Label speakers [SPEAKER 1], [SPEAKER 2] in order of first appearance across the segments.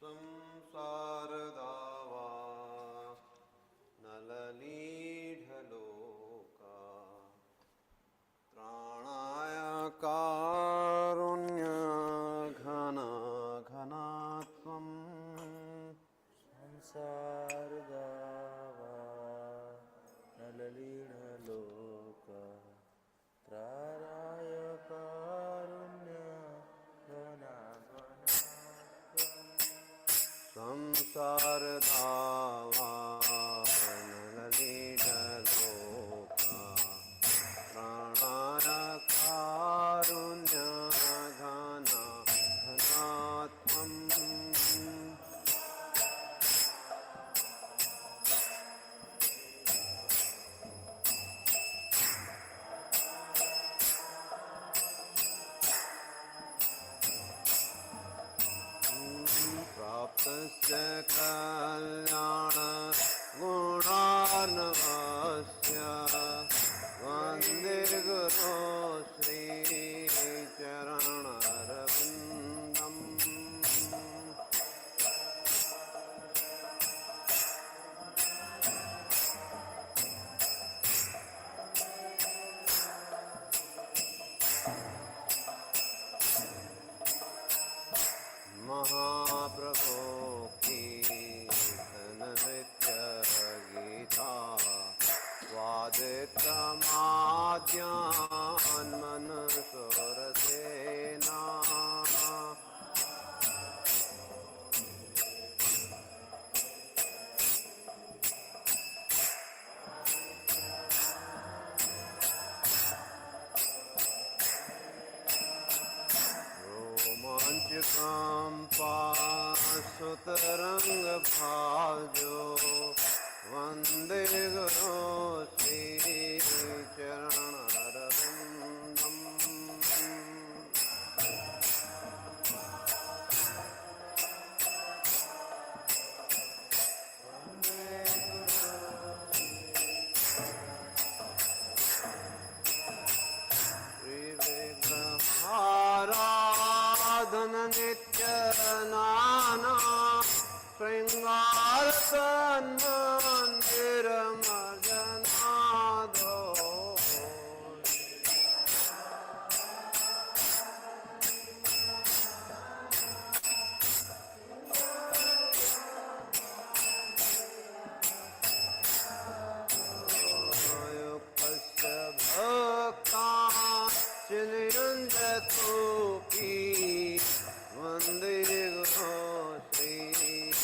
[SPEAKER 1] संसार दावा नलनीढलोका त्राणाय कारुण्य घन घनात्वं
[SPEAKER 2] संसार दावा नललीढलोका त्राणाय कारुण्य घनात्वं
[SPEAKER 1] संसार दावा नलनीढलोका त्राणाय कारुण्य घन घनात्वं प्राप्तस्य कल्याण गुणार्णवस्य वन्दे गुरो श्रीचरणरविन्दम् महाप्रभो कीर्तन नित्य गीता स्वादितमाद्यान् मनसुरसेना रोमाञ्चकम्पासुतरङ्गभाजो वन्दे गुरो श्रीचरणरविन्दम् श्रीविग्रहाराधन नित्य नाना श्रृंगार सन्मन्दिरमर्जनादो युक्तस्य भक्तान् चिनिरञ्जतोऽपि वन्दे गुरो श्रीचरणरविन्दम्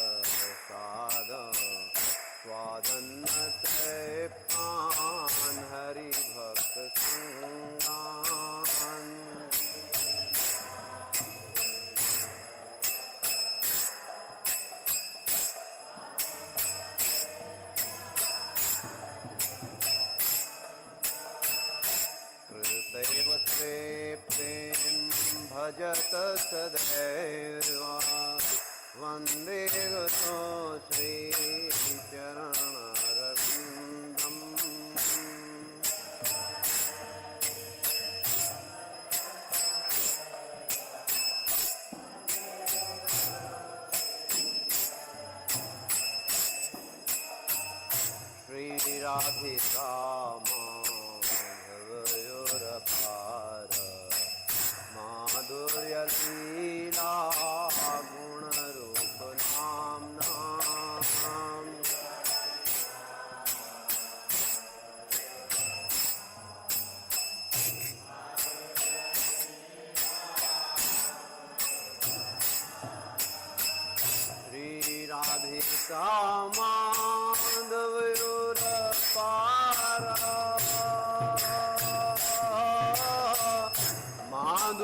[SPEAKER 1] भगवत्प्रसाद स्वादन्नते पान हरिभक्त संगान कृतैव ते प्रेम भजत सदैव वन्दे गुरो श्रीचरणरविन्दम् श्रीराधिका माधवयोरपार माधुर्यलीला गुणरूपनाम्नाम् श्रीराधिका माधवयोरपार माधुर्यलीला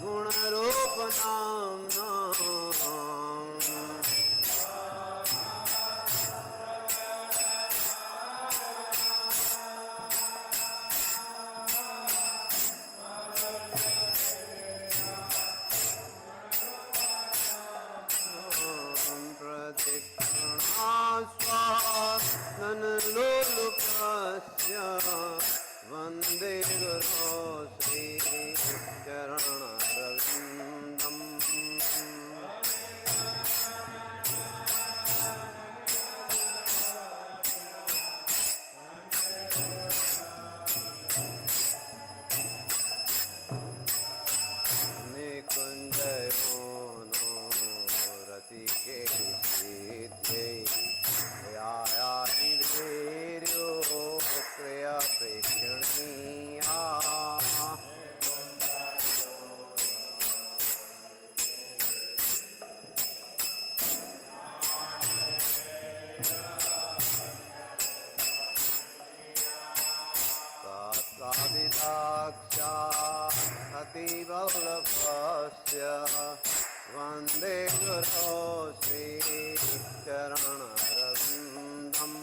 [SPEAKER 1] गुणरूपनाम्नाम् प्रदक्षिणास्वादनलोलुपस्य वन्दे गुरो श्रीचरणरविन्दम् निकुञ्जयो नो रतिकेलिसिद्ध्यै यायादिवीर्यो क्रिया प्रेक्षणीया तात्कादिदाक्षा अतिवल्लभस्य वन्दे गुरो श्रीचरणरविन्दम्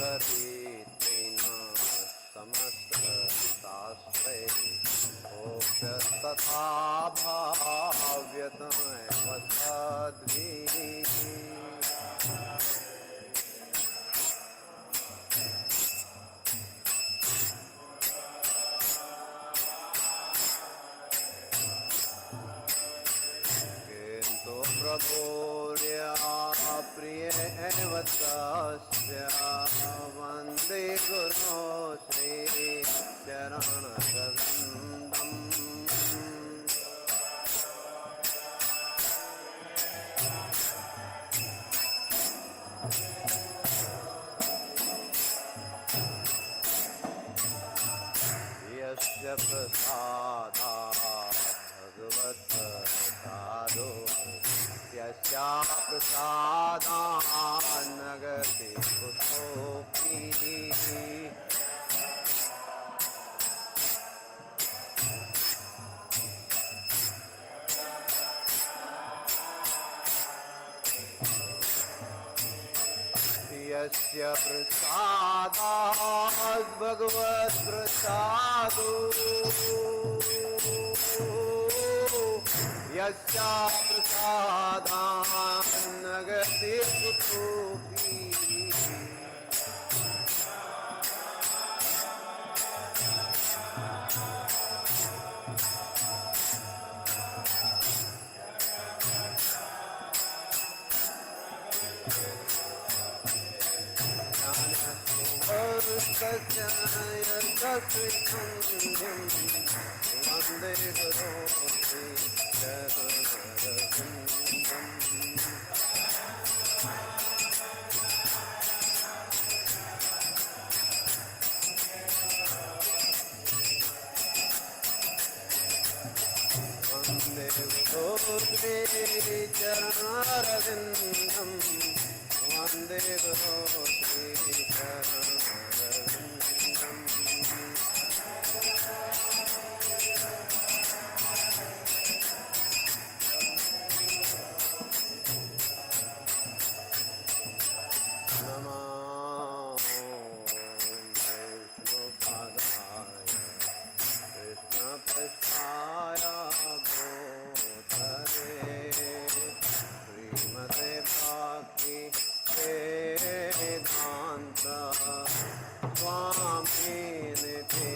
[SPEAKER 1] साक्षादरीतेन समस्तशास्त्रे तथा भाव्यतमेव तद्भिः किन्तु प्रभोर्या प्रियेव तस्य वन्दे गुरो श्रीचरणरविन्दम् यस्य प्रसादात् भगवत्प्रसादो यस्या प्रसादान् न गति कुतोऽपि यस्य प्रसादात् भगवत्प्रसादो यस्या प्रसादान् न गति कुतोऽपि वन्दे गुरो श्रीचरणरविन्दम् वन्दे गुरो श्रीचरणरविन्दम् स्वामिनिति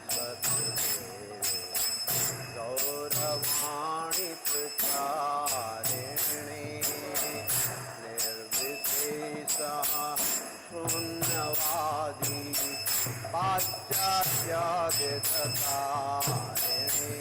[SPEAKER 1] नामिने गौरवाणी प्रचारिणे निर्विशेषा शून्यवादी पाश्चात्यादिततारिणे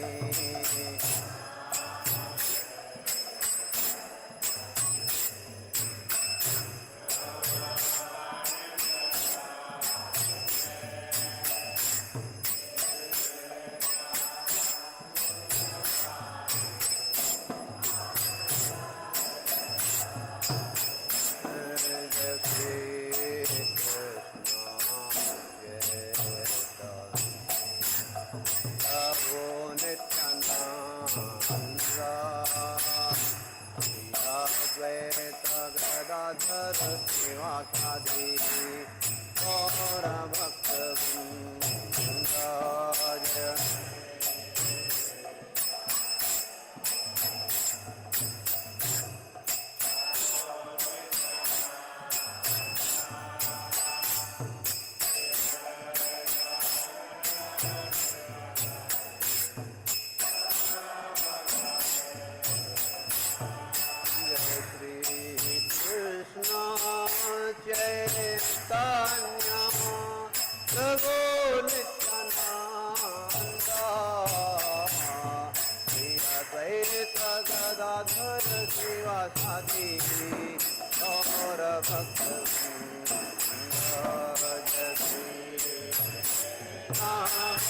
[SPEAKER 1] गदाधर शिवासादि गौर भक्त गदाधर शिवासादि गौर भक्त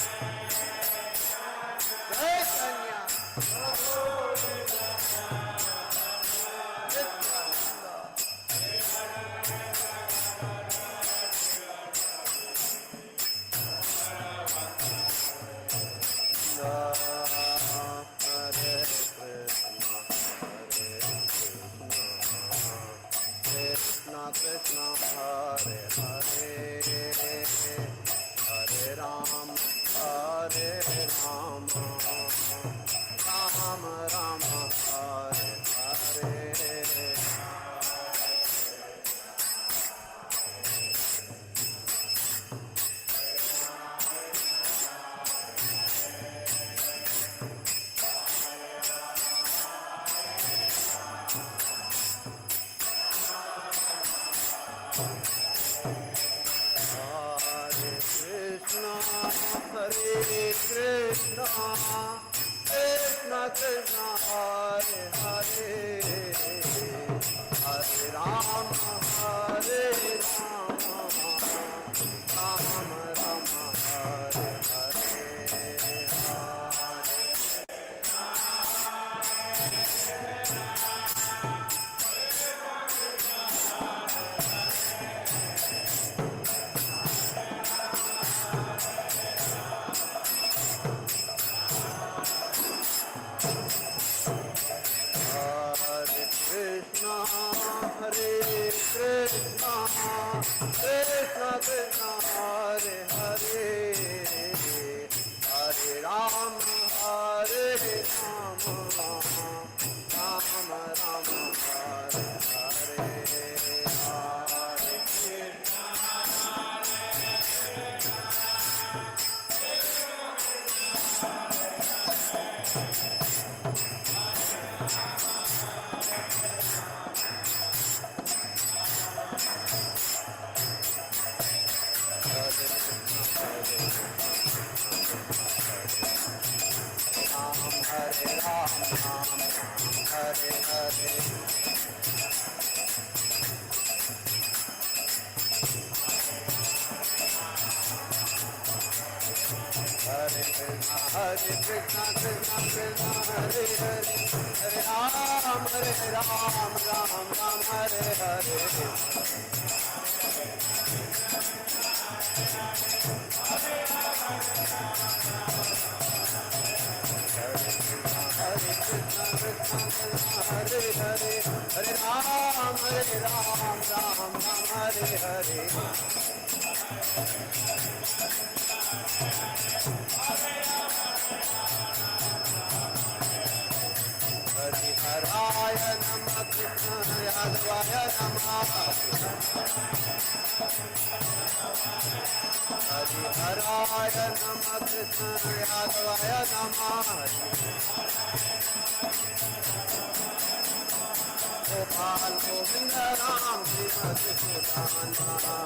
[SPEAKER 1] जय कन्या Krishna Hare Hare Hare Ram Hare Ram Ram Ram Hare Hare Hare Krishna, Krishna Krishna, Hare Hare, Hare Ram, Hare Ram, Ram Ram, Hare Hare, Krishna, Hare Krishna, Krishna Krishna, Hare Hare, Hare Ram, Hare Ram, Ram Ram, Hare Hare, Hare Krishna. Hare Ram, Hare Hare. Hare Krishna, Krishna Krishna, Hare Hare. Hare Ram, Ram Ram, Hare Hare. Hare Hare Hare, Hare Ram, Ram Ram, Hare Hare. Hare Namah, Krishna Yadavaya Namah. Hare Namah, Krishna Yadavaya Namah. Gopal Govinda Ram Srimati Sudhana.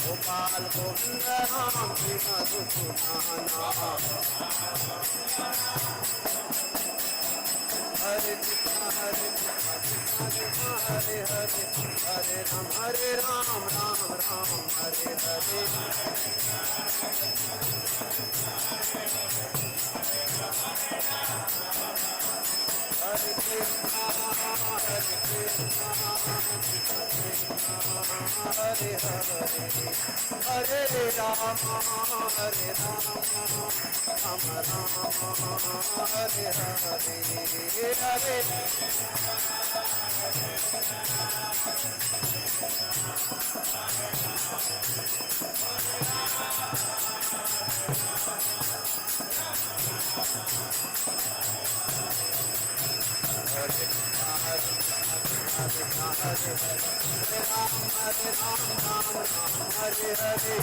[SPEAKER 1] Gopal Govinda Ram Srimati Sudhana. Hare Krishna Hare Krishna Hare Hare, Hare Ram Ram Ram, Hare Hare. Hare Krishna Hare Krishna, Hare Hare, Hare Ram Hare Ram, Ram Ram, Hare Hare.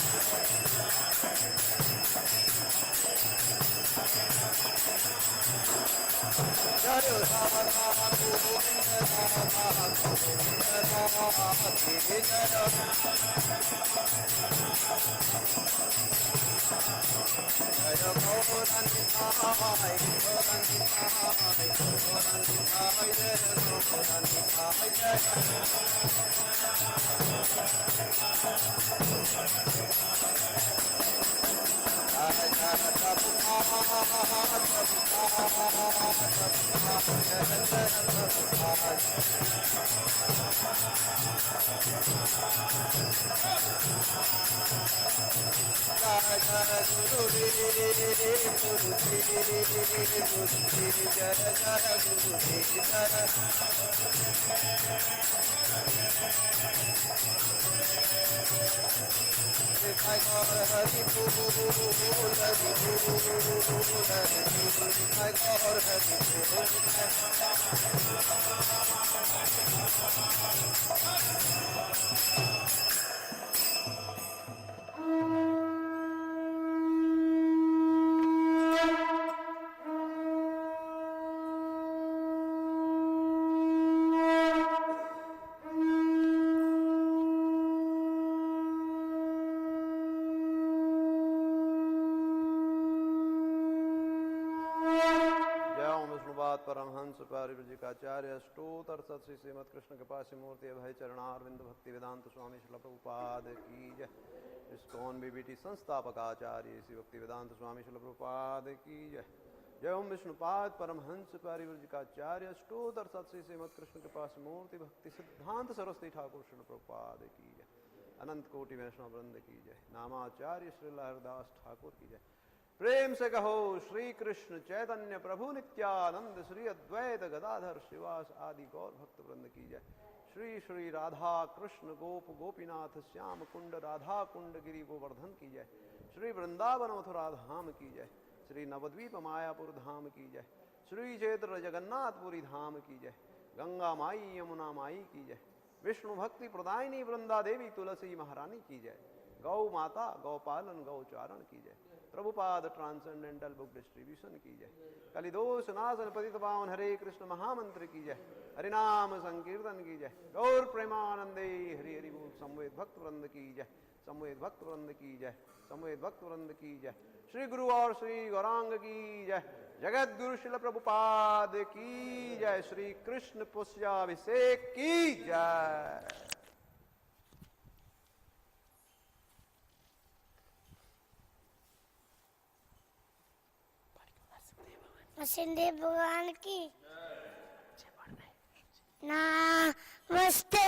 [SPEAKER 1] Paramhans पारिवृजिकाचार्य अष्टोत्तर सत श्री श्रीमद कृष्ण कृपा मूर्ति अभय चरणारविंद भक्ति वेदांत स्वामी श्रील प्रभुपाद की जय। ISKCON BBT संस्थापक आचार्य श्री भक्ति वेदांत स्वामी श्रील प्रभुपाद की जय। जय ओम विष्णुपाद परमहंस पारिवृजिकाचार्य अष्टोत्तर सत श्री श्रीमद कृष्ण कृपा मूर्ति भक्ति सिद्धांत सरस्वती ठाकुर श्रील प्रभुपाद की जय। अनंत कोटि वैष्णव वृंद की जय। नामाचार्य श्री हरदास ठाकुर की जय। प्रेम से कहो श्री कृष्ण चैतन्य प्रभु नित्यानंद श्री अद्वैत गदाधर शिवास आदि गौर भक्त वृंद की जय। श्री श्री राधा कृष्ण गोप गोपीनाथ श्याम कुंड राधा कुंड गिरि गोवर्धन की जय। श्री वृंदावन मथुरा धाम की जय। श्री नवद्वीप मायापुर धाम की जय। श्री क्षेत्र जगन्नाथपुरी धाम की जय। गंगा माई यमुना माई की जय। विष्णु भक्ति प्रदायिनी वृंदा देवी तुलसी महारानी की जय। गौ माता गौपालन गौचारण की जय। प्रभुपाद ट्रांसेंडेंटल बुक डिस्ट्रीब्यूशन की जय। कलिदोष नाशन पतित पावन हरे कृष्ण महामंत्र की जय। हरिनाम संकीर्तन की जय। गौर प्रेमानंदे हरि हरि बोल। संवेद भक्त वृंद की जय। संवेद भक्त वृंद की जय। संवेद भक्त वृंद की जय। श्री गुरु और श्री गौरांग की जय। जगत गुरु शिल प्रभुपाद की जय। श्री कृष्ण पुष्याभिषेक की जय।
[SPEAKER 3] नरसिंहदेव भगवान की नमस्ते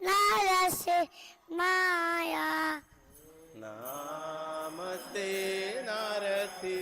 [SPEAKER 3] नारसे माया।
[SPEAKER 2] नमस्ते नारसी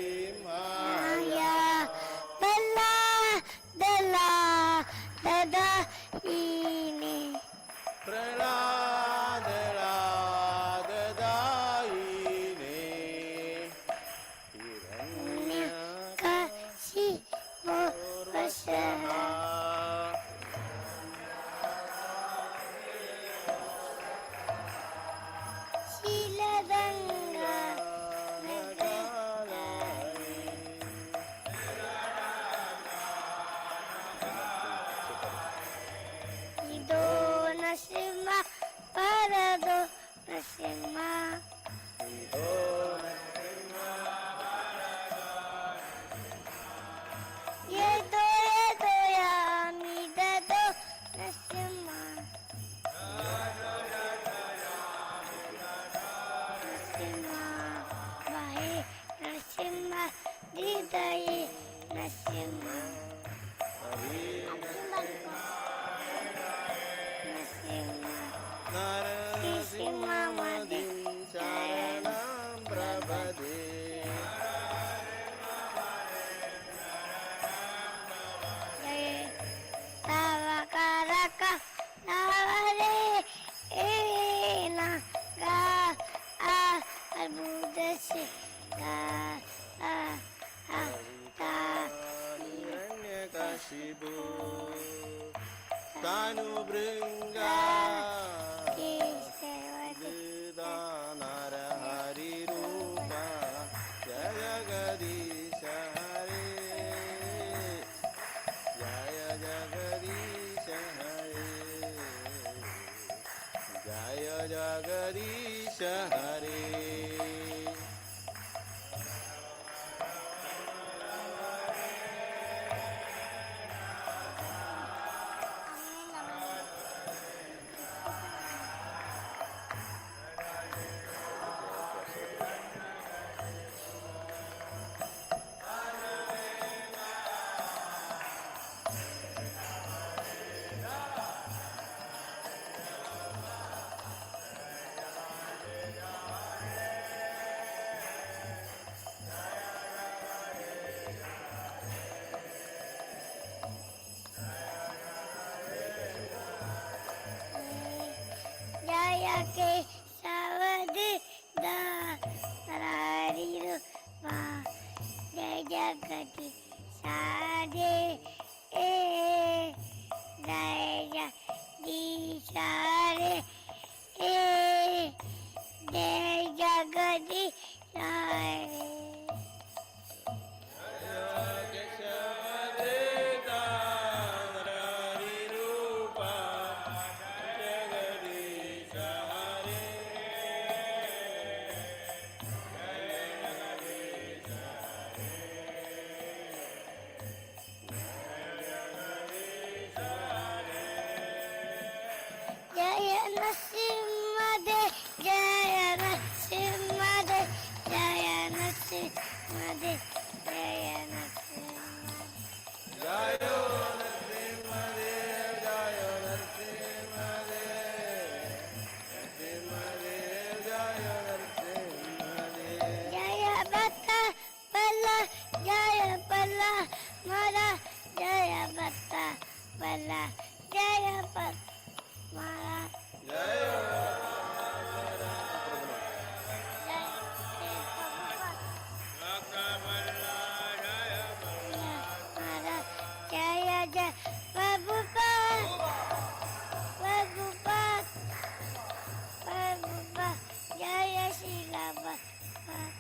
[SPEAKER 3] से
[SPEAKER 2] हिरण्यकशिपु कानुभृङ्गा नरहरिरूपा जय जगदीश हरे जय जगदीश हरे जय जगदीश हरे
[SPEAKER 3] जय के सवद दारी रूपा जय जगदीश सारे जय जगदीश सारे जय जगदीश सारे जय नरसिंहदेव जय नरसिंहदेव जय नरसिंहदेव जय नरसिंहदेव
[SPEAKER 2] जय नरसिंहदेव जय नरसिंहदेव जय नरसिंहदेव
[SPEAKER 3] जय बता पल्ला जय पल्ला मारा जय बता पल्ला जय पल्ला मारा
[SPEAKER 2] जय
[SPEAKER 3] जय जय प्रभुपाद प्रभुपाद प्रभुपाद जय श्रीला प्रभुपाद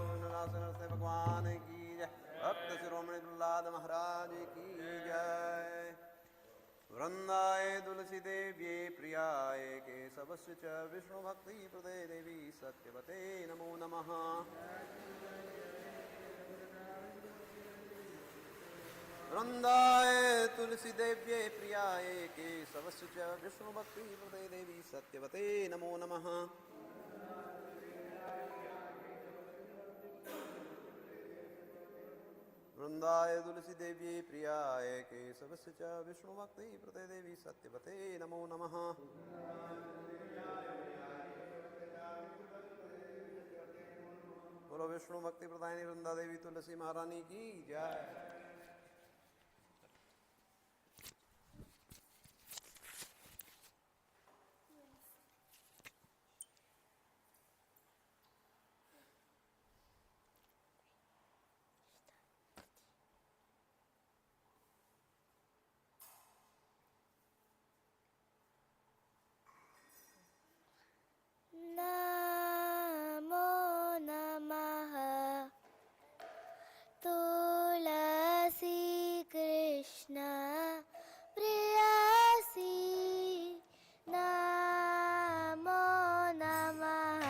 [SPEAKER 1] भगवान की जय भक्त शिरोमणि प्रहलाद महाराज की जय वृंदाय तुलसी देव्ये प्रियाय केशवस्य च विष्णु भक्ति प्रदे देवी सत्यवते नमो नमः वृंदाय तुलसी देव्ये प्रियाय केशवस्य च विष्णु भक्ति प्रदे देवी सत्यवते नमो नमः वृंदाय तुलसी देव्ये प्रियाय केशवस्य च विष्णु भक्ति प्रदे देवी सत्यवते नमो नमः बोलो विष्णु भक्ति प्रदायिनी वृंदा देवी तुलसी महारानी की जय
[SPEAKER 3] नमो नमः तुलसी कृष्ण प्रियासी नमो नमः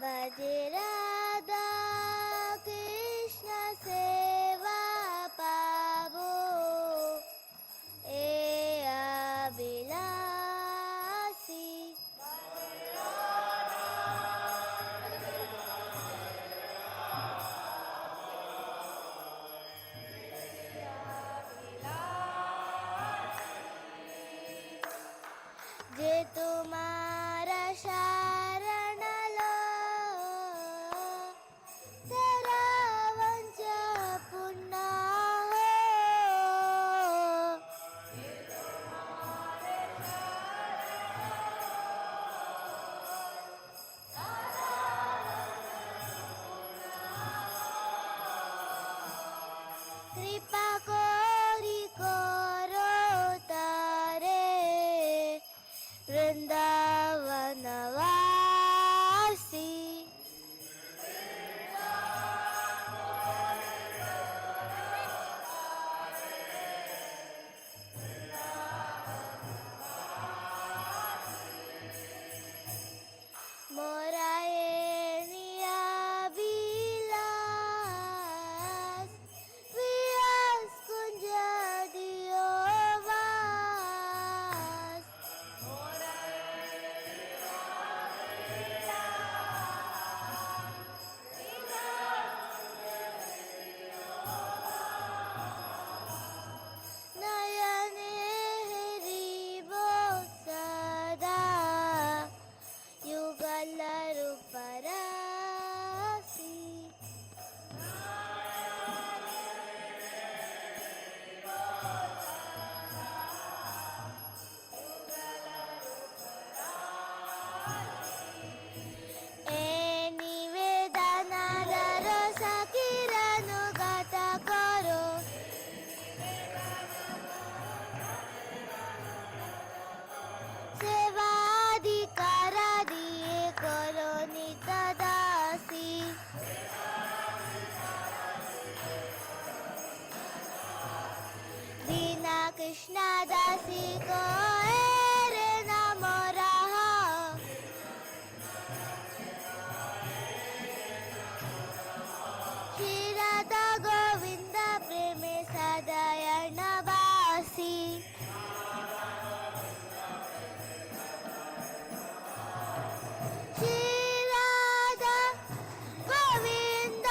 [SPEAKER 3] भजे राधा कृष्ण सेवा पावो ए अभिलाषी મોરાયણિયા વિલાસ કુંજ દિયો વાસ નયને હરિવો સદા યુગલ રૂપરાસી એ નિવેદનાદર સકીરનુગત કરો સેવાધિકાર દિયે કરો નિતદાસી દીના કૃષ્ણ દાસી કો રે નમો રાહ શ્રી રાધા ગોવિંદ પ્રેમે સદયણ વાસી શ્રી રાધા ગોવિંદ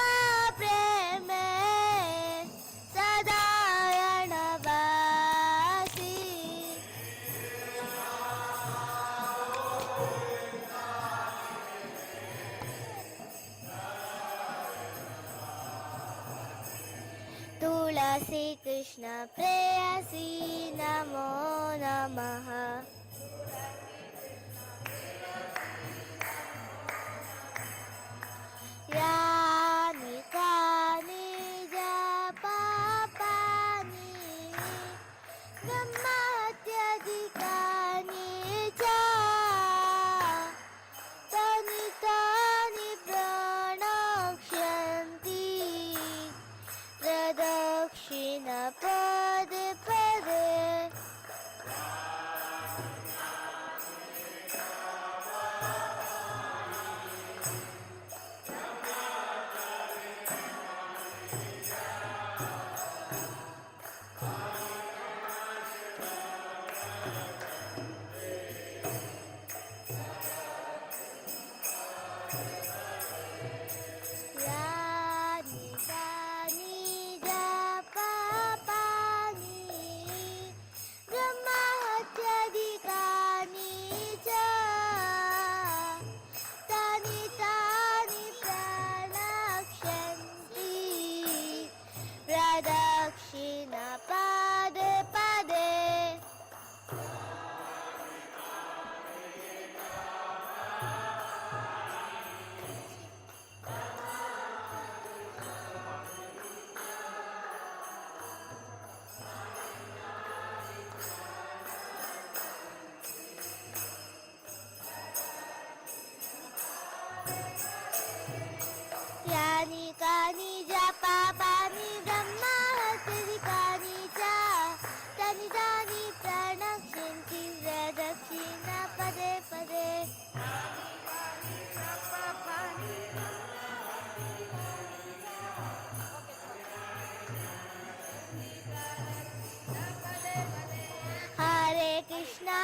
[SPEAKER 3] પ્રેમે સદાયણ વાસી તુલસી કૃષ્ણ પ્રેયસી નમો નમઃ यानि कानि जपापानि ब्रह्मत्यधिकानि च तानि तानि प्रणक्ष्यन्ति प्रदक्षिणपदे पदे यानि कानि जपापानि ब्रह्मत्यधिकानि च तानि तानि प्रणक्ष्यन्ति प्रदक्षिणपदे पदे यानि कानि जपापानि ब्रह्मत्यधिकानि च तानि तानि प्रणक्ष्यन्ति प्रदक्षिणपदे पदे हरे कृष्णा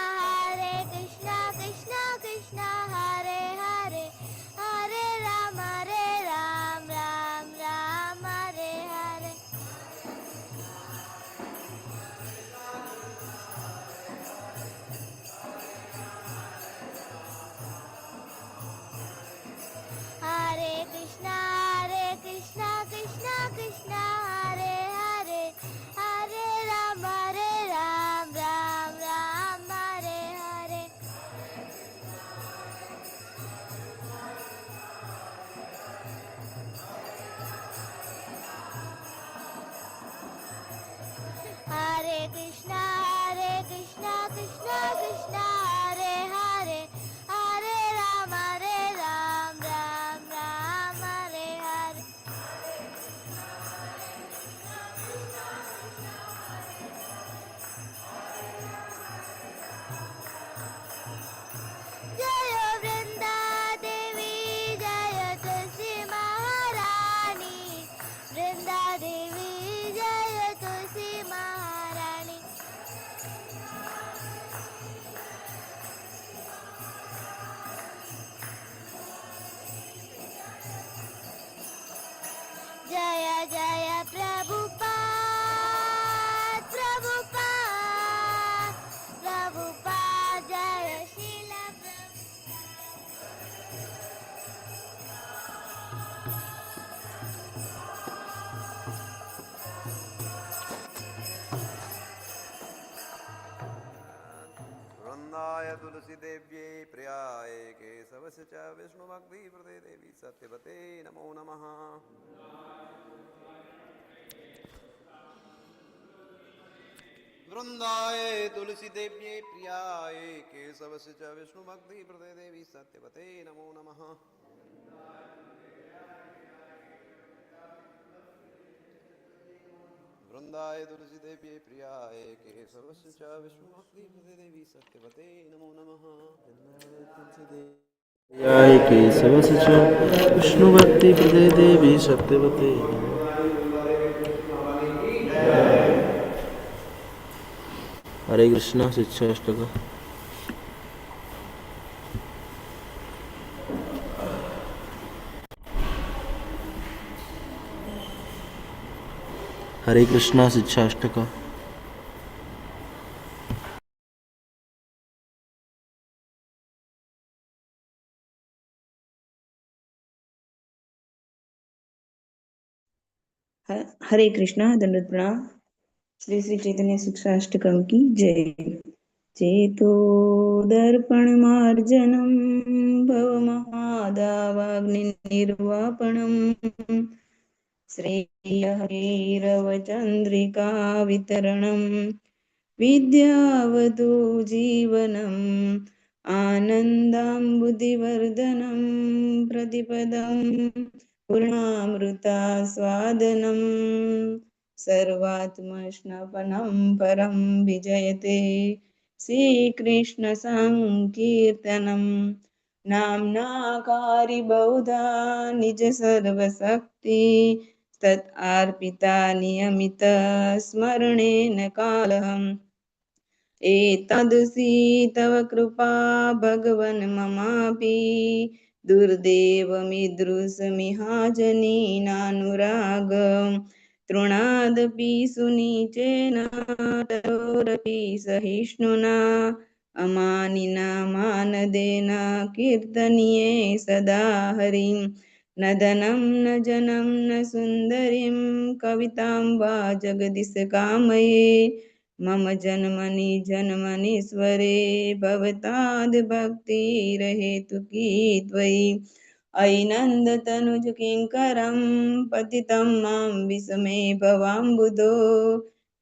[SPEAKER 3] कृष्णा कृष्णा हरे हरे हरे जय प्रभुपाद प्रभुपाद प्रभुपाद जय शिला
[SPEAKER 1] वृंदाय तुलसी देव्यै प्रियाय केशवस्य च विष्णुभक्ति प्रदे देवी सत्यवते नमो नमः। वृंदाय तुलसी देव्यै प्रियाय केशवस्य च विष्णुभक्ति प्रदे देवी सत्यवते नमो नमः। वृंदाय तुलसी देव्यै प्रियाय केशवस्य च विष्णुभक्ति प्रदे देवी सत्यवते नमो नमः।
[SPEAKER 4] याय केशवस्य च विष्णुभक्ति प्रदे देवी सत्यवते। हरे कृष्णा शिक्षाष्टक। हरे कृष्णा शिक्षाष्टक।
[SPEAKER 5] हरे कृष्णा दंडवत प्रणाम। श्री श्री चैतन्य शिक्षा अष्टकम की जय। चेतो दर्पण मार्जनम भव महादावाग्नि निर्वापणम श्रेय हरिरवचंद्रिका वितरणम विद्यावधू जीवनम आनन्दाम्बुधिवर्धनं प्रतिपदं पूर्णामृता स्वादनं सर्वात्मष्णपनं परं विजयते श्रीकृष्णसङ्कीर्तनं नाम्नाकारि बहुधा निज सर्वशक्ति तत् अर्पिता नियमित स्मरणेन कालहम् एतादृशी तव कृपा भगवन् ममापि दुर्दैवमीदृशमिहाजनीनानुराग तृणादपि सुनीचेन तयोरपि सहिष्णुना अमानिना मानदेन कीर्तनीये सदा हरिं न धनं न जनं न सुन्दरीं कवितां वा जगदीश कामये मम जन्मनि जन्मनीश्वरे भवताद् भक्तिरहेतु की त्वयि अयि नन्दतनुज किङ्करं पतितं मां विस्मे भवाम्बुधो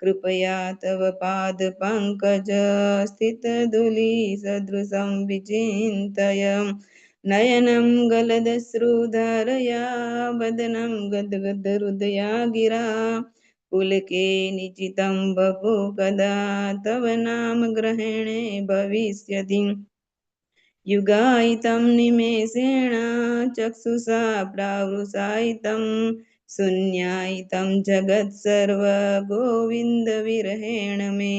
[SPEAKER 5] कृपया तव पादपङ्कज स्थितधूलिसदृशं विचिन्तय नयनं गलदश्रुधारया वदनं गद्गदहृदया गिरा पुलके निचितं बभो कदा तव नाम ग्रहणे भविष्यति युगायितं निमेषेण चक्षुषा प्रावृषायितं शून्यायितं जगत्सर्वगोविन्दविरहेण मे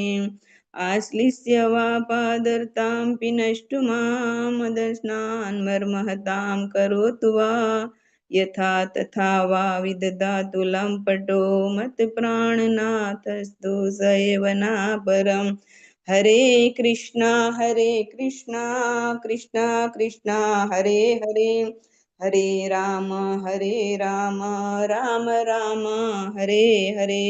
[SPEAKER 5] आश्लिष्य वा पादर्तां पिनष्टु मामदस्नान् मर्महतां करोतु वा यथा तथा वा विदधातु लम्पटो मत्प्राणनाथस्तु स एव नापरम् हरे कृष्णा कृष्णा कृष्णा हरे हरे हरे राम राम राम हरे हरे।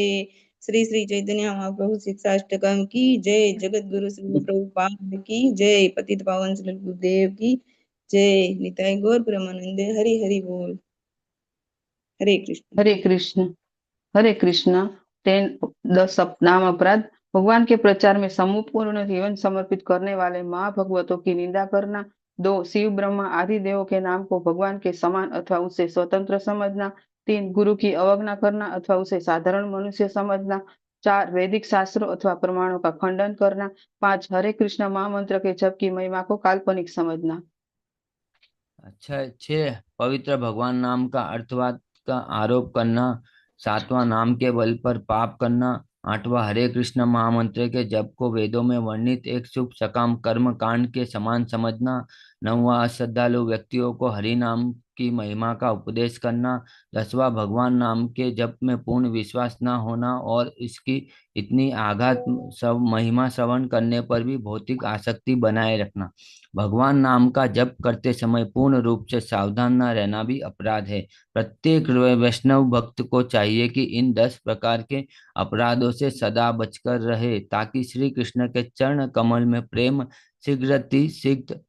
[SPEAKER 5] श्री श्री चैतन्य महाप्रभु शिक्षाष्टकम की जय। जगत गुरु श्री प्रभुपाद की जय। पतित पावन श्री गुरुदेव की जय। निताय गौर प्रेमानंदे हरि हरि बोल। हरे कृष्ण।
[SPEAKER 6] हरे कृष्ण। हरे कृष्ण। 10 नाम अपराध। भगवान के प्रचार में समूहपूर्ण जीवन समर्पित करने वाले महाभगवतों की निंदा करना। 2 शिव ब्रह्मा आदि देवों के नाम को भगवान के समान अथवा उससे स्वतंत्र समझना। 3 गुरु की अवज्ञा करना अथवा उसे साधारण मनुष्य समझना। 4 वैदिक शास्त्रों अथवा प्रमाणों का खंडन करना। 5 हरे कृष्ण महामंत्र के जप की महिमा को काल्पनिक समझना।
[SPEAKER 7] अच्छा 6 पवित्र भगवान नाम का अर्थवाद का आरोप करना। 7वां नाम के बल पर पाप करना। 8वां हरे कृष्ण महामंत्र के जप को वेदों में वर्णित एक शुभ सकाम कर्म कांड के समान समझना। 9वां श्रद्धालु व्यक्तियों को हरि नाम की महिमा का उपदेश करना। 10वां भगवान नाम के जप में पूर्ण विश्वास न होना और इसकी इतनी आघात सब महिमा श्रवण करने पर भी भौतिक आसक्ति बनाए रखना। भगवान नाम का जप करते समय पूर्ण रूप से सावधान न रहना भी अपराध है। प्रत्येक वैष्णव भक्त को चाहिए कि इन 10 प्रकार के अपराधों से सदा बचकर रहे ताकि श्री कृष्ण के चरण कमल में प्रेम शीघ्र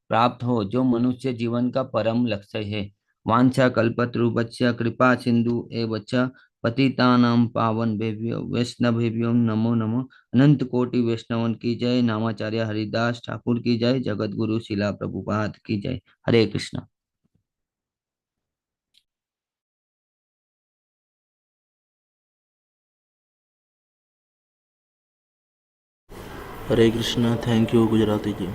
[SPEAKER 7] प्राप्त हो, जो मनुष्य जीवन का परम लक्ष्य है। वांछा कल्पतरुभ्यश्च कृपा सिंधु एव च पतितानां पावनेभ्यो वैष्णवेभ्यो नमो नमः। अनंत कोटि वैष्णवन की जय। नामाचार्य हरिदास ठाकुर की जय। जगत गुरु शिला प्रभुपाद की जय। Hare Krishna.
[SPEAKER 4] Hare Krishna. Thank you Gujarati ji.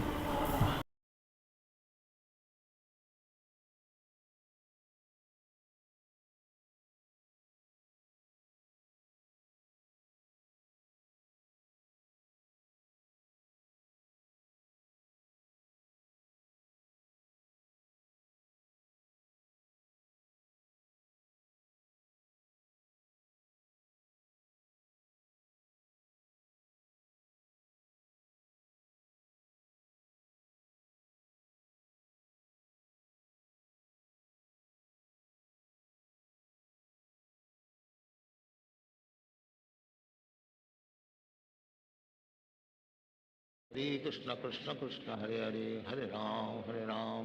[SPEAKER 8] Hare Krishna Krishna Krishna Hare Hare, Hare Ram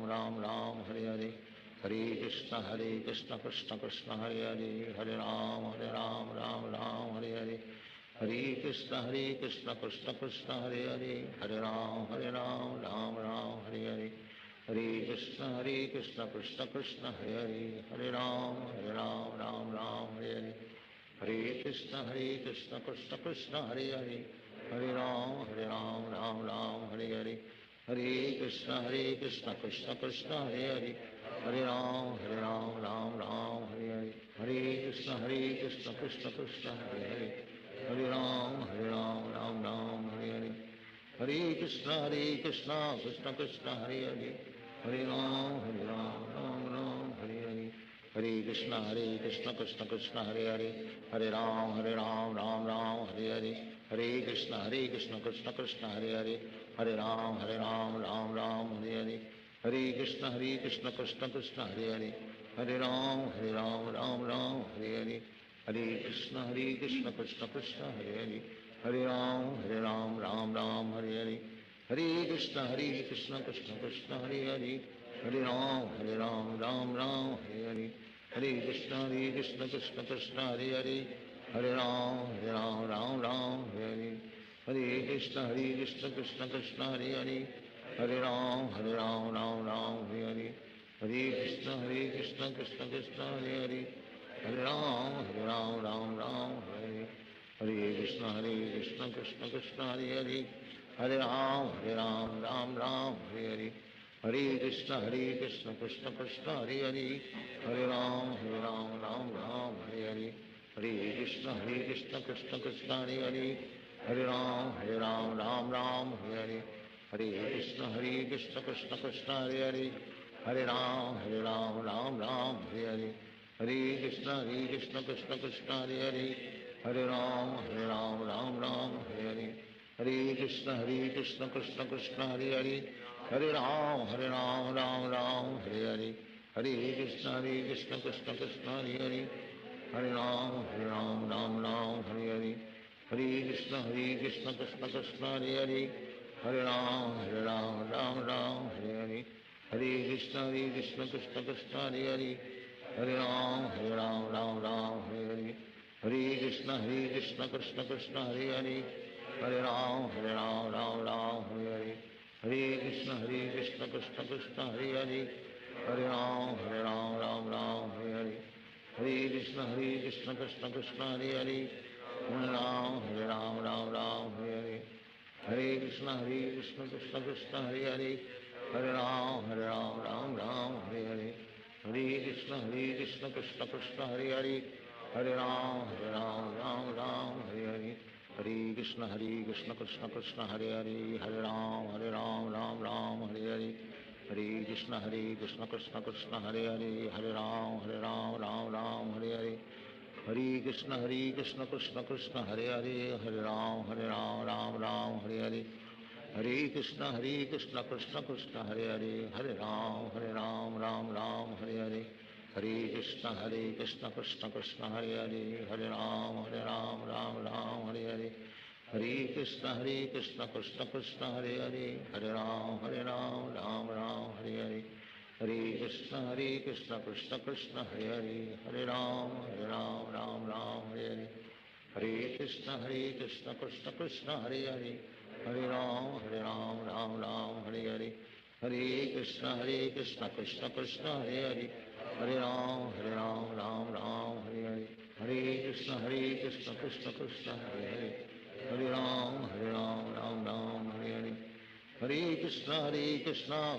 [SPEAKER 8] Ram Ram Hare Hare. Hare Krishna Krishna Krishna Hare Hare, Hare Ram Ram Ram Hare Hare. Hare Krishna Krishna Krishna Hare Hare, Hare Ram Ram Ram Hare Hare. Hare Krishna Krishna Krishna Hare Hare, Hare Ram Ram Ram Hare Hare. Hare Krishna Krishna Krishna Hare Hare, Hare Ram Ram Ram Hare Hare. Hare Krishna Krishna Krishna Hare Hare, Hare Ram Ram Ram Hare Hare. Hare Krishna Krishna Krishna Hare Hare, Hare Ram Ram Ram Hare Hare. Hare Krishna Krishna Krishna Hare Hare, Hare Ram Ram Ram Hare Hare. Hare Krishna Krishna Krishna Hare Hare, Hare Ram Ram Ram Hare Hare. Hare Krishna Krishna Krishna Hare Hare, Hare Ram Ram Ram Hare Hare. Hare Krishna Krishna Krishna Hare Hare, Hare Ram Ram Ram Hare Hare. Hare Krishna Krishna Krishna Hare Hare, Hare Ram Ram Hare Hare. Hare Krishna Krishna Krishna Hare Hare, Hare Ram Ram Ram Hare Hare. Hare Krishna Krishna Krishna Hare Hare, Hare Ram Ram Hare Hare. Hare Krishna Krishna Krishna Hare Hare, Hare Ram Ram Hare Hare. Hare Krishna Krishna Krishna Hare Hare, Hare Ram Ram Hare Hare. Hare Krishna Krishna Krishna Hare Hare, Hare Ram Ram Hare Hare. Hare Krishna Krishna Krishna Hare Hare, Hare Ram Ram Hare Hare. Hare Krishna Krishna Krishna Hare Hare, Hare Ram Ram Hare Hare. Hare Krishna Krishna Krishna Hare Hare, Hare Ram Ram Hare Hare. Hare Krishna Krishna Krishna Hare Hare, Hare Ram Ram Hare Hare. Hare Krishna Krishna Krishna Hare Hare, Hare Ram Ram Hare Hare. Hare Krishna Krishna Krishna Hare Hare, Hare Ram Ram Hare Hare. Hare Krishna Krishna Krishna Hare Hare, Hare Ram Ram Hare Hare. Hare Krishna Krishna Krishna Hare Hare, Hare Ram Ram Hare Hare. Hare Krishna Krishna Krishna Hare Hare, Hare Ram Ram Hare Hare. Hare Krishna Krishna Krishna Hare Hare, Hare Ram Ram Hare Hare. Hare Krishna Krishna Krishna Hare Hare, Hare Ram Ram Hare Hare. Hare Krishna Krishna Krishna Hare Hare, Hare Ram Ram Hare Hare. Hare Krishna Krishna Krishna Hare Hare, Hare Ram Ram Hare Hare. Hare Krishna Krishna Krishna Hare Hare, Hare Ram Ram Ram Hare Hare. Hare Krishna Krishna Krishna Hare Hare Hare Ram Ram Ram Hare Hare Hare Krishna Krishna Krishna Hare Hare Hare Ram Ram Ram Hare Hare Hare Krishna Krishna Krishna Hare Hare Hare Ram Ram Ram Hare Hare Hare Krishna Krishna Krishna Hare Hare Hare Ram Ram Ram Hare Hare Hare Krishna Krishna Krishna Hare Hare Hare Ram Ram Ram Hare Hare Hare Krishna Krishna Krishna Hare Hare Hare Ram Ram Ram Hare Hare Hare Krishna Krishna Krishna Hare Hare Hare Ram Ram Ram Hare Hare Hare Krishna Krishna Krishna Hare Hare Hare Ram Ram Ram Hare Hare Hare Krishna Krishna Krishna Hare Hare Hare Ram Ram Ram Hare Hare Hare Krishna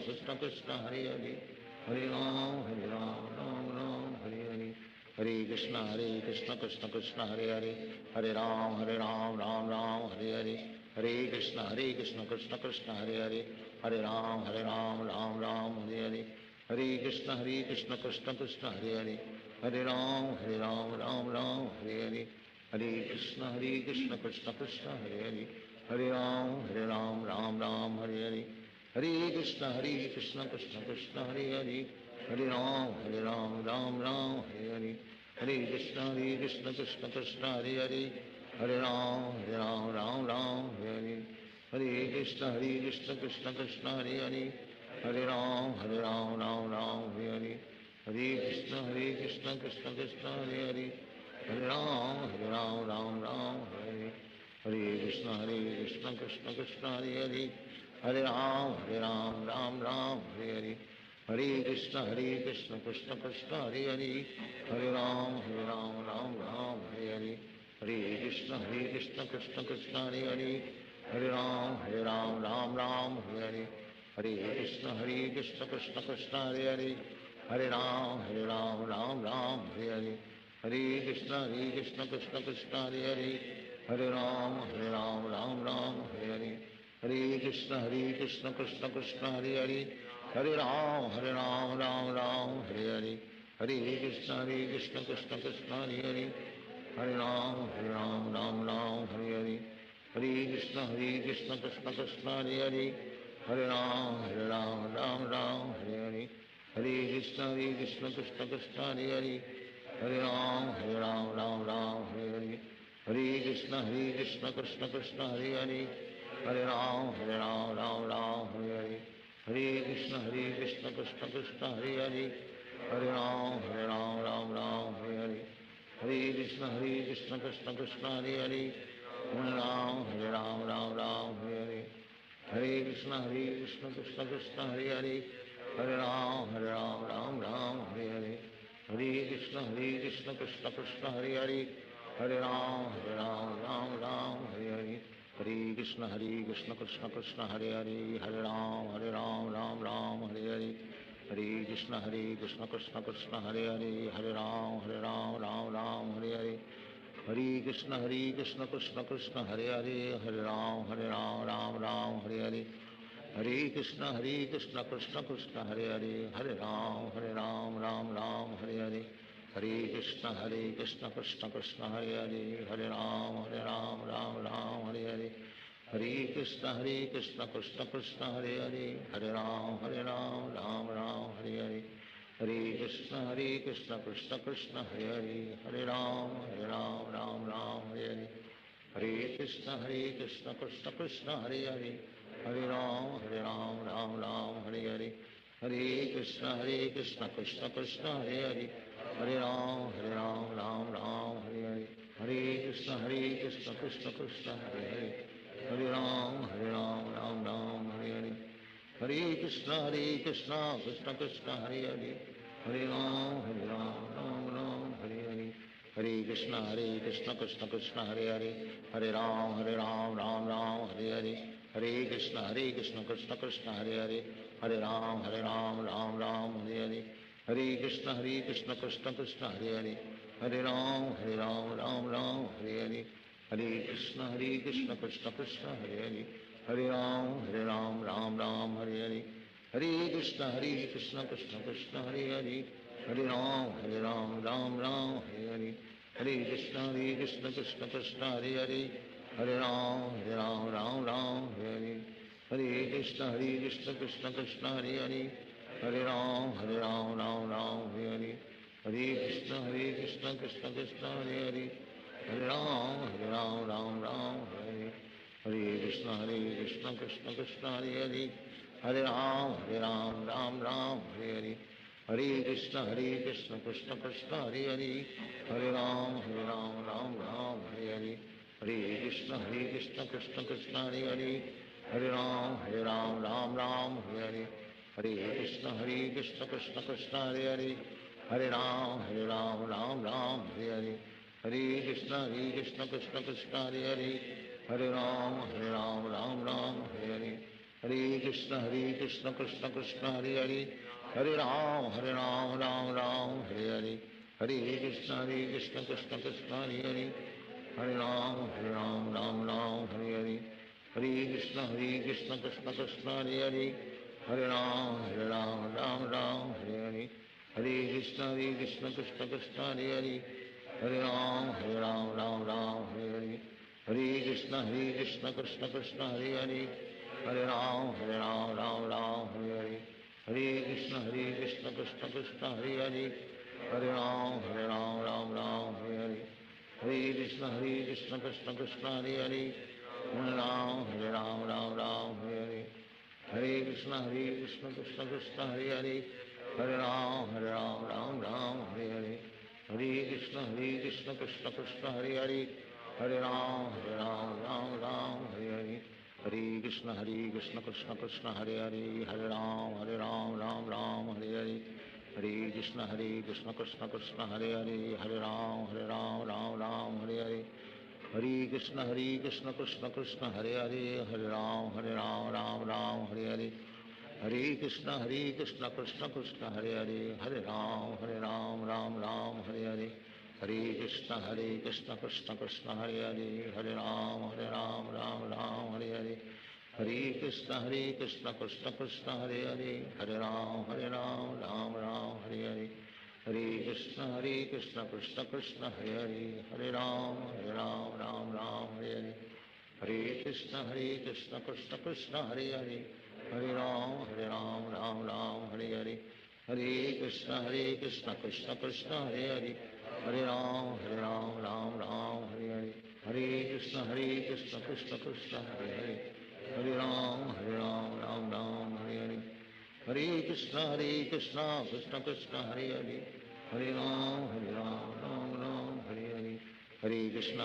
[SPEAKER 8] Krishna Krishna Hare Hare Hare Ram Ram Ram Hare Hare Hare Krishna Krishna Krishna Hare Hare Hare Ram Ram Ram Hare Hare Hare Krishna Krishna Krishna Hare Hare Hare Ram Ram Ram Hare Hare Hare Krishna Krishna Krishna Hare Hare Hare Ram Ram Ram Hare Hare Hare Krishna Krishna Krishna Hare Hare Hare Ram Ram Ram Hare Hare Hare Krishna Krishna Krishna Hare Hare Hare Ram Ram Ram Hare Hare Hare Krishna Krishna Krishna Hare Hare Hare Ram Ram Ram Hare Hare Hare Krishna Krishna Krishna Hare Hare Hare Ram Ram Ram Hare Hare Hare Krishna Krishna Krishna Hare Hare Hare Ram Ram Ram Hare Hare Hare Krishna Krishna Krishna Hare Hare Hare Ram Ram Ram Hare Hare Hare Krishna Krishna Krishna Hare Hare Hare Ram Ram Ram Hare Hare Hare Krishna Krishna Krishna Hare Hare Hare Ram Ram Ram Hare Hare Hare Krishna Krishna Krishna Hare Hare Hare Ram Ram Ram Hare Hare Hare Krishna Krishna Krishna Hare Hare Hare Ram Ram Ram Hare Hare Hare Krishna Krishna Krishna Hare Hare Hare Ram Ram Ram Hare Hare Hare Krishna Krishna Krishna Hare Hare Hare Ram Ram Ram Hare Hare Hare Krishna Krishna Krishna Hare Hare Hare Ram Ram Ram Hare Hare Hare Krishna Krishna Krishna Hare Hare Hare Ram Ram Ram Hare Hare Hare Krishna Krishna Krishna Hare Hare Hare Ram Ram Ram Hare Hare Hare Krishna Krishna Krishna Hare Hare Hare Ram Ram Ram Hare Hare Hare Krishna Krishna Krishna Hare Hare Hare Ram Ram Hare Hare Hare Krishna Krishna Krishna Hare Hare Hare Ram Ram Ram Hare Hare Hare Krishna Krishna Krishna Hare Hare Hare Ram Ram Ram Hare Hare Hare Krishna Krishna Krishna Hare Hare Hare Ram Ram Ram Hare Hare Hare Krishna Krishna Krishna Hare Hare Hare Ram Ram Ram Hare Hare Hare Krishna Krishna Krishna Hare Hare Hare Ram Ram Ram Hare Hare Hare Krishna Krishna Krishna Hare Hare Hare Ram Ram Ram Hare Hare Hare Krishna Krishna Krishna Hare Hare Hare Ram Ram Ram Hare Hare Hare Krishna Krishna Krishna Hare Hare Hare Ram Ram Ram Hare Hare Hare Krishna Krishna Krishna Hare Hare Hare Ram Ram Ram Hare Hare Hare Krishna Krishna Krishna Hare Hare Hare Ram Ram Ram Hare Hare Hare Krishna Krishna Krishna Hare Hare Hare Ram Ram Ram Hare Hare Hare Krishna Krishna Krishna Hare Hare Hare Ram Ram Ram Hare Hare Hare Krishna Krishna Krishna Hare Hare Hare Ram Ram Ram Hare Hare Hare Krishna Krishna Krishna Hare Hare Hare Ram Ram Ram Hare Hare Hare Krishna Krishna Krishna Hare Hare Hare Ram Ram Ram Hare Hare Hare Krishna Krishna Krishna Hare Hare Hare Ram Ram Ram Hare Hare Hare Krishna Krishna Krishna Hare Hare Hare Ram Ram Ram Hare Hare Hare Krishna Krishna Krishna Hare Hare, Hare Ram Ram Ram Hare Hare, Hare Krishna Krishna Krishna Hare Hare, Hare Ram Ram Ram Hare Hare, Hare Krishna Krishna Krishna Hare Hare, Hare Ram Ram Ram Hare Hare, Hare Krishna Krishna Krishna Hare Hare, Hare Ram Ram Ram Hare Hare, Hare Krishna Krishna Krishna Hare Hare, Hare Ram Ram Ram Hare Hare, Hare Krishna Krishna Krishna Hare Hare, Hare Ram Ram Ram Hare Hare, Hare Krishna Krishna Krishna Hare Hare, Hare Ram Ram Ram Hare Hare, Hare Krishna Krishna Krishna Hare Hare, Hare Ram Ram Ram Hare Hare, Hare Krishna Krishna Krishna Hare Hare, Hare Ram Ram Ram Hare Hare, Hare Krishna Krishna Krishna Hare Hare, Hare Ram Ram Ram Hare Hare, Hare Krishna Krishna Krishna Hare Hare, Hare Ram Ram Ram Hare Hare, Hare Krishna Krishna Krishna Hare Hare, Hare Ram Ram Ram Hare Hare, Hare Krishna Krishna Krishna Hare Hare, Hare Ram Ram Ram Hare Hare, Hare Krishna Krishna Krishna Hare Hare, Hare Ram Ram Ram Hare Hare, Hare Krishna Krishna Krishna Hare Hare, Hare Ram Ram Ram Hare Hare, Hare Krishna Krishna Krishna Hare Hare, Hare Ram Ram Ram Hare Hare, Hare Krishna Krishna Krishna Hare Hare, Hare Ram Ram Ram Hare Hare, Hare Krishna Krishna Krishna Hare Hare, Hare Ram Ram Ram Hare Hare, Hare Krishna Krishna Krishna Hare Hare, Hare Ram Ram Ram Hare Hare, Hare Krishna Krishna Krishna Hare Hare, Hare Ram Ram Ram Hare Hare, Hare Krishna Krishna Krishna Hare Hare, Hare Ram Ram Ram Hare Hare, Hare Krishna Krishna Krishna Hare Hare, Hare Ram Ram Ram Hare Hare, Hare Krishna Krishna Krishna Hare Hare, Hare Ram Ram Ram Hare Hare, Hare Krishna Krishna Krishna Hare Hare, Hare Ram Ram Ram Hare Hare, Hare Krishna Krishna Krishna Hare Hare, Hare Ram Ram Ram Hare Hare, Hare Krishna Krishna Krishna Hare Hare, Hare Ram Ram Ram Hare Hare, Hare Krishna Krishna Krishna Hare Hare, Hare Ram Ram Ram Hare Hare, Hare Krishna Krishna Krishna Hare Hare, Hare Ram Ram Ram Hare Hare, Hare Krishna Krishna Krishna Hare Hare, Hare Ram Ram Ram Hare Hare, Hare Krishna Krishna Krishna Hare Hare, Hare Ram Ram Ram Hare Hare, Hare Krishna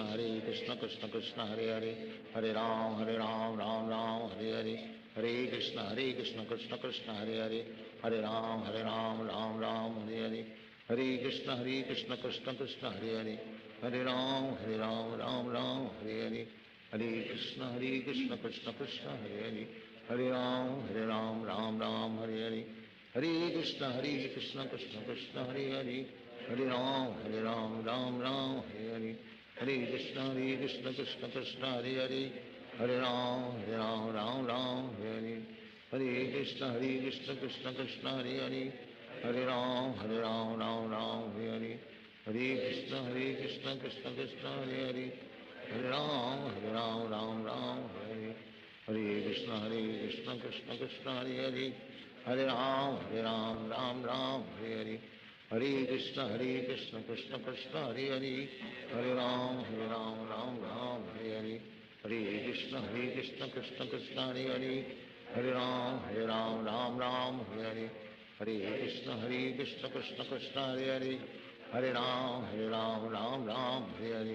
[SPEAKER 8] Krishna Krishna Hare Hare, Hare Ram Ram Ram Hare Hare, Hare Krishna Krishna Krishna Hare Hare, Hare Ram Ram Ram Hare Hare, Hare Krishna Krishna Krishna Hare Hare, Hare Ram Ram Ram Hare Hare, Hare Krishna Krishna Krishna Hare Hare, Hare Ram Ram Ram Hare Hare, Hare Krishna Krishna Krishna Hare Hare, Hare Ram Ram Ram Hare Hare, Hare Krishna Krishna Krishna Hare Hare, Hare Ram Ram Ram Hare Hare, Hare Krishna Krishna Krishna Hare Hare, Hare Ram Ram Ram Hare Hare, Hare Krishna Krishna Krishna Hare Hare, Hare Ram Ram Ram Hare Hare, Hare Krishna Krishna Krishna Hare Hare, Hare Ram Ram Ram Hare Hare, Hare Krishna Krishna Krishna Hare Hare, Hare Ram Ram Ram Hare Hare,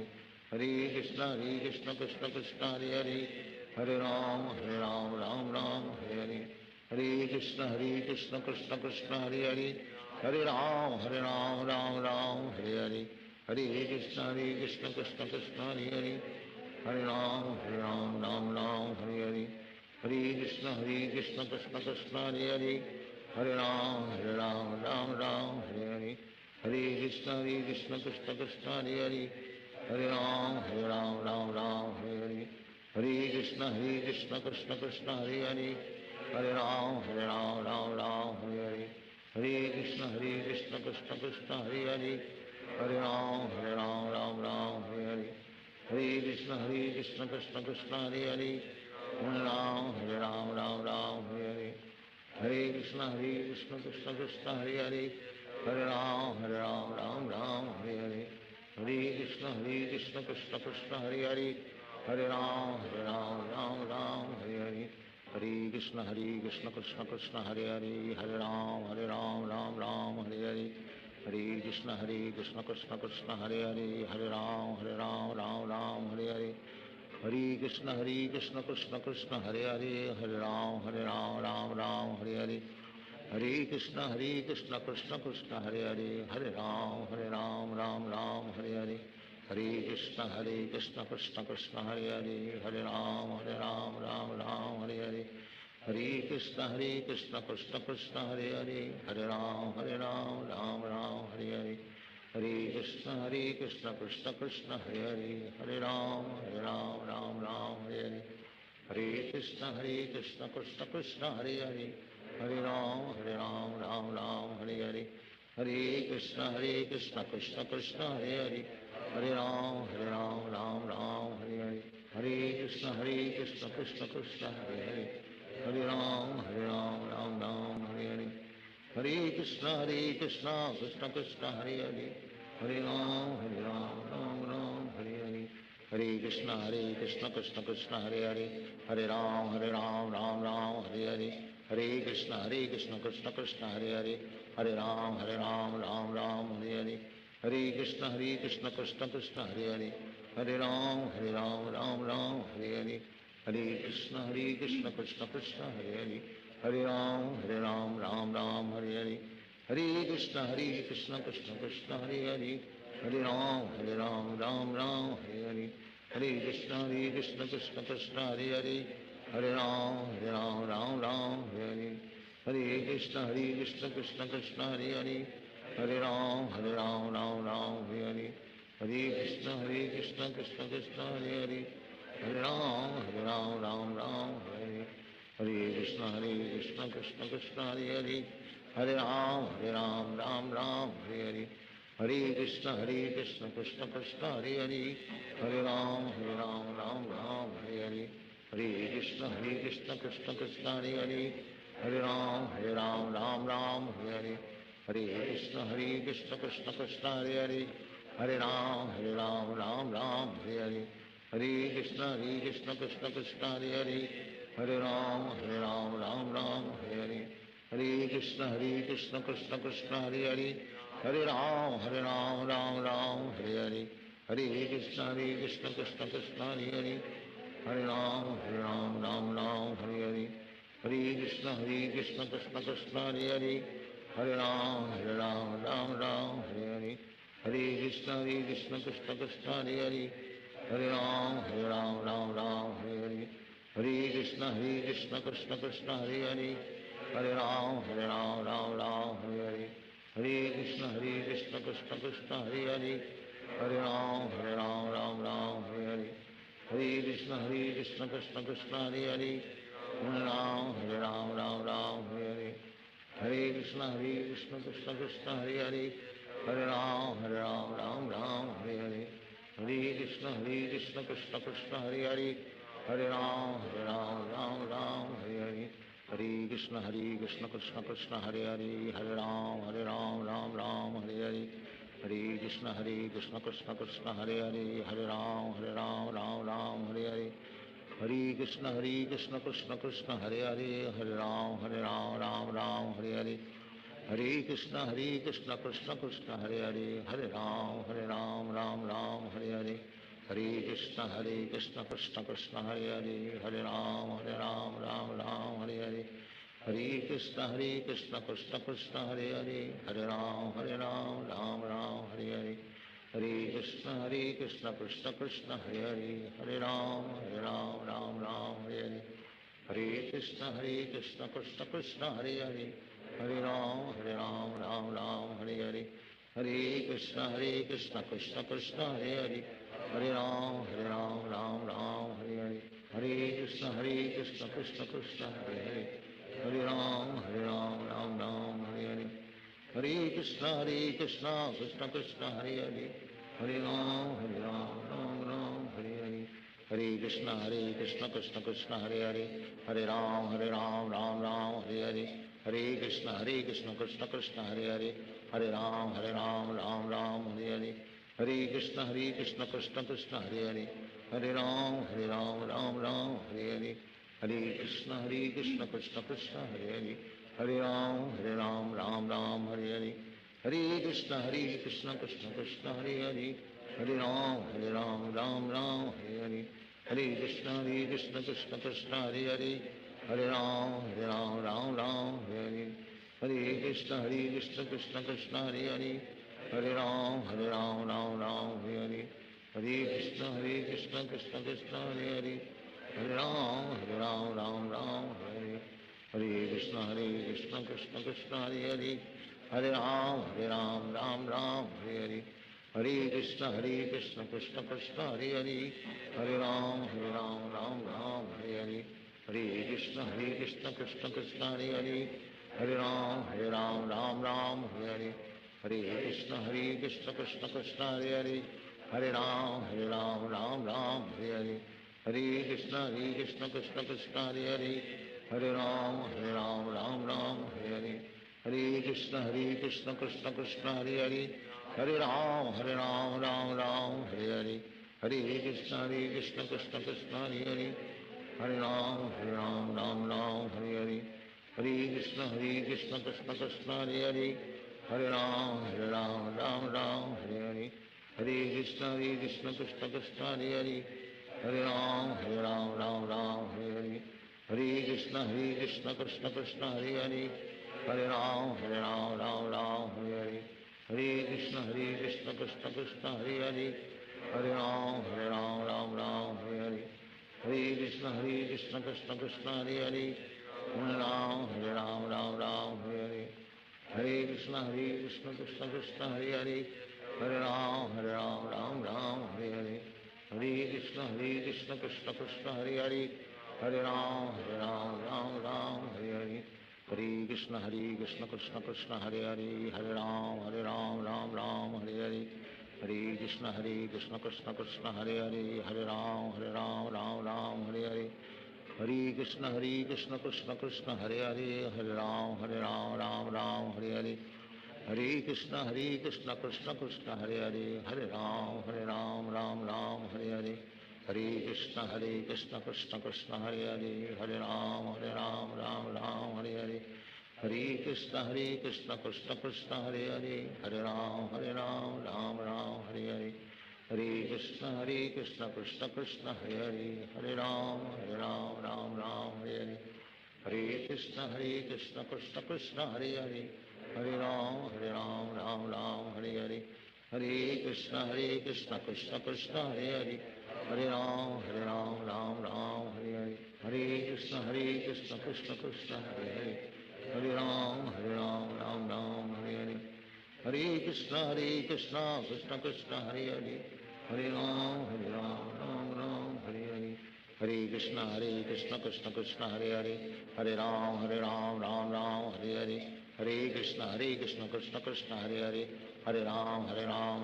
[SPEAKER 8] Hare Krishna Krishna Krishna Hare Hare, Hare Ram Ram Ram Hare Hare, Hare Krishna Krishna Krishna Hare Hare, Hare Ram Ram Ram Hare Hare, Hare Krishna Krishna Krishna Hare Hare, Hare Ram Ram Ram Hare Hare, Hare Krishna Krishna Krishna Hare Hare, Hare Ram Ram Ram Hare Hare, Hare Krishna Krishna Krishna Hare Hare, Hare Ram Ram Ram Hare Hare, Hare Krishna Krishna Krishna Hare Hare, Hare Ram Ram Ram Hare Hare, Hare Krishna Krishna Krishna Hare Hare, Hare Ram Ram Ram Hare Hare Krishna Krishna Krishna Hare Hare Hare Ram Ram Hare Hare Krishna Krishna Krishna Hare Hare Hare Ram Ram Hare Hare Krishna Krishna Krishna Hare Hare Hare Ram Ram Hare Hare Hare Krishna Krishna Krishna Hare Hare Hare Ram Ram Hare Hare Hare Krishna Krishna Krishna Hare Hare Hare Ram Ram Hare Hare Hare Krishna Krishna Krishna Hare Hare Hare Ram Ram Hare Hare Hare Krishna Krishna Krishna Hare Hare Hare Ram Ram Hare Hare Hare Krishna Krishna Krishna Hare Hare Hare Ram Ram Hare Hare Hare Krishna Krishna Krishna Hare Hare Hare Ram Ram Hare Hare Hare Krishna Krishna Krishna Hare Hare Hare Ram Ram Hare Hare Hare Krishna Krishna Krishna Hare Hare Hare Ram Ram Hare Hare Hare Krishna Krishna Krishna Hare Hare Hare Ram Ram Hare Hare Hare Krishna Krishna Krishna Hare Hare Hare Ram Ram Hare Hare Hare Krishna Krishna Krishna Hare Hare Hare Ram Ram Hare Hare Hare Krishna Krishna Krishna Hare Hare Hare Ram Ram Hare Hare Hare Krishna Krishna Krishna Hare Hare Hare Ram Ram Hare Hare Hare Krishna Krishna Krishna Hare Hare Hare Ram Ram Hare Hare Hare Krishna Krishna Krishna Hare Hare Hare Ram Ram Hare Hare Hare Krishna Krishna Krishna Hare Hare Hare Ram Ram Hare Hare Hare Krishna Krishna Krishna Hare Hare Hare Ram Ram Hare Hare Hare Krishna Krishna Krishna Hare Hare Hare Ram Ram Hare Hare Hare Krishna Krishna Krishna Hare Hare Hare Ram Ram Hare Hare Hare Krishna Krishna Krishna Hare Hare Hare Ram Ram Hare Hare Hare Krishna Krishna Krishna Hare Hare Hare Ram Ram Hare Hare Hare Krishna Krishna Krishna Hare Hare Hare Ram Ram Hare Hare Hare Krishna Krishna Krishna Hare Hare Hare Ram Ram Hare Hare Hare Krishna Krishna Krishna Hare Hare Hare Ram Ram Hare Hare Hare Krishna Krishna Krishna Hare Hare Hare Ram Ram Hare Hare Hare Krishna Krishna Krishna Hare Hare Hare Ram Ram Hare Hare Hare Krishna Krishna Krishna Hare Hare Hare Ram Ram Hare Hare Hare Krishna Krishna Krishna Hare Hare Hare Ram Ram Hare Hare Hare Krishna Krishna Krishna Hare Hare Hare Ram Ram Hare Hare Hare Krishna Krishna Krishna Hare Hare Hare Ram Ram Hare Hare Hare Krishna Krishna Krishna Hare Hare Hare Ram Ram Hare Hare Hare Krishna Krishna Krishna Hare Hare Hare Ram Ram Hare Hare Hare Krishna Krishna Krishna Hare Hare Hare Ram Ram Hare Hare Hare Krishna Krishna Krishna Hare Hare Hare Ram Ram Hare Hare Hare Krishna Krishna Krishna Hare Hare Hare Ram Ram Hare Hare Hare Krishna Krishna Krishna Hare Hare Hare Ram Ram Hare Hare Hare Krishna Krishna Krishna Hare Hare Hare Ram Ram Hare Hare Hare Krishna Krishna Krishna Hare Hare Hare Ram Ram Hare Hare Hare Krishna Krishna Krishna Hare Hare Hare Ram Ram Hare Hare Hare Krishna Krishna Krishna Hare Hare Hare Ram Ram Hare Hare Hare Krishna Krishna Krishna Hare Hare Hare Ram Ram Hare Hare Hare Krishna Krishna Krishna Hare Hare Hare Ram Ram Hare Hare Hare Krishna Krishna Krishna Hare Hare Hare Ram Ram Hare Hare Hare Krishna Krishna Krishna Hare Hare Hare Ram, Ram Ram, Hare Hare. Hare Krishna, Krishna Krishna, Hare Hare. Hare Ram, Ram Ram, Hare Hare. Hare Krishna, Krishna Krishna, Hare Hare. Hare Ram, Ram Ram, Hare Hare. Hare Krishna, Krishna Krishna, Hare Hare. Hare Ram, Ram Ram, Hare Hare. Hare Krishna, Krishna Krishna, Hare Hare. Hare Ram, Ram Ram, Hare Hare. Hare Krishna, Krishna Krishna, Hare Hare. Hare Ram, Ram Ram, Hare Hare. Hare Krishna, Krishna Krishna, Hare Hare. Hare Ram, Ram Ram, Hare Hare. Hare Krishna, Krishna Krishna, Hare Hare. Hare Ram, Ram Ram, Hare Hare. Hare Krishna, Krishna Krishna, Hare Hare. Hare Ram, Ram Ram, Hare Hare. Hare Krishna, Krishna Krishna, Hare Hare. Hare Ram, Ram Ram, Hare Hare. Hare Krishna, Krishna Krishna, Hare Hare. Hare Ram, Ram Ram, Hare Hare. Hare Krishna, Krishna Krishna, Hare Hare. Hare Ram, Ram Ram, Hare Hare. Hare Krishna, Krishna Krishna, Hare Hare. Hare Ram, Ram Ram, Hare Hare. Hare Krishna, Krishna Krishna, Hare Hare. Hare Ram, Ram Ram, Hare Hare. Hare Krishna, Krishna Krishna, Hare Hare. Hare Ram, Ram Ram, Hare Hare. Hare Krishna, Krishna Krishna, Hare Hare. Hare Ram, Ram Hare Hare. Hare Krishna, Krishna Krishna, Hare Hare. Hare Ram, Ram Hare Hare. Hare Krishna, Krishna Krishna, Hare Hare. Hare Ram, Ram Hare Hare. Hare Krishna, Krishna Krishna, Hare Hare. Hare Ram, Ram Hare Hare. Hare Krishna, Krishna Krishna, Hare Hare. Hare Ram, Ram Hare Hare. Hare Krishna, Krishna Krishna, Hare Hare. Hare Ram, Ram Hare Hare. Hare Krishna, Krishna Krishna, Hare Hare. Hare Ram, Ram Hare Hare. Hare Krishna, Krishna Krishna, Hare Hare. Hare Ram, Ram Hare Hare. Hare Krishna, Krishna Krishna, Hare Hare. Hare Ram, Ram Hare Hare. Hare Krishna, Krishna Krishna, Hare Hare. Hare Ram, Ram Hare Hare. Hare Krishna, Krishna Krishna, Hare Hare. Hare Ram, Ram Hare Hare. Hare Krishna, Krishna Krishna, Hare Hare. Hare Ram, Ram Hare Hare. Hare Krishna, Krishna Krishna, Hare Hare. Hare Ram, Ram Hare Hare. Hare Krishna, Krishna Krishna, Hare Hare. Hare Ram, Ram Hare Hare. Hare Krishna, Krishna Krishna, Hare Hare. Hare Ram, Ram Hare Hare. Hare Krishna, Krishna Krishna, Hare Hare. Hare Ram, Ram Hare Hare. Hare Krishna, Krishna Krishna, Hare Hare. Hare Ram, Ram Hare Hare. Hare Krishna, Krishna Krishna, Hare Hare. Hare Ram, Ram Hare Hare. Hare Krishna, Krishna Krishna, Hare Hare. Hare Ram, Ram Hare Hare. Hare Krishna, Krishna Krishna, Hare Hare. Hare Ram, Ram Hare Hare. Hare Krishna, Krishna Krishna, Hare Hare. Hare Ram, Ram Hare Hare. Hare Krishna, Krishna Krishna, Hare Hare. Hare Ram,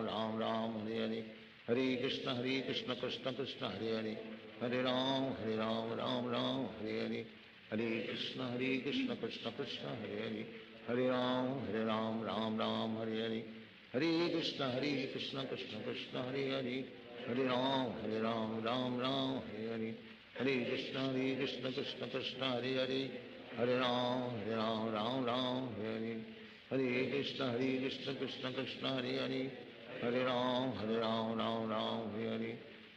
[SPEAKER 8] Ram Hare Hare. Hare Krishna, Krishna Krishna, Hare Hare. Hare Ram, Ram Hare Hare. Hare Krishna, Krishna Krishna, Hare Hare. Hare Ram, Ram Hare Hare. Hare Krishna, Krishna Krishna, Hare Hare. Hare Ram, Ram Hare Hare. Hare Krishna, Krishna Krishna, Hare Hare. Hare Ram, Ram Hare Hare.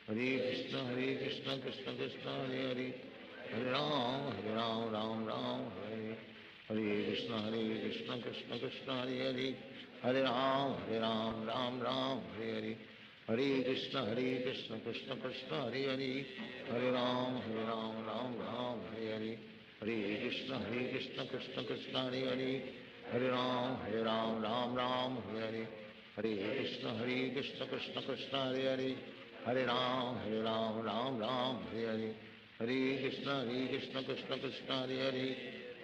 [SPEAKER 8] Hare Krishna, Krishna Krishna, Hare Hare. Hare Ram, Ram Hare Hare. Hare Krishna, Krishna Krishna, Hare Hare. Hare Ram, Ram Hare Hare. Hare Krishna, Krishna Krishna, Hare Hare. Hare Ram, Ram Hare Hare. Hare Krishna, Krishna Krishna, Hare Hare. Hare Ram, Ram Hare Hare. Hare Krishna, Krishna Krishna, Hare Hare. Hare Ram, Ram Hare Hare. Hare Krishna, Krishna Krishna, Hare Hare. Hare Ram, Ram Hare Hare. Hare Krishna, Krishna Krishna, Hare Hare.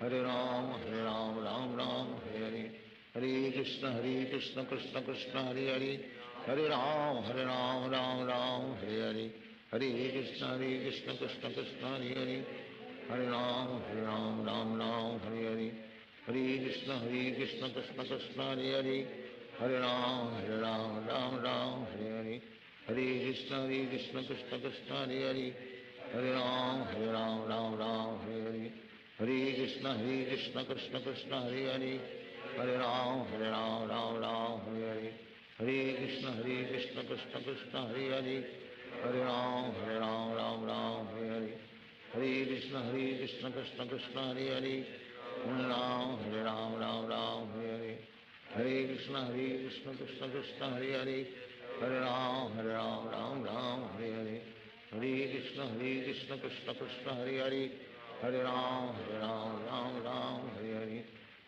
[SPEAKER 8] Hare Ram Ram Ram Hare Hare Hare Krishna Krishna Krishna Hare Hare Hare Ram Ram Ram Hare Hare Hare Krishna Krishna Krishna Hare Hare Hare Ram Ram Ram Hare Hare Hare Krishna Krishna Krishna Hare Hare Hare Ram Ram Ram Hare Hare Hare Krishna Krishna Krishna Hare Hare Hare Ram Ram Ram Hare Hare Hare Krishna Krishna Krishna Hare Hare Hare Ram Ram Ram Hare Hare Hare Krishna Krishna Krishna Hare Hare Hare Ram Ram Ram Hare Hare Hare Krishna Krishna Krishna Hare Hare Hare Ram Ram Hare Hare Hare Krishna Krishna Krishna Hare Hare Hare Ram Ram Hare Hare Hare Krishna Krishna Krishna Hare Hare Hare Ram Ram Hare Hare Hare Krishna Krishna Krishna Hare Hare Hare Ram Ram Ram Hare Hare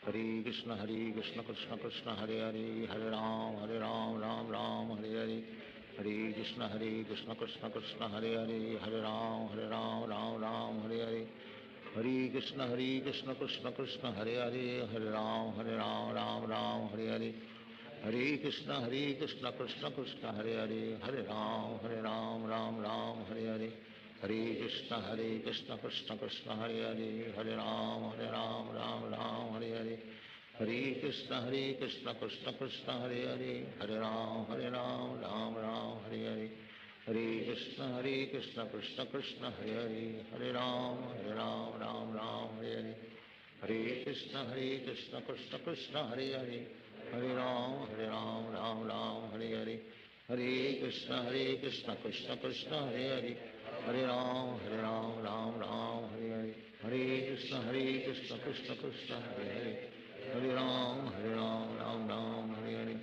[SPEAKER 8] Hare Krishna Krishna Krishna Hare Hare Hare Ram Ram Ram Hare Hare Hare Krishna Krishna Krishna Hare Hare Hare Ram Ram Ram Hare Hare Hare Krishna Krishna Krishna Hare Hare Hare Ram Ram Ram Hare Hare Hare Krishna Krishna Krishna Hare Hare Hare Ram Ram Ram Hare Hare Hare Krishna Krishna Krishna Hare Hare Hare Ram Ram Ram Hare Hare Hare Krishna Krishna Krishna Hare Hare Hare Ram Ram Ram Hare Hare Hare Krishna Krishna Krishna Hare Hare Hare Ram Ram Ram Hare Hare Hare Krishna Krishna Krishna Hare Hare Hare Ram Ram Ram Hare Hare Hare Krishna Krishna Krishna Hare Hare Hare Ram Ram Ram Hare Hare Hare Krishna Krishna Krishna Hare Hare Hare Ram Ram Ram Hare Hare Hare Krishna Krishna Krishna Hare Hare Hare Ram Ram Ram Hare Hare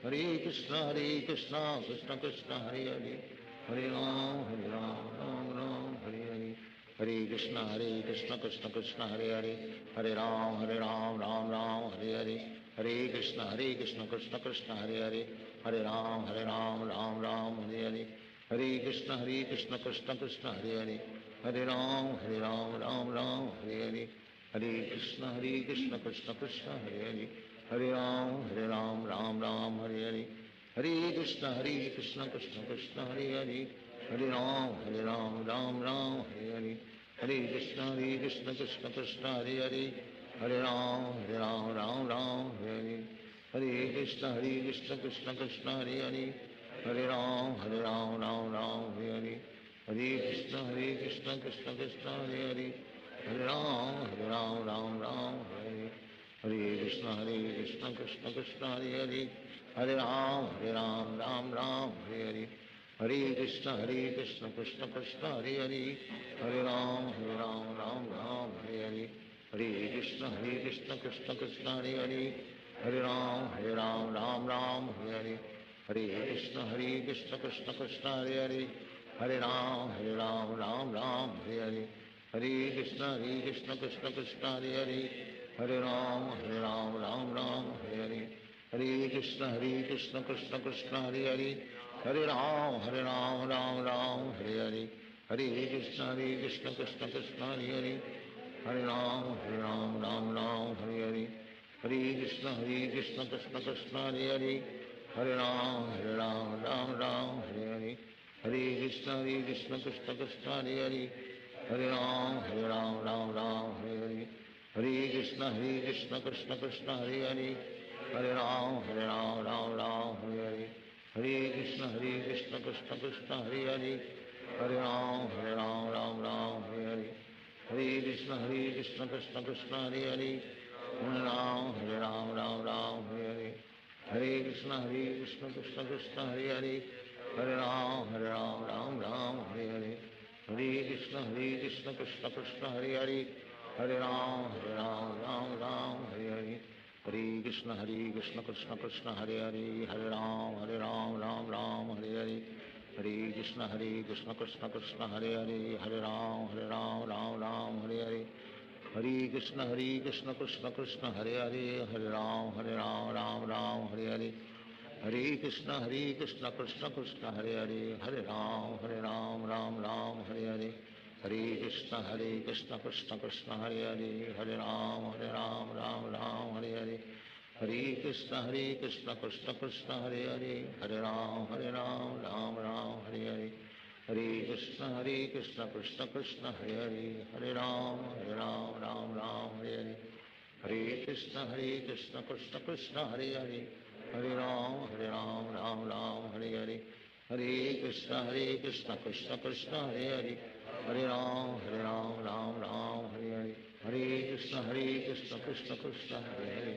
[SPEAKER 8] Hare Krishna Krishna Krishna Hare Hare Hare Ram Ram Ram Hare Hare Hare Krishna Krishna Krishna Hare Hare Hare Ram Ram Ram Hare Hare Hare Krishna Krishna Krishna Hare Hare Hare Ram Ram Ram Hare Hare Hare Krishna Krishna Krishna Hare Hare Hare Ram Ram Ram Hare Hare Hare Krishna Krishna Krishna Hare Hare Hare Ram Ram Ram Hare Hare Hare Krishna Krishna Krishna Hare Hare Hare Ram Ram Ram Hare Hare Hare Krishna Krishna Krishna Hare Hare Hare Ram Ram Ram Hare Hare Hare Krishna Krishna Krishna Hare Hare Hare Ram Ram Ram Hare Hare Hare Krishna Krishna Krishna Hare Hare Hare Ram Ram Ram Hare Hare Hare Krishna Krishna Krishna Hare Hare Hare Ram Ram Ram Hare Hare Hare Krishna Krishna Krishna Hare Hare Hare Ram Ram Ram Hare Hare Hare Krishna Krishna Krishna Hare Hare Hare Ram Ram Ram Hare Hare Hare Krishna Krishna Krishna Hare Hare Hare Ram Ram Ram Hare Hare Hare Krishna Krishna Krishna Hare Hare Hare Ram Ram Ram Hare Hare Hare Krishna Krishna Krishna Hare Hare Hare Ram Ram Ram Hare Hare Hare Krishna Krishna Krishna Hare Hare Hare Ram Ram Ram Hare Hare Hare Krishna Krishna Krishna Hare Hare Hare Ram Ram Ram Hare Hare Hare Krishna Krishna Krishna Hare Hare Hare Ram Ram Ram Hare Hare Hare Krishna Krishna Krishna Hare Hare Hare Ram Ram Ram Hare Hare Hare Krishna Krishna Krishna Hare Hare Hare Ram Ram Ram Hare Hare Hare Krishna Krishna Krishna Hare Hare Hare Ram Ram Ram Hare Hare Hare Krishna Krishna Krishna Hare Hare Hare Ram Ram Ram Hare Hare Hare Krishna Krishna Krishna Hare Hare Hare Ram Ram Ram Hare Hare Hare Krishna Krishna Krishna Hare Hare Hare Ram Ram Ram Hare Hare Hare Krishna Krishna Krishna Hare Hare Hare Ram Ram Ram Hare Hare Hare Krishna Krishna Krishna Hare Hare Hare Ram Ram Ram Hare Hare Hare Krishna Krishna Krishna Hare Hare Hare Ram Ram Ram Hare Hare Hare Krishna Krishna Krishna Hare Hare Hare Ram Ram Ram Hare Hare Hare Krishna Krishna Krishna Hare Hare Hare Ram Ram Ram Hare Hare Hare Krishna Krishna Krishna Hare Hare Hare Ram Ram Ram Hare Hare Hare Krishna Krishna Krishna Hare Hare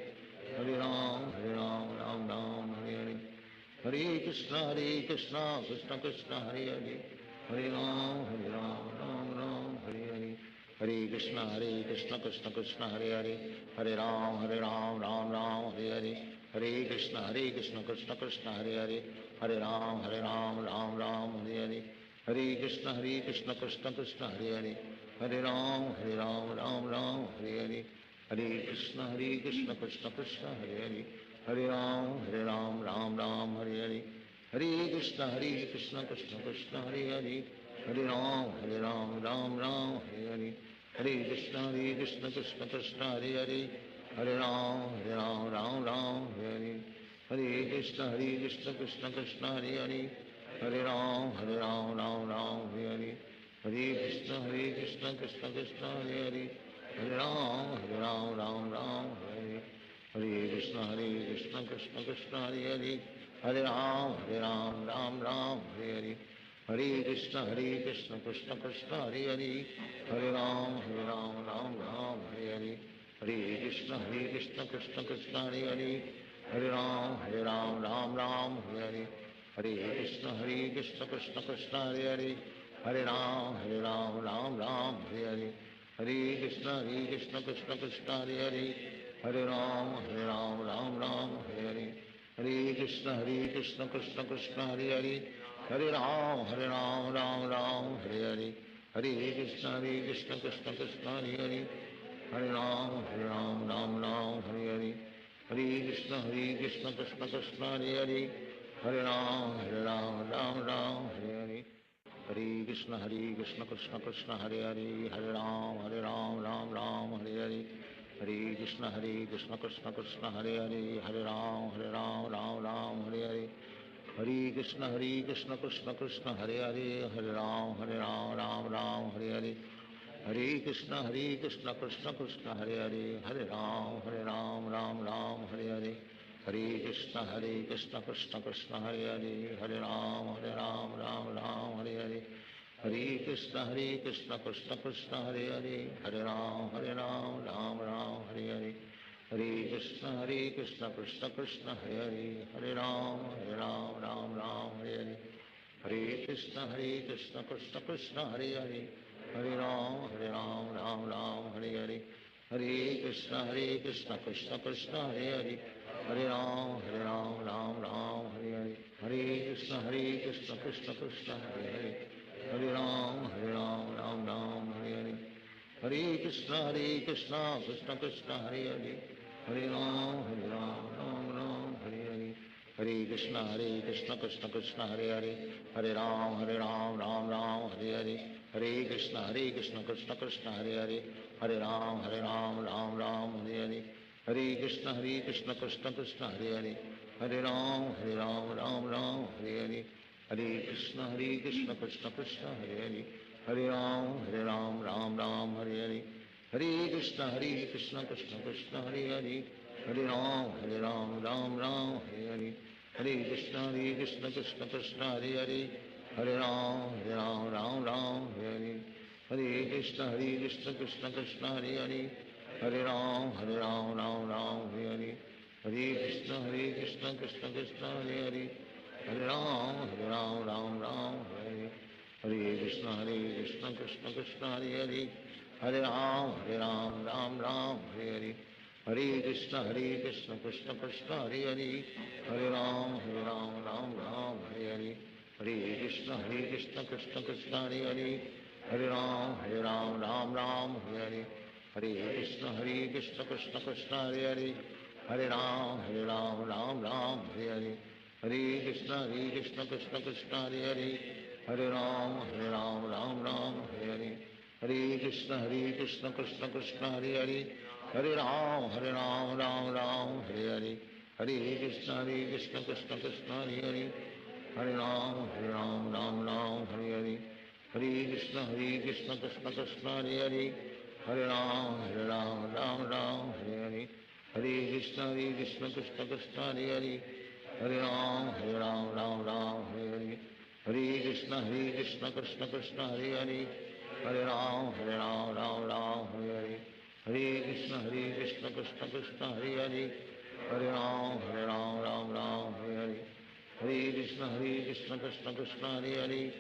[SPEAKER 8] Hare Ram Ram Ram Hare Hare Hare Krishna Krishna Krishna Hare Hare Hare Ram Ram Ram Hare Hare Hare Krishna Krishna Krishna Hare Hare Hare Ram Ram Ram Hare Hare Hare Krishna Krishna Krishna Hare Hare Hare Ram Ram Ram Hare Hare Hare Krishna Krishna Krishna Hare Hare Hare Ram Ram Ram Hare Hare Hare Krishna Krishna Krishna Hare Hare Hare Ram Ram Hare Hare Hare Krishna Krishna Krishna Hare Hare Hare Ram Ram Hare Hare Hare Krishna Krishna Krishna Hare Hare Hare Ram Ram Hare Hare Hare Krishna Krishna Krishna Hare Hare Hare Ram Ram Hare Hare Hare Krishna Krishna Krishna Hare Hare Hare Ram Ram Hare Hare Krishna Krishna Krishna Hare Hare Hare Ram Ram Hare Hare Hare Krishna Krishna Krishna Hare Hare Hare Ram Ram Hare Hare Hare Krishna Krishna Krishna Hare Hare Hare Ram Ram Hare Hare Hare Krishna Krishna Krishna Hare Hare Hare Ram Ram Hare Hare Hare Krishna Krishna Krishna Hare Hare Hare Ram Ram Hare Hare Hare Krishna Krishna Krishna Hare Hare Hare Ram Ram Hare Hare Hare Krishna Krishna Krishna Hare Hare Hare Ram Ram Hare Hare Hare Krishna Krishna Krishna Hare Hare Hare Ram Ram Hare Hare Hare Krishna Krishna Krishna Hare Hare Hare Ram Ram Hare Hare Hare Krishna Krishna Krishna Hare Hare Hare Ram Ram Hare Hare Hare Krishna Krishna Krishna Hare Hare Hare Ram Ram Hare Hare Hare Krishna Krishna Krishna Hare Hare Hare Ram Ram Hare Hare Hare Krishna Krishna Krishna Hare Hare Hare Ram Ram Hare Hare Hare Krishna Krishna Krishna Hare Hare Hare Ram Ram Hare Hare Hare Krishna Krishna Krishna Hare Hare Hare Ram Ram Hare Hare Hare Krishna Krishna Krishna Hare Hare Hare Ram Ram Hare Hare Hare Krishna Krishna Krishna Hare Hare Hare Ram Ram Hare Hare Hare Krishna Krishna Krishna Hare Hare Hare Ram Ram Hare Hare Hare Krishna Krishna Krishna Hare Hare Hare Ram Ram Hare Hare Hare Krishna Krishna Krishna Hare Hare Hare Ram Ram Hare Hare Hare Krishna Krishna Krishna Hare Hare Hare Ram Ram Hare Hare Hare Krishna Krishna Krishna Hare Hare Hare Ram Ram Hare Hare Hare Krishna Krishna Krishna Hare Hare Hare Ram Ram Hare Hare Hare Krishna Krishna Krishna Hare Hare Hare Ram Ram Hare Hare Hare Krishna Krishna Krishna Hare Hare Hare Ram Ram Hare Hare Hare Krishna Krishna Krishna Hare Hare Hare Ram Ram Hare Hare Hare Krishna Krishna Krishna Hare Hare Hare Ram Ram Hare Hare Hare Krishna Krishna Krishna Hare Hare Hare Ram Ram Hare Hare Hare Krishna Krishna Krishna Hare Hare Hare Ram Ram Hare Hare Hare Krishna Krishna Krishna Hare Hare Hare Ram Ram Hare Hare Hare Krishna Krishna Krishna Hare Hare Hare Ram Ram Hare Hare Hare Krishna Krishna Krishna Hare Hare Hare Ram Ram Ram Hare Hare Hare Krishna Krishna Krishna Hare Hare Hare Ram Ram Ram Hare Hare Hare Krishna Krishna Krishna Hare Hare Hare Ram Ram Ram Hare Hare Hare Krishna Krishna Krishna Hare Hare Hare Ram Ram Ram Hare Hare Hare Krishna Krishna Krishna Hare Hare Hare Ram Ram Ram Hare Hare Hare Krishna Krishna Krishna Hare Hare Hare Ram Ram Ram Hare Hare Hare Krishna Krishna Krishna Hare Hare Hare Ram Ram Ram Hare Hare Hare Krishna Krishna Krishna Hare Hare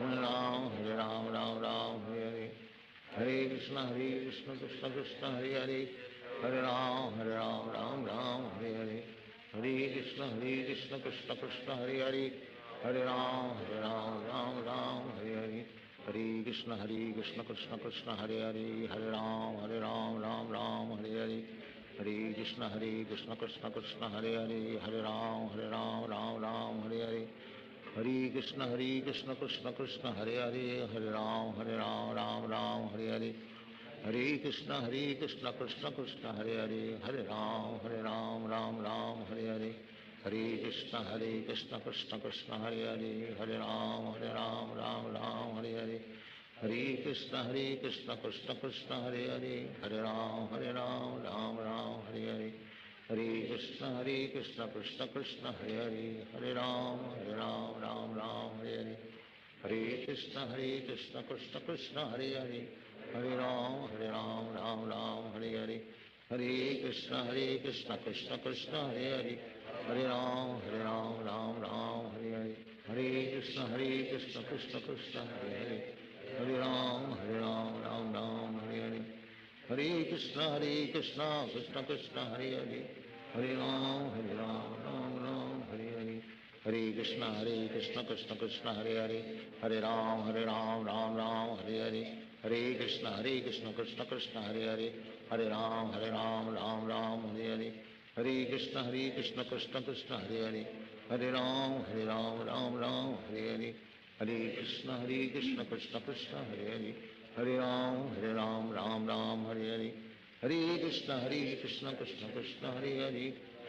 [SPEAKER 8] Hare Ram Ram Hare Hare Hare Krishna Krishna Krishna Hare Hare Hare Ram Ram Hare Hare Hare Krishna Krishna Krishna Hare Hare Hare Ram Ram Hare Hare Hare Krishna Krishna Krishna Hare Hare Hare Ram Ram Hare Hare Hare Krishna Krishna Krishna Hare Hare Hare Ram Ram Hare Hare Hare Krishna Krishna Krishna Hare Hare Hare Ram Ram Hare Hare Hare Krishna Krishna Krishna Hare Hare Hare Ram Ram Hare Hare Hare Krishna Krishna Krishna Hare Hare Hare Ram Ram Hare Hare Hare Krishna Krishna Krishna Hare Hare Hare Ram Ram Hare Hare Hare Krishna Krishna Krishna Hare Hare Hare Ram Ram Hare Hare Hare Krishna Krishna Krishna Hare Hare Hare Ram Ram Hare Hare Hare Krishna Krishna Krishna Hare Hare Hare Ram Ram Hare Hare Hare Krishna Krishna Krishna Hare Hare Hare Ram Ram Hare Hare Hare Krishna Krishna Krishna Hare Hare Hare Ram Ram Hare Hare Hare Krishna Krishna Krishna Hare Hare Hare Ram Ram Hare Hare Hare Krishna Krishna Krishna Hare Hare Hare Ram Ram Hare Hare Hare Krishna Krishna Krishna Hare Hare Hare Ram Ram Hare Hare Hare Krishna Krishna Krishna Hare Hare Hare Ram Ram Hare Hare Hare Krishna Krishna Krishna Hare Hare Hare Ram Ram Hare Hare Hare Krishna Krishna Krishna Hare Hare Hare Ram Ram Hare Hare Hare Krishna Krishna Krishna Hare Hare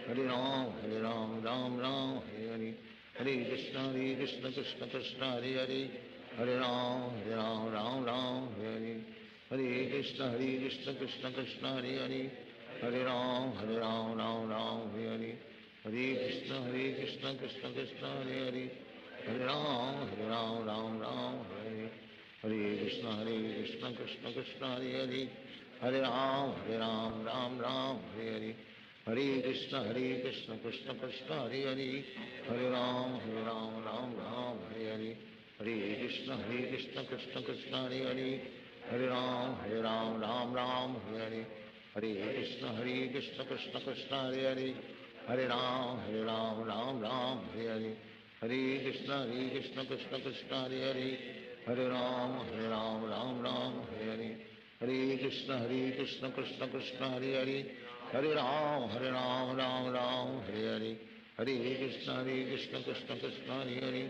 [SPEAKER 8] Hare Ram Ram Hare Hare Hare Krishna Krishna Krishna Hare Hare Hare Ram Ram Hare Hare Hare Krishna Krishna Krishna Hare Hare Hare Ram Ram Hare Hare Hare Krishna Krishna Krishna Hare Hare Hare Ram Ram Hare Hare Hare Krishna Krishna Krishna Hare Hare Hare Ram Ram Hare Hare Hare Krishna Krishna Krishna Hare Hare Hare Ram Ram Hare Hare Hare Krishna Krishna Krishna Hare Hare Hare Ram Ram Hare Hare Hare Krishna Krishna Krishna Hare Hare Hare Ram Ram Hare Hare Hare Krishna Krishna Krishna Hare Hare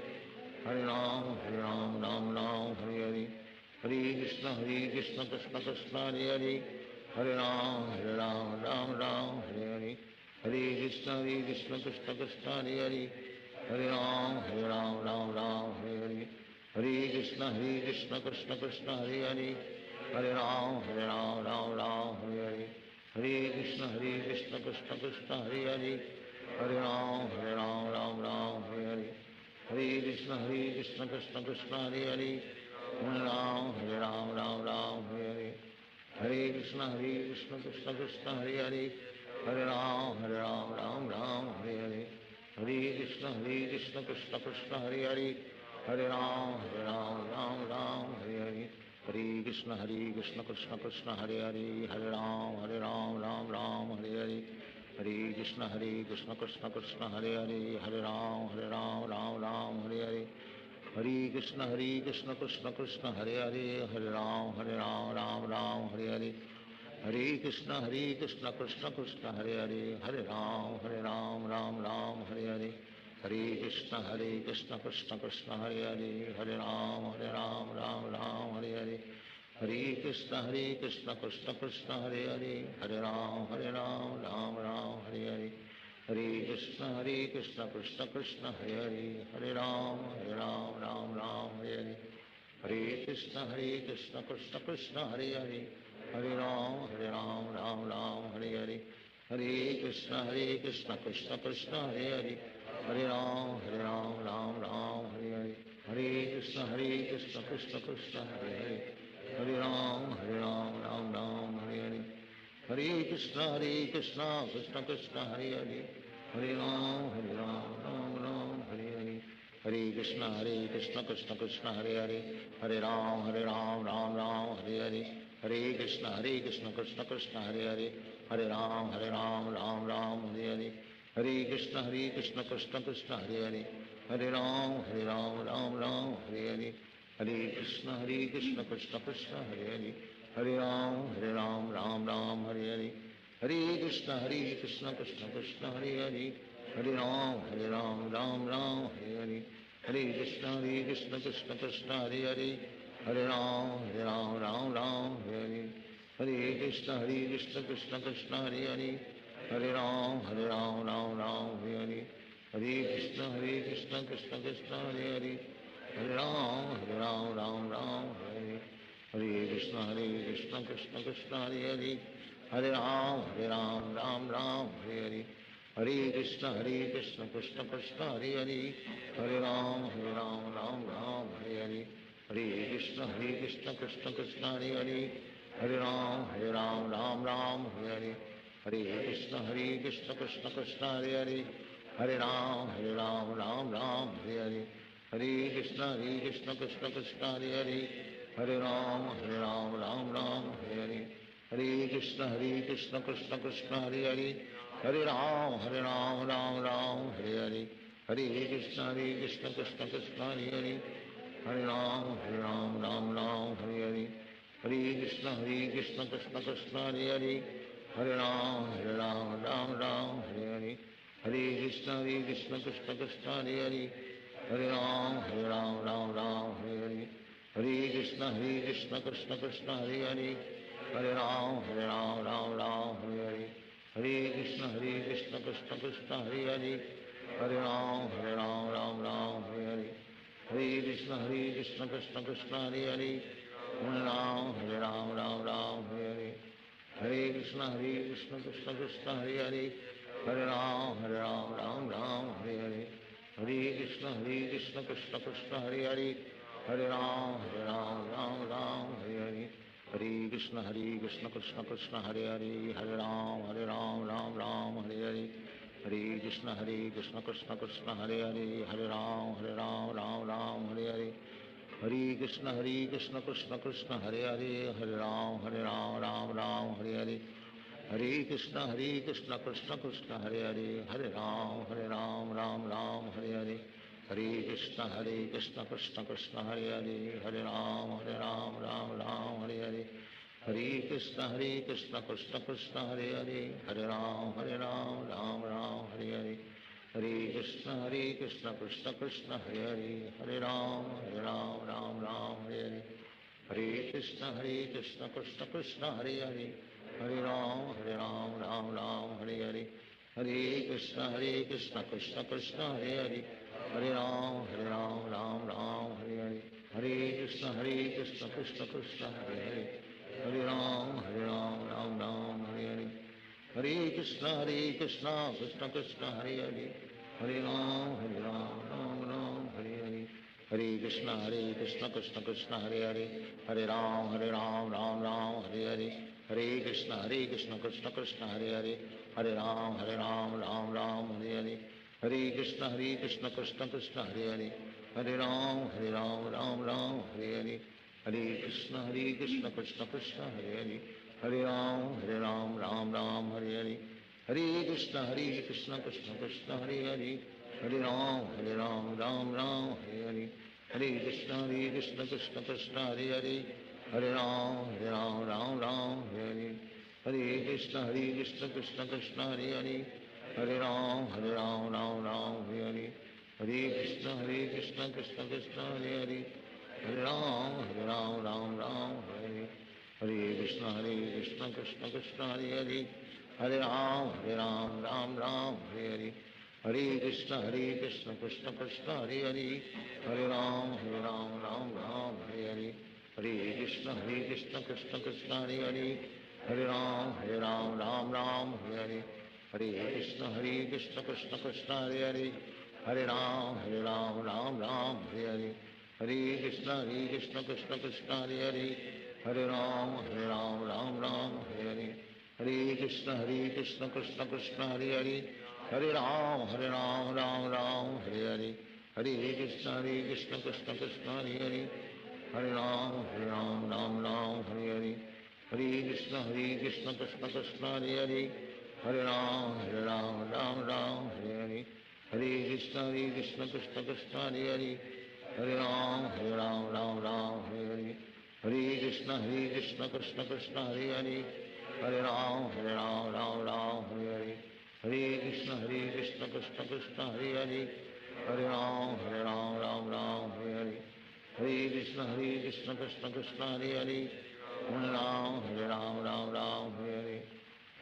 [SPEAKER 8] Hare Ram Ram Hare Hare Hare Krishna Krishna Krishna Hare Hare Hare Ram Ram Hare Hare Hare Krishna Krishna Krishna Hare Hare Hare Ram Ram Hare Hare Hare Krishna Krishna Krishna Hare Hare Hare Ram Ram Hare Hare Hare Krishna Krishna Krishna Hare Hare Hare Ram Ram Hare Hare Hare Krishna Krishna Krishna Hare Hare Hare Ram Hare Hare Hare Krishna Krishna Krishna Hare Hare Hare Ram Ram Hare Hare Hare Krishna Krishna Krishna Hare Hare Hare Ram Ram Hare Hare Hare Krishna Krishna Krishna Hare Hare Hare Ram Ram Hare Hare Hare Krishna Krishna Krishna Hare Hare Hare Ram Ram Hare Hare Hare Krishna Krishna Krishna Hare Hare Hare Ram Ram Hare Hare Hare Krishna Krishna Krishna Hare Hare Hare Ram Ram Hare Hare Hare Krishna Krishna Krishna Hare Hare Hare Ram Ram Ram Hare Hare Hare Krishna Krishna Krishna Hare Hare, Hare Ram Ram Ram Hare Hare, Hare Krishna Krishna Krishna Hare Hare, Hare Ram Ram Ram Hare Hare, Hare Krishna Krishna Krishna Hare Hare, Hare Ram Ram Ram Hare Hare, Hare Krishna Krishna Krishna Hare Hare, Hare Ram Ram Ram Hare Hare, Hare Krishna Krishna Krishna Hare Hare, Hare Ram Ram Ram Hare Hare, Hare Krishna Krishna Krishna Hare Hare, Hare Ram Ram Ram Hare Hare, Hare Krishna Krishna Krishna Hare Hare, Hare Ram Ram Ram Hare Hare, Hare Krishna Krishna Krishna Hare Hare, Hare Ram Ram Ram Hare Hare, Hare Krishna Krishna Krishna Hare Hare, Hare Ram Ram Ram Hare Hare, Hare Krishna Krishna Krishna Hare Hare, Hare Ram Ram Hare Hare, Hare Krishna Krishna Krishna Hare Hare, Hare Ram Ram Hare Hare, Hare Krishna Krishna Krishna Hare Hare, Hare Ram Ram Hare Hare, Hare Krishna Krishna Krishna Hare Hare, Hare Ram Ram Hare Hare, Hare Krishna Krishna Krishna Hare Hare, Hare Ram Ram Hare Hare, Hare Krishna Krishna Krishna Hare Hare, Hare Ram Ram Hare Hare, Hare Krishna Krishna Krishna Hare Hare, Hare Ram Ram Ram Hare Hare, Hare Krishna Krishna Krishna Hare Hare, Hare Ram Ram Hare Hare, Hare Krishna Krishna Krishna Hare Hare, Hare Ram Ram Hare Hare, Hare Krishna Krishna Krishna Hare Hare, Hare Ram Ram Ram Hare Hare, Hare Krishna Krishna Krishna Hare Hare, Hare Ram Ram Ram Hare Hare, Hare Krishna Krishna Krishna Hare Hare, Hare Ram Ram Ram Hare Hare, Hare Krishna Krishna Krishna Hare Hare, Hare Ram Ram Hare Hare, Hare Krishna Krishna Krishna Hare Hare, Hare Ram Ram Hare Hare, Hare Krishna Krishna Krishna Hare Hare, Hare Ram Ram Hare Hare, Hare Krishna Krishna Krishna Hare Hare, Hare Ram Ram Hare Hare, Hare Krishna Krishna Krishna Hare Hare, Hare Ram Ram Hare Hare, Hare Krishna Krishna Krishna Hare Hare, Hare Ram Ram Hare Hare, Hare Krishna Krishna Krishna Hare Hare, Hare Ram Ram Hare Hare, Hare Krishna Krishna Krishna Hare Hare, Hare Ram Ram Hare Hare, Hare Krishna Krishna Krishna Hare Hare, Hare Ram Ram Hare Hare, Hare Krishna Krishna Krishna Hare Hare, Hare Ram Ram Hare Hare, Hare Krishna Krishna Krishna Hare Hare, Hare Ram Ram Hare Hare, Hare Krishna Krishna Krishna Hare Hare, Hare Ram Ram Hare Hare, Hare Krishna Krishna Krishna Hare Hare, Hare Ram Ram Hare Hare, Hare Krishna Krishna Krishna Hare Hare, Hare Ram Ram Hare Hare, Hare Krishna Krishna Krishna Hare Hare, Hare Ram Ram Hare Hare, Hare Krishna Krishna Krishna Hare Hare, Hare Ram Ram Hare Hare, Hare Krishna Krishna Krishna Hare Hare, Hare Ram Ram Hare Hare, Hare Krishna Krishna Krishna Hare Hare, Hare Ram Ram Hare Hare, Hare Krishna Krishna Krishna Hare Hare, Hare Ram Ram Ram Hare Hare, Hare Krishna Krishna Krishna Hare Hare, Hare Ram Ram Ram Hare Hare, Hare Krishna Krishna Krishna Hare Hare, Hare Ram Ram Hare Hare, Hare Krishna Krishna Krishna Hare Hare, Hare Ram Ram Hare Hare, Hare Krishna Krishna Krishna Hare Hare, Hare Ram Ram Hare Hare, Hare Krishna Krishna Krishna Hare Hare, Hare Ram Ram Hare Hare, Hare Krishna Krishna Krishna Hare Hare, Hare Ram Ram Hare Hare, Hare Krishna Krishna Krishna Hare Hare, Hare Ram, Ram Ram, Hare Hare Krishna, Krishna Krishna, Hare Hare, Hare Ram, Ram Ram, Hare Hare, Hare Krishna, Krishna Krishna, Hare Hare, Hare Ram, Ram Ram, Hare Hare, Hare Krishna, Krishna Krishna, Hare Hare, Hare Ram, Ram Ram, Hare Hare, Hare Krishna, Krishna Krishna, Hare Hare, Hare Ram, Ram Ram, Hare Hare, Hare Krishna, Krishna Krishna, Hare Hare, Hare Ram, Ram Ram, Hare Hare, Hare Krishna, Krishna Krishna, Hare Hare, Hare Ram, Ram Ram, Hare Hare, Hare Krishna, Krishna Krishna, Hare Hare, Hare Ram, Ram Ram, Hare Hare, Hare Krishna, Krishna Krishna, Hare Hare, Hare Ram, Ram Ram, Hare Hare, Hare Krishna, Krishna Krishna, Hare Hare, Hare Ram, Ram Ram, Hare Hare, Hare Krishna, Krishna Krishna, Hare Hare, Hare Ram, Ram Hare Hare, Hare Krishna, Krishna Krishna, Hare Hare, Hare Ram, Ram Hare Hare, Hare Krishna, Krishna Krishna, Hare Hare, Hare Ram, Ram Hare Hare, Hare Krishna, Krishna Krishna, Hare Hare, Hare Ram, Ram Hare Hare,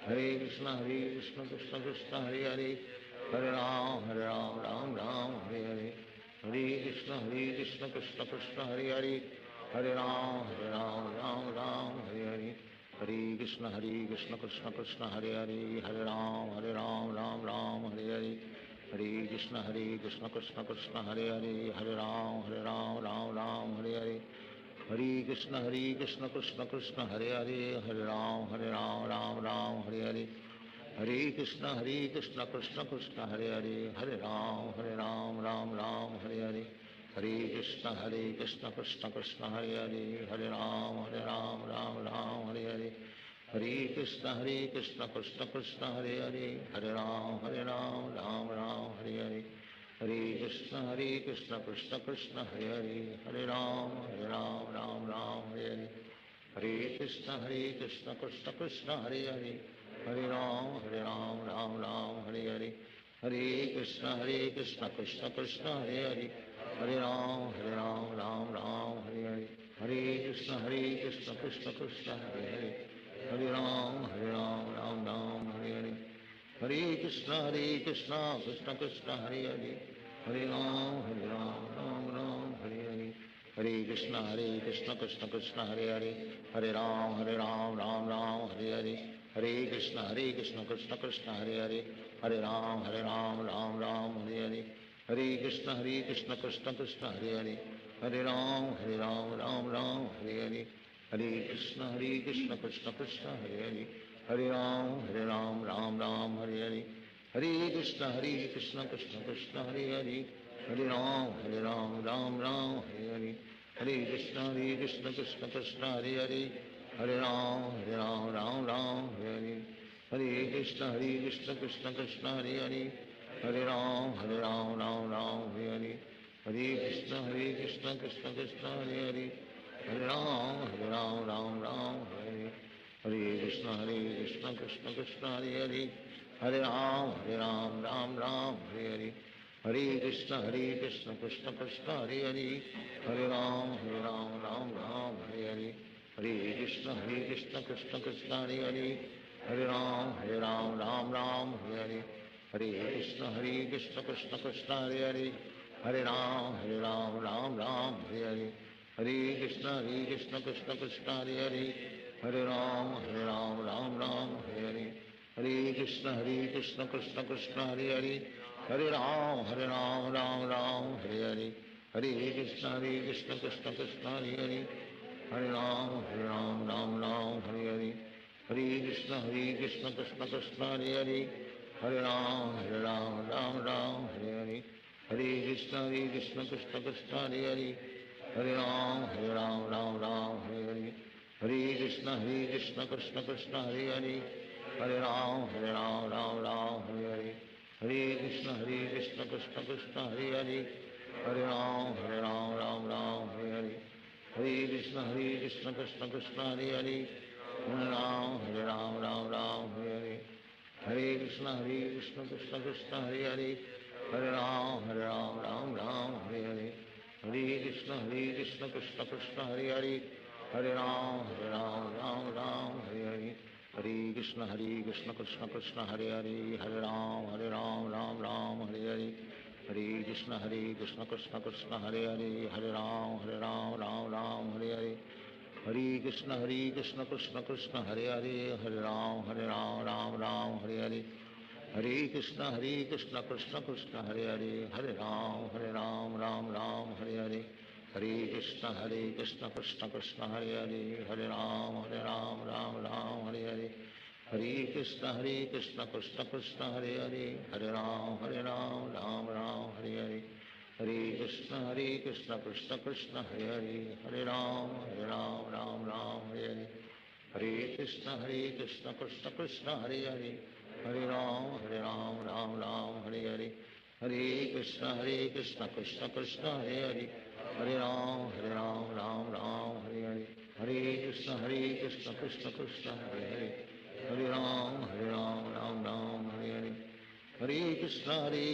[SPEAKER 8] Hare Krishna, Krishna Krishna, Hare Hare, Hare Ram, Ram Hare Hare, Hare Krishna, Krishna Krishna, Hare Hare, Hare Ram, Ram Hare Hare, Hare Krishna, Krishna Krishna, Hare Hare, Hare Ram, Ram Hare Hare, Hare Krishna, Krishna Krishna, Hare Hare, Hare Ram, Ram Hare Hare, Hare Krishna, Krishna Krishna, Hare Hare, Hare Ram, Ram Hare Hare, Hare Krishna, Krishna Krishna, Hare Hare, Hare Ram, Ram Hare Hare, Hare Krishna, Krishna Krishna, Hare Hare, Hare Ram, Ram Hare Hare, Hare Krishna, Krishna Krishna, Hare Hare, Hare Ram, Ram Hare Hare, Hare Krishna, Krishna Krishna, Hare Hare, Hare Ram, Ram Hare Hare, Hare Krishna, Krishna Krishna, Hare Hare, Hare Ram, Ram Hare Hare, Hare Krishna, Krishna Krishna, Hare Hare, Hare Ram, Ram Hare Hare, Hare Krishna, Krishna Krishna, Hare Hare, Hare Ram, Ram Hare Hare, Hare Krishna, Krishna Krishna, Hare Hare, Hare Ram, Ram Hare Hare, Hare Krishna, Krishna Krishna, Hare Hare, Hare Ram, Ram Hare Hare, Hare Krishna, Krishna Krishna, Hare Hare, Hare Ram, Ram Hare Hare, Hare Krishna, Krishna Krishna, Hare Hare, Hare Ram, Ram Hare Hare, Hare Krishna, Krishna Krishna, Hare Hare, Hare Ram, Ram Hare Hare, Hare Krishna, Krishna Krishna, Hare Hare, Hare Ram, Ram Hare Hare, Hare Krishna, Krishna Krishna, Hare Hare, Hare Ram, Ram Hare Hare, Hare Krishna, Krishna Krishna, Hare Hare, Hare Ram, Ram Hare Hare, Hare Krishna, Krishna Krishna, Hare Hare, Hare Ram, Ram Hare Hare, Hare Krishna, Krishna Krishna, Hare Hare, Hare Ram, Ram Hare Hare, Hare Krishna, Krishna Krishna, Hare Hare, Hare Ram, Ram Hare Hare, Hare Krishna, Krishna Krishna, Hare Hare, Hare Ram, Ram Hare Hare, Hare Krishna, Krishna Krishna, Hare Hare, Hare Ram, Ram Hare Hare, Hare Krishna, Krishna Krishna, Hare Hare, Hare Ram, Ram Hare Hare, Hare Krishna, Krishna Krishna, Hare Hare, Hare Ram, Ram Hare Hare, Hare Krishna, Krishna Krishna, Hare Hare, Hare Ram, Ram Hare Hare, Hare Krishna, Krishna Krishna, Hare Hare, Hare Ram, Ram Hare Hare, Hare Krishna, Krishna Krishna, Hare Hare, Hare Ram, Ram Hare Hare, Hare Krishna, Krishna Krishna, Hare Hare, Hare Ram, Ram Hare Hare, Hare Krishna, Krishna Krishna, Hare Hare, Hare Ram, Ram Hare Hare, Hare Krishna, Krishna Krishna, Hare Hare, Hare Ram, Ram Hare Hare, Hare Krishna, Krishna Krishna Krishna Hare Hare Hare Ram Ram Ram Hare Hare Hare Krishna Krishna Krishna Hare Hare Hare Ram Ram Ram Hare Hare Hare Krishna Krishna Krishna Hare Hare Hare Ram Ram Ram Hare Hare Hare Krishna Krishna Krishna Hare Hare Hare Ram Ram Ram Hare Hare Hare Krishna Krishna Krishna Hare Hare Hare Ram Ram Ram Hare Hare Hare Krishna Krishna Krishna Hare Hare Hare Ram Ram Ram Hare Hare Hare Krishna Krishna Krishna Hare Hare Hare Ram Ram Ram Hare Hare Hare Krishna Krishna Krishna Hare Hare Hare Ram Ram Ram Hare Hare Hare Krishna Krishna Krishna Hare Hare Hare Ram Ram Ram Hare Hare Hare Krishna Krishna Krishna Hare Hare Hare Ram Ram Ram Hare Hare Hare Krishna Krishna Krishna Hare Hare Hare Ram Ram Ram Hare Hare Hare Krishna Krishna Krishna Hare Hare Hare Ram Ram Ram Hare Hare Hare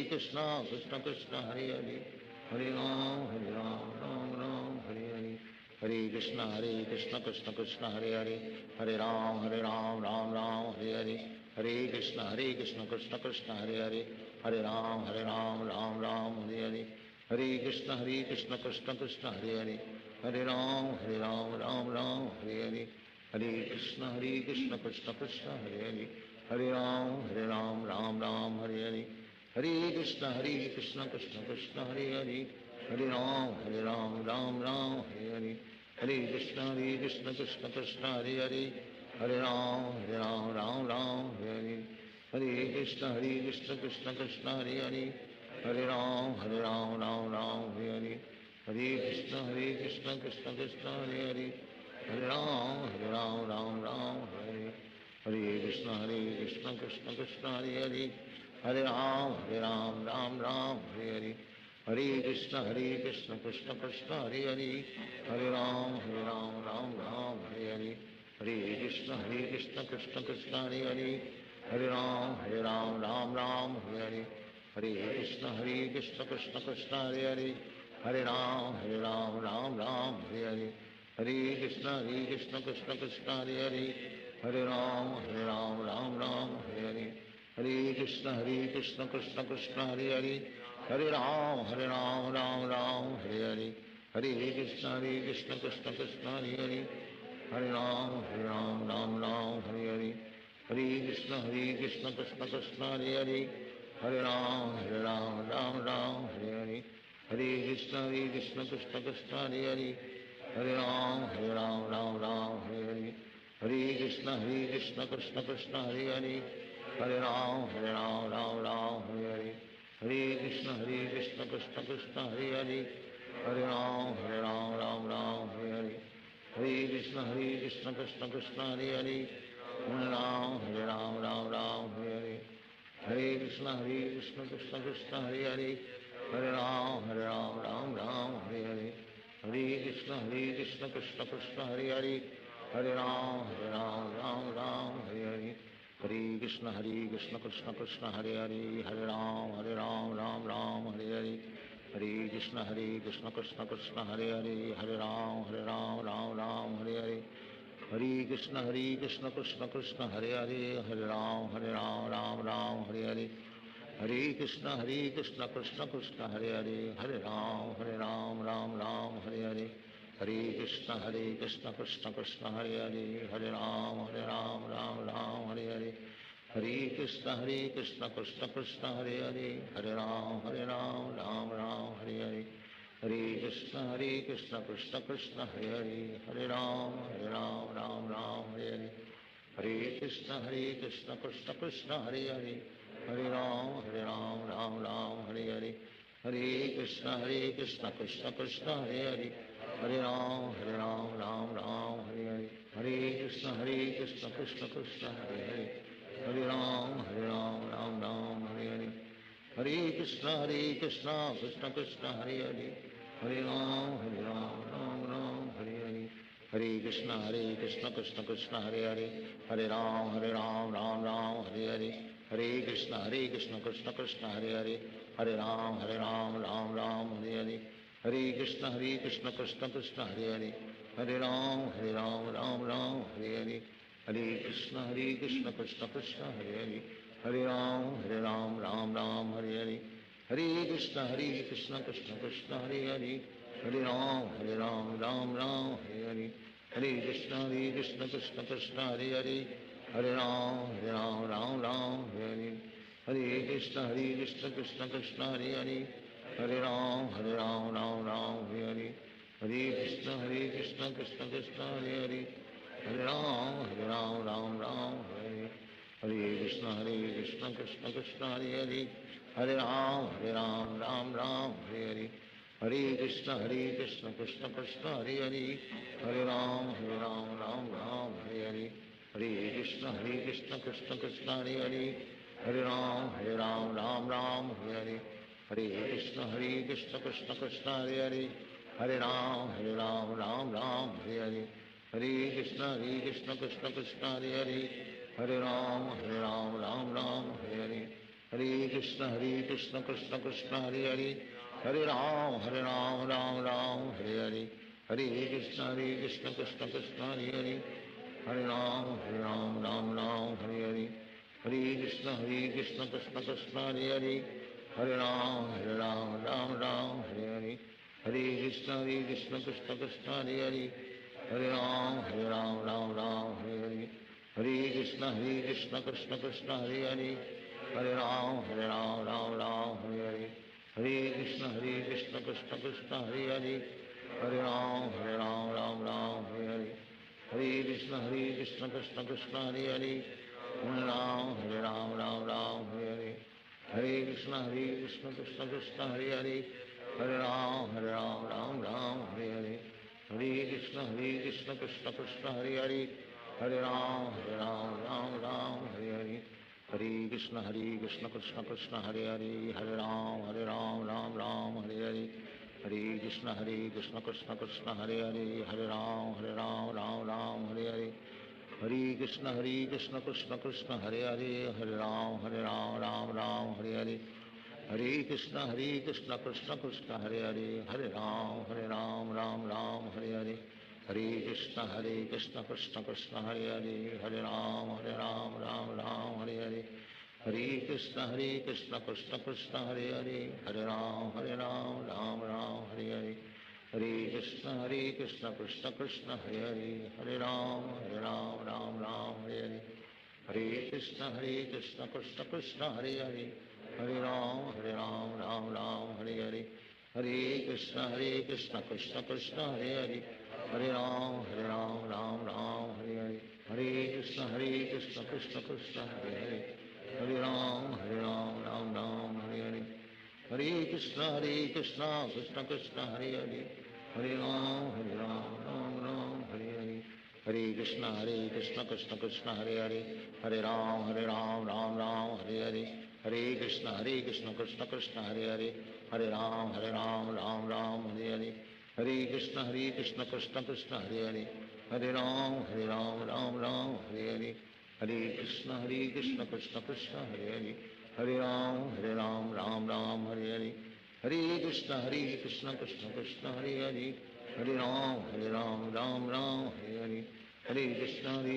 [SPEAKER 8] Krishna Krishna Krishna Hare Hare Hare Ram Ram Ram Hare Hare Hare Krishna Krishna Krishna Hare Hare Hare Ram Ram Ram Hare Hare Hare Krishna Krishna Krishna Hare Hare Hare Ram Ram Ram Hare Hare Hare Krishna Krishna Krishna Hare Hare Hare Ram Ram Ram Hare Hare Hare Krishna Krishna Krishna Hare Hare Hare Ram Ram Ram Hare Hare Hare Krishna Krishna Krishna Hare Hare Hare Ram Ram Ram Hare Hare Hare Krishna Krishna Krishna Hare Hare Hare Ram Ram Ram Hare Hare Hare Krishna Krishna Krishna Hare Hare Hare Ram Ram Ram Hare Hare Hare Krishna Krishna Krishna Hare Hare Hare Ram Ram Ram Hare Hare Hare Krishna Krishna Krishna Hare Hare Hare Ram Ram Ram Hare Hare Hare Krishna Krishna Krishna Hare Hare Hare Ram Ram Ram Hare Hare Hare Krishna Krishna Krishna Hare Hare Hare Ram Ram Ram Hare Hare Hare Krishna Krishna Krishna Hare Hare Hare Ram Ram Ram Hare Hare Hare Krishna Krishna Krishna Hare Hare Hare Ram Ram Ram Hare Hare Hare Krishna Krishna Krishna Hare Hare Hare Ram Ram Ram Hare Hare Hare Krishna Krishna Krishna Hare Hare Hare Ram Ram Ram Hare Hare Hare Krishna Krishna Krishna Hare Hare Hare Ram Ram Ram Hare Hare Hare Krishna Krishna Krishna Hare Hare Hare Ram Ram Ram Hare Hare Hare Krishna Krishna Krishna Hare Hare Hare Ram Ram Ram Hare Hare Hare Krishna Krishna Krishna Hare Hare Hare Ram Ram Ram Hare Hare Hare Krishna Krishna Krishna Hare Hare Hare Ram Ram Ram Hare Hare Hare Krishna Krishna Krishna Hare Hare Hare Ram Ram Ram Hare Hare Hare Krishna Krishna Krishna Hare Hare Hare Ram Ram Ram Hare Hare Hare Krishna Krishna Krishna Hare Hare Hare Ram Ram Ram Hare Hare Hare Krishna Krishna Krishna Hare Hare Hare Ram Ram Ram Hare Hare Hare Krishna Krishna Krishna Hare Hare Hare Ram Ram Ram Hare Hare Hare Krishna Krishna Krishna Hare Hare Hare Ram Ram Ram Hare Hare Hare Krishna Krishna Krishna Hare Hare Hare Ram Ram Ram Hare Hare Hare Krishna Krishna Krishna Hare Hare Hare Ram Ram Ram Hare Hare Hare Krishna Krishna Krishna Hare Hare Hare Ram Ram Ram Hare Hare Hare Krishna Krishna Krishna Hare Hare Hare Ram Ram Ram Hare Hare Hare Krishna Krishna Krishna Hare Hare Hare Ram Ram Ram Hare Hare Hare Krishna Krishna Krishna Hare Hare Hare Ram Ram Ram Hare Hare Hare Krishna Krishna Krishna Hare Hare Hare Ram Ram Ram Hare Hare Hare Krishna Krishna Krishna Hare Hare Hare Ram Ram Ram Hare Hare Hare Krishna Krishna Krishna Krishna Hare Hare Hare Ram Ram Ram Hare Hare Hare Krishna Krishna Krishna Hare Hare Hare Ram Ram Ram Hare Hare Hare Krishna Krishna Krishna Hare Hare Hare Ram Ram Ram Hare Hare Hare Krishna Krishna Krishna Hare Hare Hare Ram Ram Ram Hare Hare Hare Krishna Krishna Krishna Hare Hare Hare Ram Ram Ram Hare Hare Hare Krishna Krishna Krishna Hare Hare Hare Ram Ram Ram Hare Hare Hare Krishna Krishna Krishna Hare Hare Hare Ram Ram Ram Hare Hare Hare Krishna Krishna Krishna Hare Hare Hare Ram Ram Ram Hare Hare Hare Krishna Krishna Krishna Hare Hare Hare Ram Ram Ram Hare Hare Hare Krishna Krishna Krishna Hare Hare Hare Ram Ram Ram Hare Hare Hare Krishna Krishna Krishna Hare Hare Hare Ram Ram Ram Hare Hare Hare Krishna Krishna Krishna Hare Hare Hare Ram Ram Ram Hare Hare Hare Krishna Krishna Krishna Hare Hare Hare Ram Ram Ram Hare Hare Hare Krishna Krishna Krishna Hare Hare Hare Ram Ram Ram Hare Hare Hare Krishna Krishna Krishna Hare Hare Hare Ram Ram Ram Hare Hare Hare Krishna Krishna Krishna Hare Hare Hare Ram Ram Ram Hare Hare Hare Krishna Krishna Krishna Hare Hare Hare Ram Ram Ram Hare Hare Hare Krishna Krishna Krishna Hare Hare Hare Ram Ram Ram Hare Hare Hare Krishna Krishna Krishna Hare Hare Hare Ram Ram Ram Hare Hare Hare Krishna Krishna Krishna Hare Hare Hare Ram Ram Ram Hare Hare Hare Krishna Krishna Krishna Hare Hare Hare Ram Ram Ram Hare Hare Hare Krishna Krishna Krishna Hare Hare Hare Ram Ram Ram Hare Hare Hare Krishna Krishna Krishna Hare Hare Hare Ram Ram Ram Hare Hare Hare Krishna Krishna Krishna Hare Hare Hare Ram Ram Ram Hare Hare Hare Krishna Krishna Krishna Hare Hare Hare Ram Ram Ram Hare Hare Hare Krishna Krishna Krishna Hare Hare Hare Ram Ram Ram Hare Hare Hare Krishna Krishna Krishna Hare Hare Hare Ram Ram Ram Hare Hare Hare Krishna Krishna Krishna Hare Hare Hare Ram Ram Ram Hare Hare Hare Krishna Krishna Krishna Hare Hare Hare Ram Ram Ram Hare Hare Hare Krishna Krishna Krishna Hare Hare Hare Ram Ram Ram Hare Hare Hare Krishna Krishna Krishna Hare Hare Hare Ram Ram Ram Hare Hare Hare Krishna Krishna Krishna Hare Hare Hare Ram Ram Ram Hare Hare Hare Krishna Krishna Krishna Hare Hare Hare Ram Ram Ram Hare Hare Hare Krishna Krishna Krishna Hare Hare Hare Ram Ram Ram Hare Hare Hare Krishna Krishna Krishna Hare Hare Hare Ram Ram Ram Hare Hare Hare Krishna Krishna Krishna Hare Hare Hare Ram Ram Ram Hare Hare Hare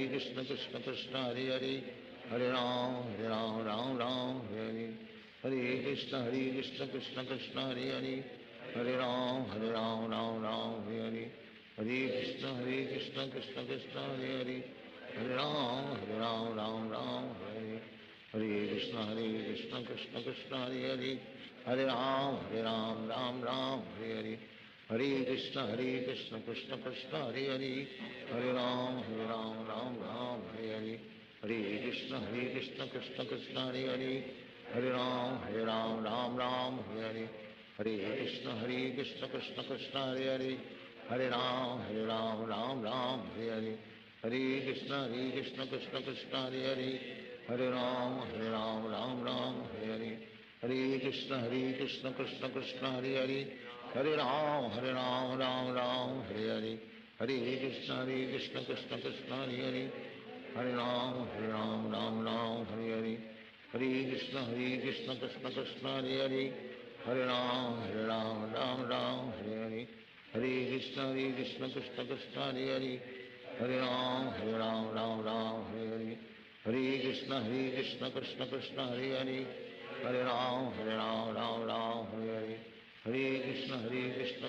[SPEAKER 8] Krishna Krishna Krishna Hare Hare Hare Ram Ram Ram Hare Hare Hare Krishna Krishna Krishna Hare Hare Hare Ram Ram Ram Hare Hare Hare Krishna Krishna Krishna Hare Hare Hare Ram Ram Ram Hare Hare Hare Krishna Krishna Krishna Hare Hare Hare Ram Ram Ram Hare Hare Hare Krishna Krishna Krishna Hare Hare Hare Ram Ram Ram Hare Hare Hare Krishna Krishna Krishna Hare Hare Hare Ram Ram Ram Hare Hare Hare Krishna Krishna Krishna Hare Hare Hare Ram Ram Ram Hare Hare Hare Krishna Krishna Krishna Hare Hare Hare Ram Ram Ram Hare Hare Hare Krishna Krishna Krishna Hare Hare Hare Ram Ram Ram Hare Hare Hare Krishna Krishna Krishna Hare Hare Hare Ram Ram Ram Hare Hare Hare Krishna Krishna Krishna Hare Hare Hare Ram Ram Ram Hare Hare Krishna Krishna Hare Hare Hare Ram Ram Ram Hare Hare Hare Krishna Krishna Krishna Hare Hare Hare Ram Ram Ram Hare Hare Hare Krishna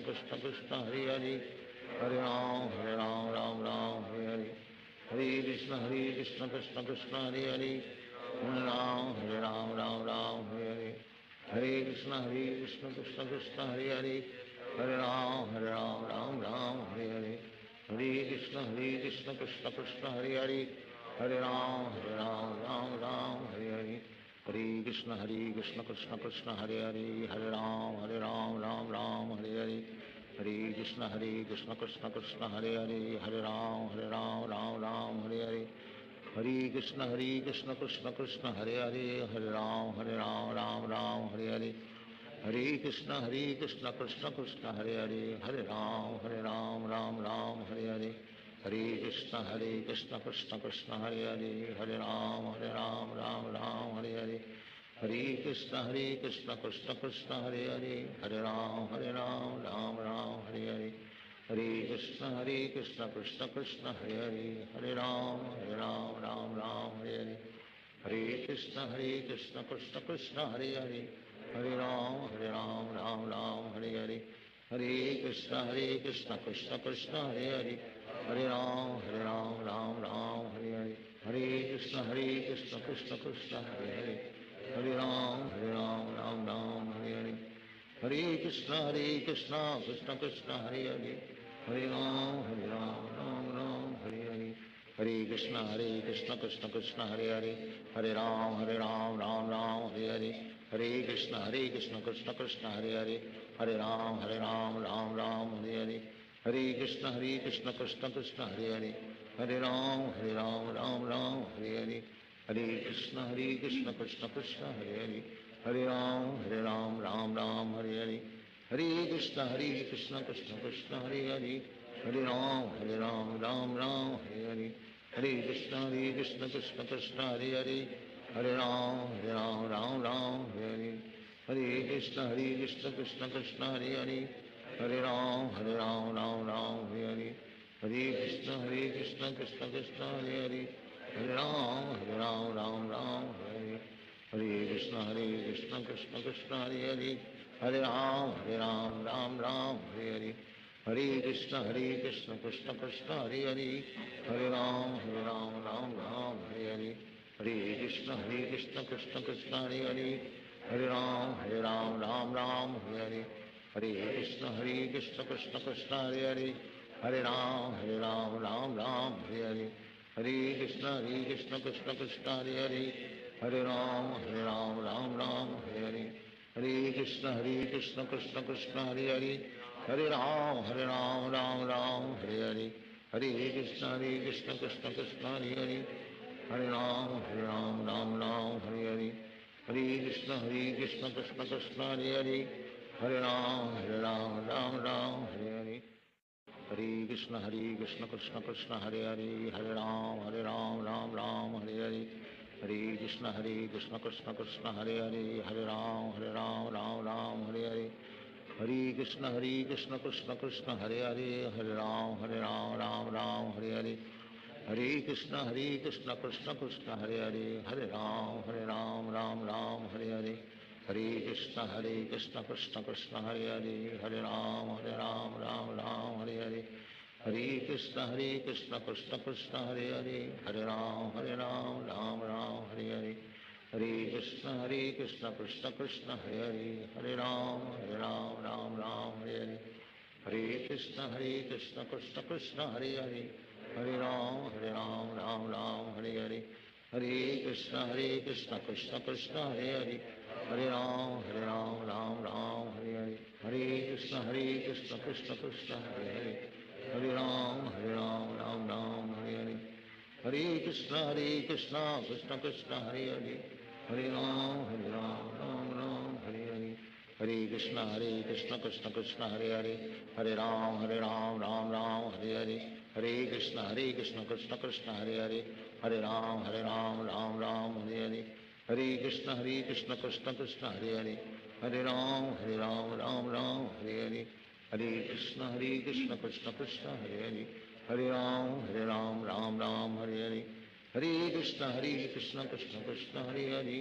[SPEAKER 8] Krishna Krishna Hare Hare Hare Ram Ram Ram Hare Hare Hare Krishna Krishna Krishna Hare Hare Hare Ram Ram Hare Hare Hare Krishna Krishna Krishna Hare Hare Hare Ram Ram Hare Hare Hare Krishna Krishna Krishna Hare Hare Hare Ram Ram Hare Hare Hare Krishna Krishna Krishna Hare Hare Hare Ram Ram Hare Hare Hare Krishna Krishna Krishna Hare Hare Hare Ram Ram Hare Hare Hare Krishna Krishna Krishna Hare Hare Hare Ram Ram Hare Hare Hare Krishna Krishna Krishna Hare Hare Hare Ram Ram Hare Hare Hare Krishna Krishna Krishna Hare Hare Hare Ram Ram Hare Hare Hare Krishna Krishna Krishna Hare Hare Hare Ram Ram Hare Hare Hare Krishna Krishna Krishna Hare Hare Hare Ram Ram Hare Hare Hare Krishna Krishna Krishna Hare Hare Hare Ram Ram Hare Hare Hare Krishna Krishna Krishna Hare Hare Hare Ram Ram Hare Hare Hare Krishna Krishna Krishna Hare Hare Hare Ram Ram Hare Hare Hare Krishna Krishna Krishna Hare Hare Hare Ram Hare Hare Hare Krishna Krishna Krishna Hare Hare Hare Ram Ram Hare Hare Hare Krishna Krishna Krishna Hare Hare Hare Ram Ram Hare Hare Hare Krishna Krishna Krishna Hare Hare Hare Ram Ram Hare Hare Hare Krishna Krishna Krishna Hare Hare Hare Ram Ram Hare Hare Hare Krishna Krishna Krishna Hare Hare Hare Ram Ram Hare Hare Hare Krishna Krishna Krishna Hare Hare Hare Ram Ram Hare Hare Hare Krishna Krishna Krishna Hare Hare Hare Ram Ram Hare Hare Hare Krishna Krishna Krishna Hare Hare Hare Ram Ram Hare Hare Hare Krishna Krishna Krishna Hare Hare Hare Ram Ram Hare Hare Hare Krishna Krishna Krishna Hare Hare Hare Ram Ram Hare Hare Hare Krishna Krishna Krishna Hare Hare Hare Ram Ram Hare Hare Hare Krishna Krishna Krishna Hare Hare Hare Ram Ram Hare Hare Hare Krishna Krishna Krishna Hare Hare Hare Ram Ram Hare Hare Hare Krishna Krishna Krishna Hare Hare Hare Ram Ram Hare Hare Hare Krishna Krishna Krishna Hare Hare Hare Ram Ram Hare Hare Hare Krishna Krishna Krishna Hare Hare Hare Ram Ram Hare Hare Hare Krishna Krishna Krishna Hare Hare Hare Ram Ram Hare Hare Hare Krishna Krishna Krishna Hare Hare Hare Ram Ram Hare Hare Hare Krishna Krishna Krishna Hare Hare Hare Ram Ram Hare Hare Hare Krishna Krishna Krishna Hare Hare Hare Ram Ram Hare Hare Hare Krishna Krishna Krishna Hare Hare Hare Ram Ram Hare Hare Hare Krishna Krishna Krishna Hare Hare Hare Ram Ram Hare Hare Hare Krishna Krishna Krishna Hare Hare Hare Ram Ram Hare Hare Hare Krishna Krishna Krishna Hare Hare Hare Ram Ram Hare Hare Hare Krishna Krishna Krishna Hare Hare Hare Ram Ram Hare Hare Hare Krishna Krishna Krishna Hare Hare Hare Ram Ram Hare Hare Hare Krishna Krishna Krishna Hare Hare Hare Ram Hare Hare Hare Krishna Krishna Krishna Hare Hare Hare Ram Ram Hare Hare Hare Krishna Krishna Krishna Hare Hare Hare Ram Ram Hare Hare Hare Krishna Krishna Krishna Hare Hare Hare Ram Ram Hare Hare Hare Krishna Krishna Krishna Hare Hare Hare Ram Ram Ram Hare Hare Hare Krishna Krishna Krishna Hare Hare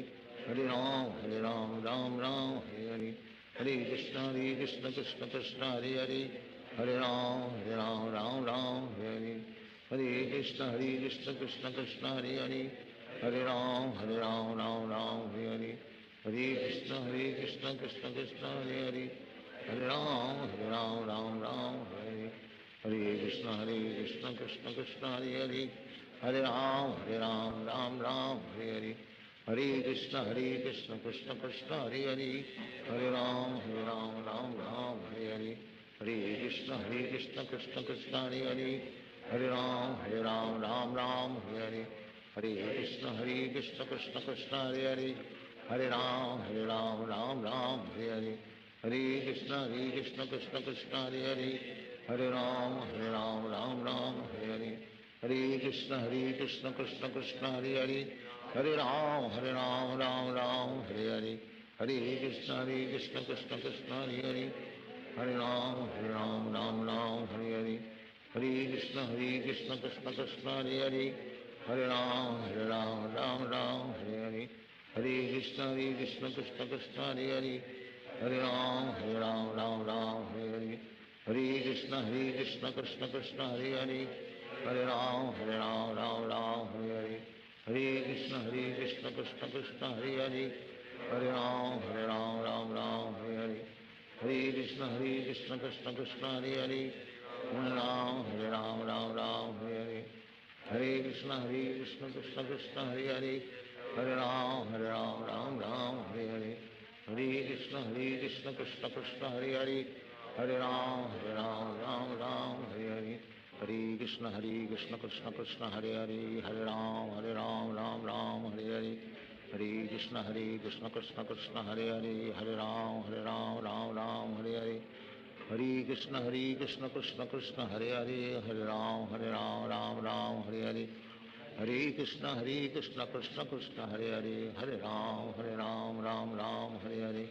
[SPEAKER 8] Hare Ram Ram Ram Hare Hare Hare Krishna Krishna Krishna Hare Hare Hare Ram Ram Hare Hare Hare Krishna Krishna Krishna Hare Hare Hare Ram Ram Hare Hare Hare Krishna Krishna Krishna Hare Hare Hare Ram Ram Hare Hare Krishna Krishna Krishna Hare Hare Hare Ram Ram Hare Hare Hare Krishna Krishna Krishna Hare Hare Hare Ram Ram Hare Hare Hare Krishna Krishna Krishna Hare Hare Hare Ram Ram Hare Hare Hare Krishna Krishna Krishna Hare Hare Hare Ram Ram Hare Hare Hare Krishna Krishna Krishna Hare Hare Hare Ram Ram Hare Hare Hare Krishna Krishna Krishna Hare Hare Hare Ram Ram Hare Hare Hare Krishna Krishna Krishna Hare Hare Hare Ram Ram Hare Hare Hare Krishna Krishna Krishna Hare Hare Hare Ram Ram Hare Hare Hare Krishna Krishna Krishna Hare Hare Hare Ram Ram Hare Hare Hare Krishna Krishna Krishna Hare Hare Hare Ram Ram Hare Hare Hare Krishna Krishna Krishna Hare Hare Hare Ram Ram Hare Hare Hare Krishna Krishna Krishna Hare Hare Hare Ram Ram Hare Hare Hare Krishna Krishna Krishna Hare Hare Hare Ram Ram Hare Hare Hare Krishna Krishna Krishna Hare Hare Hare Ram Ram Hare Hare Hare Krishna Krishna Krishna Hare Hare Hare Ram Ram Hare Hare Hare Krishna Krishna Krishna Hare Hare Hare Ram Ram Hare Hare Hare Krishna Krishna Krishna Hare Hare Hare Ram Ram Hare Hare Hare Krishna Krishna Krishna Hare Hare Hare Ram Ram Hare Hare Hare Krishna Krishna Krishna Hare Hare Hare Ram Ram Hare Hare Hare Krishna Krishna Krishna Hare Hare Hare Ram Ram Hare Hare Hare Krishna Krishna Krishna Hare Hare Hare Ram Ram Hare Hare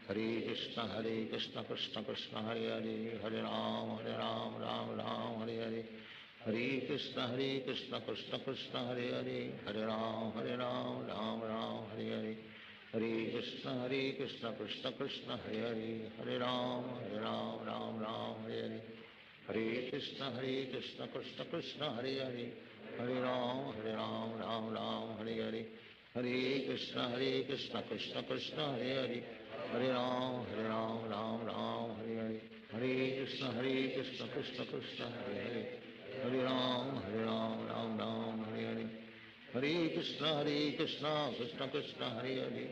[SPEAKER 8] Hare Krishna Krishna Krishna Hare Hare Hare Ram Hare Hare Hare Krishna Krishna Krishna Hare Hare Hare Ram Hare Hare Hare Krishna Krishna Krishna Hare Hare Hare Ram Hare Hare Hare Krishna Krishna Krishna Hare Hare Hare Ram Hare Hare Hare Krishna Krishna Krishna Hare Hare Hare Ram Ram Hare Hare Hare Krishna Krishna Krishna Hare Hare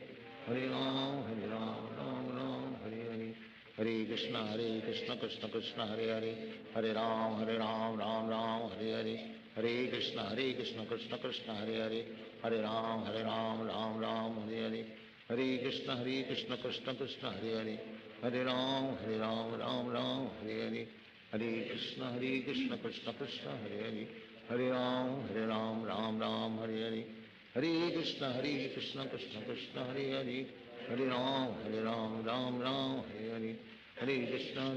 [SPEAKER 8] Hare Ram Ram Hare Hare Hare Krishna Krishna Krishna Hare Hare Hare Ram Ram Hare Hare Hare Krishna Krishna Krishna Hare Hare Hare Ram Ram Hare Hare Hare Krishna Krishna Krishna Hare Hare Hare Ram Ram Hare Hare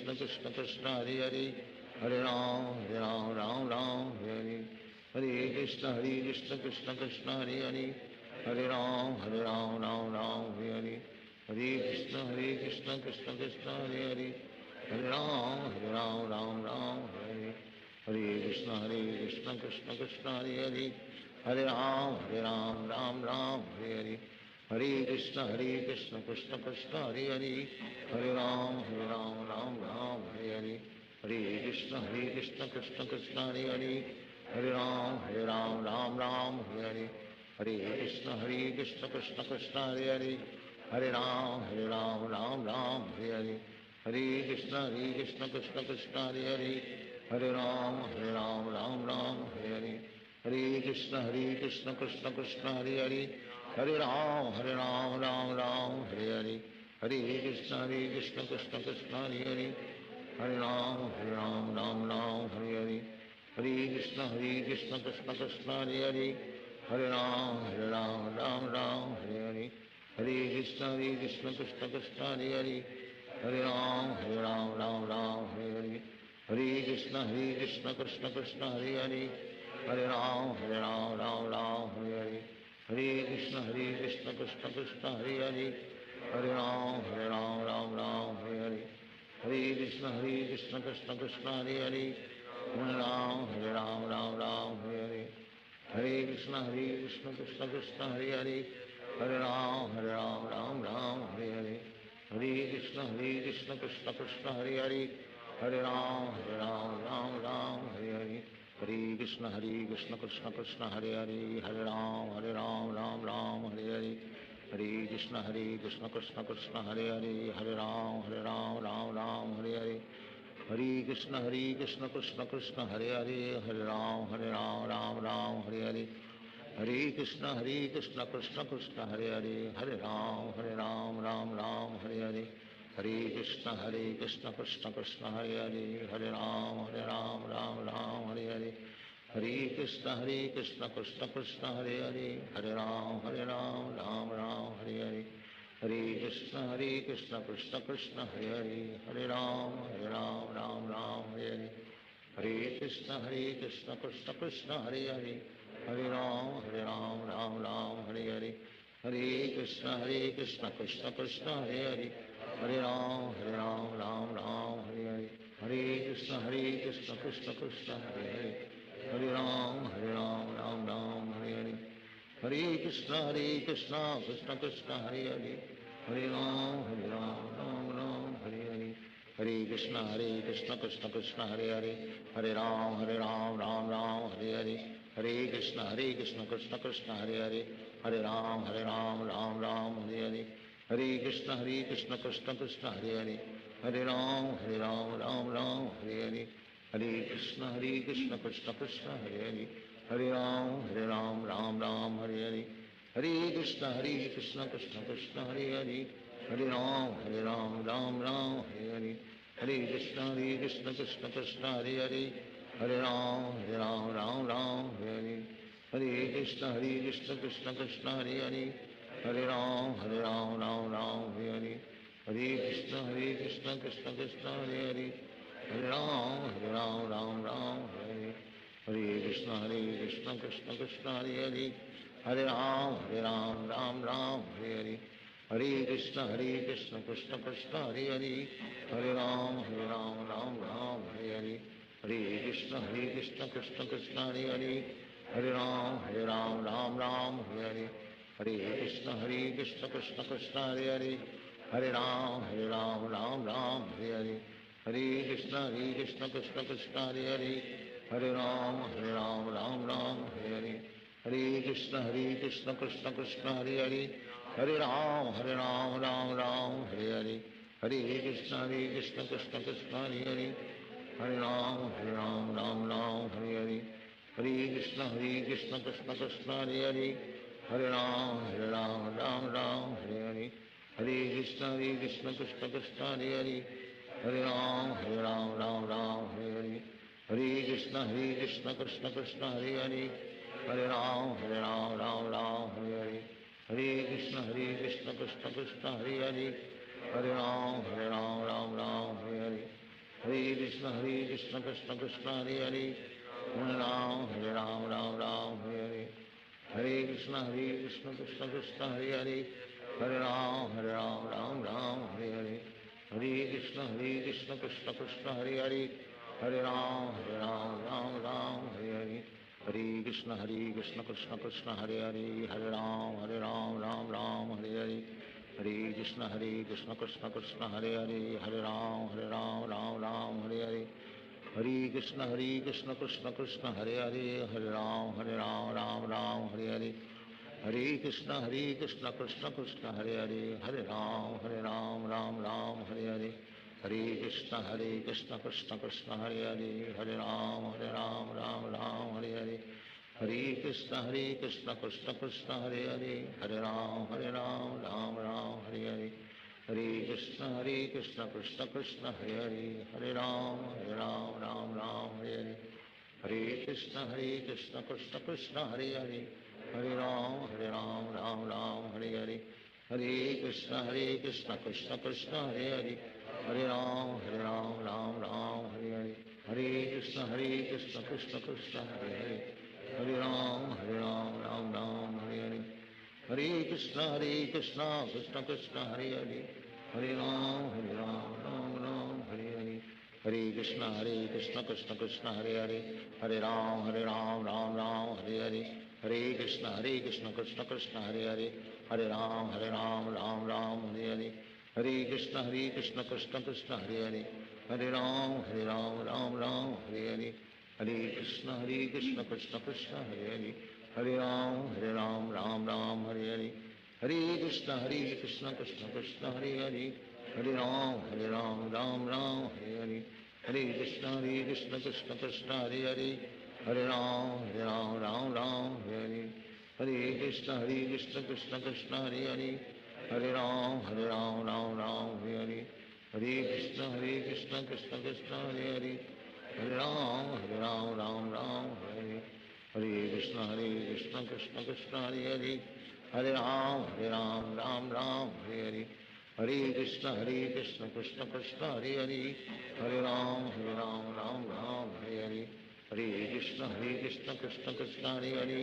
[SPEAKER 8] Hare Krishna Krishna Krishna Hare Hare Hare Ram Ram Hare Hare Hare Krishna Krishna Krishna Hare Hare Hare Ram Ram Hare Hare Hare Krishna Krishna Krishna Hare Hare Hare Ram Ram Hare Hare Hare Krishna Krishna Krishna Hare Hare Hare Ram Ram Hare Hare Hare Krishna Krishna Krishna Hare Hare Hare Ram Ram Hare Hare Hare Krishna Krishna Krishna Hare Hare Hare Ram Ram Hare Hare Hare Krishna Krishna Krishna Hare Hare Hare Ram Ram Hare Hare Hare Krishna Krishna Krishna Hare Hare Hare Ram Ram Hare Hare Hare Krishna Krishna Krishna Hare Hare Hare Ram Ram Hare Hare Hare Krishna Krishna Krishna Hare Hare Hare Ram Ram Hare Hare Hare Krishna Krishna Krishna Hare Hare Hare Ram Hare Hare Hare Krishna Krishna Krishna Hare Hare Hare Ram Krishna Krishna Krishna Hare Hare Hare Ram Ram Ram Hare Hare Hare Krishna Krishna Krishna Hare Hare Hare Ram Ram Ram Hare Hare Hare Krishna Krishna Krishna Hare Hare Hare Ram Ram Hare Hare Hare Krishna Krishna Krishna Hare Hare Hare Ram Ram Hare Hare Hare Krishna Krishna Krishna Hare Hare Hare Ram Ram Hare Hare Hare Krishna Krishna Krishna Hare Hare Hare Ram Ram Hare Hare Hare Krishna Krishna Krishna Hare Hare Hare Ram Ram Hare Hare Hare Krishna Krishna Krishna Hare Hare Hare Ram Ram Hare Hare Hare Krishna Krishna Krishna Hare Hare Hare Ram Ram Hare Hare Hare Krishna Krishna Krishna Hare Hare Hare Ram Ram Hare Hare Hare Krishna Krishna Krishna Hare Hare Hare Ram Ram Hare Hare Hare Krishna Krishna Krishna Hare Hare Hare Ram Ram Hare Hare Hare Krishna Krishna Krishna Hare Hare Hare Ram Ram Hare Hare Hare Krishna Krishna Krishna Hare Hare Hare Ram Ram Hare Hare Hare Krishna Krishna Krishna Hare Hare Hare Ram Ram Hare Hare Hare Krishna Krishna Krishna Hare Hare Hare Ram Ram Hare Hare Hare Krishna Krishna Krishna Hare Hare Hare Ram Ram Hare Hare Hare Krishna Krishna Krishna Hare Hare Hare Ram Ram Hare Hare Hare Krishna Krishna Krishna Hare Hare Hare Ram Ram Hare Hare Hare Krishna Krishna Krishna Hare Hare Hare Ram Ram Hare Hare Hare Krishna Krishna Krishna Hare Hare Hare Ram Ram Hare Hare Hare Krishna Krishna Krishna Hare Hare Hare Ram Ram Hare Hare Hare Krishna Krishna Krishna Hare Hare Hare Ram Ram Hare Hare Hare Krishna Krishna Krishna Hare Hare Hare Ram Ram Hare Hare Hare Krishna Krishna Krishna Hare Hare Hare Ram Ram Hare Hare Hare Krishna Krishna Krishna Hare Hare Hare Ram Ram Hare Hare Hare Krishna Krishna Krishna Hare Hare Hare Ram Ram Hare Hare Hare Krishna Krishna Krishna Hare Hare Hare Ram Ram Hare Hare Hare Krishna Krishna Krishna Hare Hare Hare Ram Ram Hare Hare Hare Krishna Krishna Krishna Hare Hare Hare Ram Ram Hare Hare Hare Krishna Krishna Krishna Hare Hare Hare Ram Ram Hare Hare Hare Krishna Krishna Krishna Hare Hare Hare Ram Ram Hare Hare Hare Krishna Krishna Krishna Hare Hare Hare Ram Ram Hare Hare Hare Krishna Krishna Krishna Hare Hare Hare Ram Ram Hare Hare Hare Krishna Krishna Krishna Hare Hare Hare Ram Ram Hare Hare Hare Krishna Krishna Krishna Hare Hare Hare Ram Ram Hare Hare Hare Krishna Krishna Krishna Hare Hare Hare Ram Ram Hare Hare Hare Krishna Krishna Krishna Hare Hare Hare Ram Ram Hare Hare Hare Krishna Krishna Krishna Hare Hare Hare Ram Ram Hare Hare Hare Krishna Krishna Krishna Hare Hare Hare Ram Ram Hare Hare Hare Krishna Krishna Krishna Hare Hare Hare Ram Ram Hare Hare Hare Krishna Krishna Krishna Hare Hare Hare Ram Ram Hare Hare Hare Krishna Krishna Krishna Hare Hare Hare Ram Ram Hare Hare Hare Krishna Krishna Krishna Hare Hare Hare Ram Ram Hare Hare Hare Krishna Krishna Krishna Hare Hare Hare Ram Ram Hare Hare Hare Krishna Krishna Krishna Hare Hare Hare Ram Ram Hare Hare Hare Krishna Krishna Krishna Hare Hare Hare Ram Ram Hare Hare Hare Krishna Hare Krishna Krishna Krishna Hare Hare Hare Ram Ram Ram Hare Hare Hare Krishna Krishna Krishna Hare Hare Hare Ram Ram Ram Hare Hare Hare Krishna Krishna Krishna Hare Hare Hare Ram Ram Ram Hare Hare Hare Krishna Krishna Krishna Hare Hare Hare Ram Ram Ram Hare Hare Hare Krishna Krishna Krishna Hare Hare Hare Ram Ram Ram Hare Hare Hare Krishna Krishna Krishna Hare Hare Hare Ram Ram Hare Hare Hare Krishna Krishna Krishna Hare Hare Hare Ram Ram Hare Hare Hare Krishna Krishna Krishna Hare Hare Hare Ram Ram Hare Hare Hare Krishna Krishna Krishna Hare Hare Hare Ram Ram Hare Hare Hare Krishna Krishna Krishna Hare Hare Hare Ram Ram Hare Hare Hare Krishna Krishna Krishna Hare Hare Hare Ram Ram Hare Hare Hare Krishna Krishna Krishna Hare Hare Hare Ram Ram Hare Hare Hare Krishna Krishna Krishna Hare Hare Hare Ram Ram Hare Hare Hare Krishna Krishna Krishna Hare Hare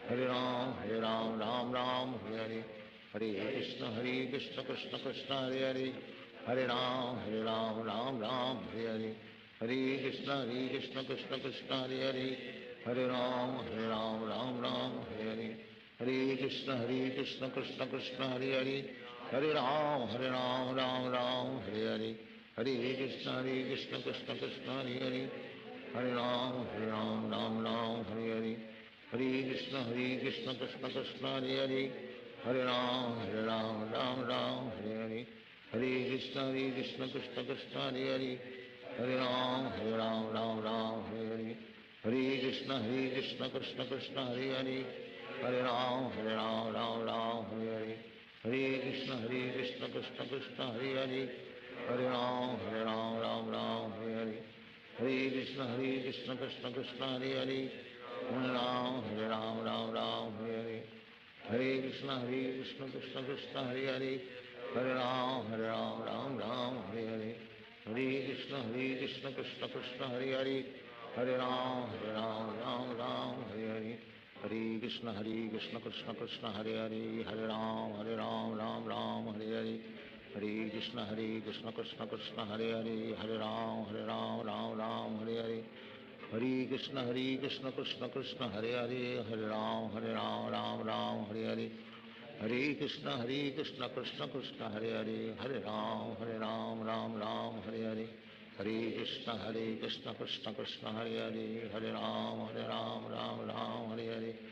[SPEAKER 8] Hare Ram Ram Hare Hare Hare Krishna Krishna Krishna Hare Hare Hare Ram Ram Hare Hare Hare Krishna Krishna Krishna Hare Hare Hare Ram Ram Hare Hare Hare Krishna Krishna Krishna Hare Hare Hare Ram Ram Hare Hare Hare Krishna Krishna Krishna Hare Hare Hare Ram Ram Hare Hare Hare Krishna Krishna Krishna Hare Hare Hare Ram Ram Hare Hare Hare Krishna Krishna Krishna Hare Hare Hare Ram Ram Hare Hare Hare Krishna Krishna Krishna Hare Hare Hare Ram Ram Hare Hare Hare Krishna Krishna Krishna Hare Hare Hare Ram Ram Hare Hare Hare Krishna Krishna Krishna Hare Hare Hare Ram Ram Hare Hare Hare Krishna Krishna Krishna Hare Hare Hare Ram Ram Hare Hare Hare Krishna Krishna Krishna Hare Hare Hare Ram Ram Hare Hare Hare Krishna Krishna Krishna Hare Hare Hare Ram Ram Hare Hare Hare Krishna Krishna Krishna Hare Hare Hare Ram Ram Hare Hare Hare Krishna Krishna Krishna Hare Hare Hare Ram Ram Hare Hare Hare Krishna Krishna Krishna Hare Hare Hare Ram Ram Hare Hare Hare Krishna Krishna Krishna Hare Hare Hare Ram Ram Hare Hare Hare Krishna Krishna Krishna Hare Hare Hare Ram Ram Hare Hare Hare Krishna Krishna Krishna Hare Hare Hare Ram Ram Hare Hare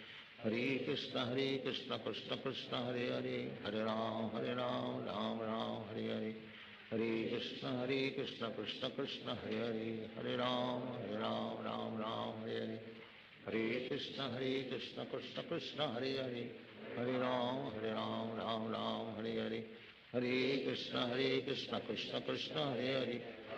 [SPEAKER 8] Hare Krishna Krishna Krishna Hare Hare Hare Ram Ram Hare Hare Hare Krishna Krishna Krishna Hare Hare Hare Ram Ram Hare Hare Hare Krishna Krishna Krishna Hare Hare Hare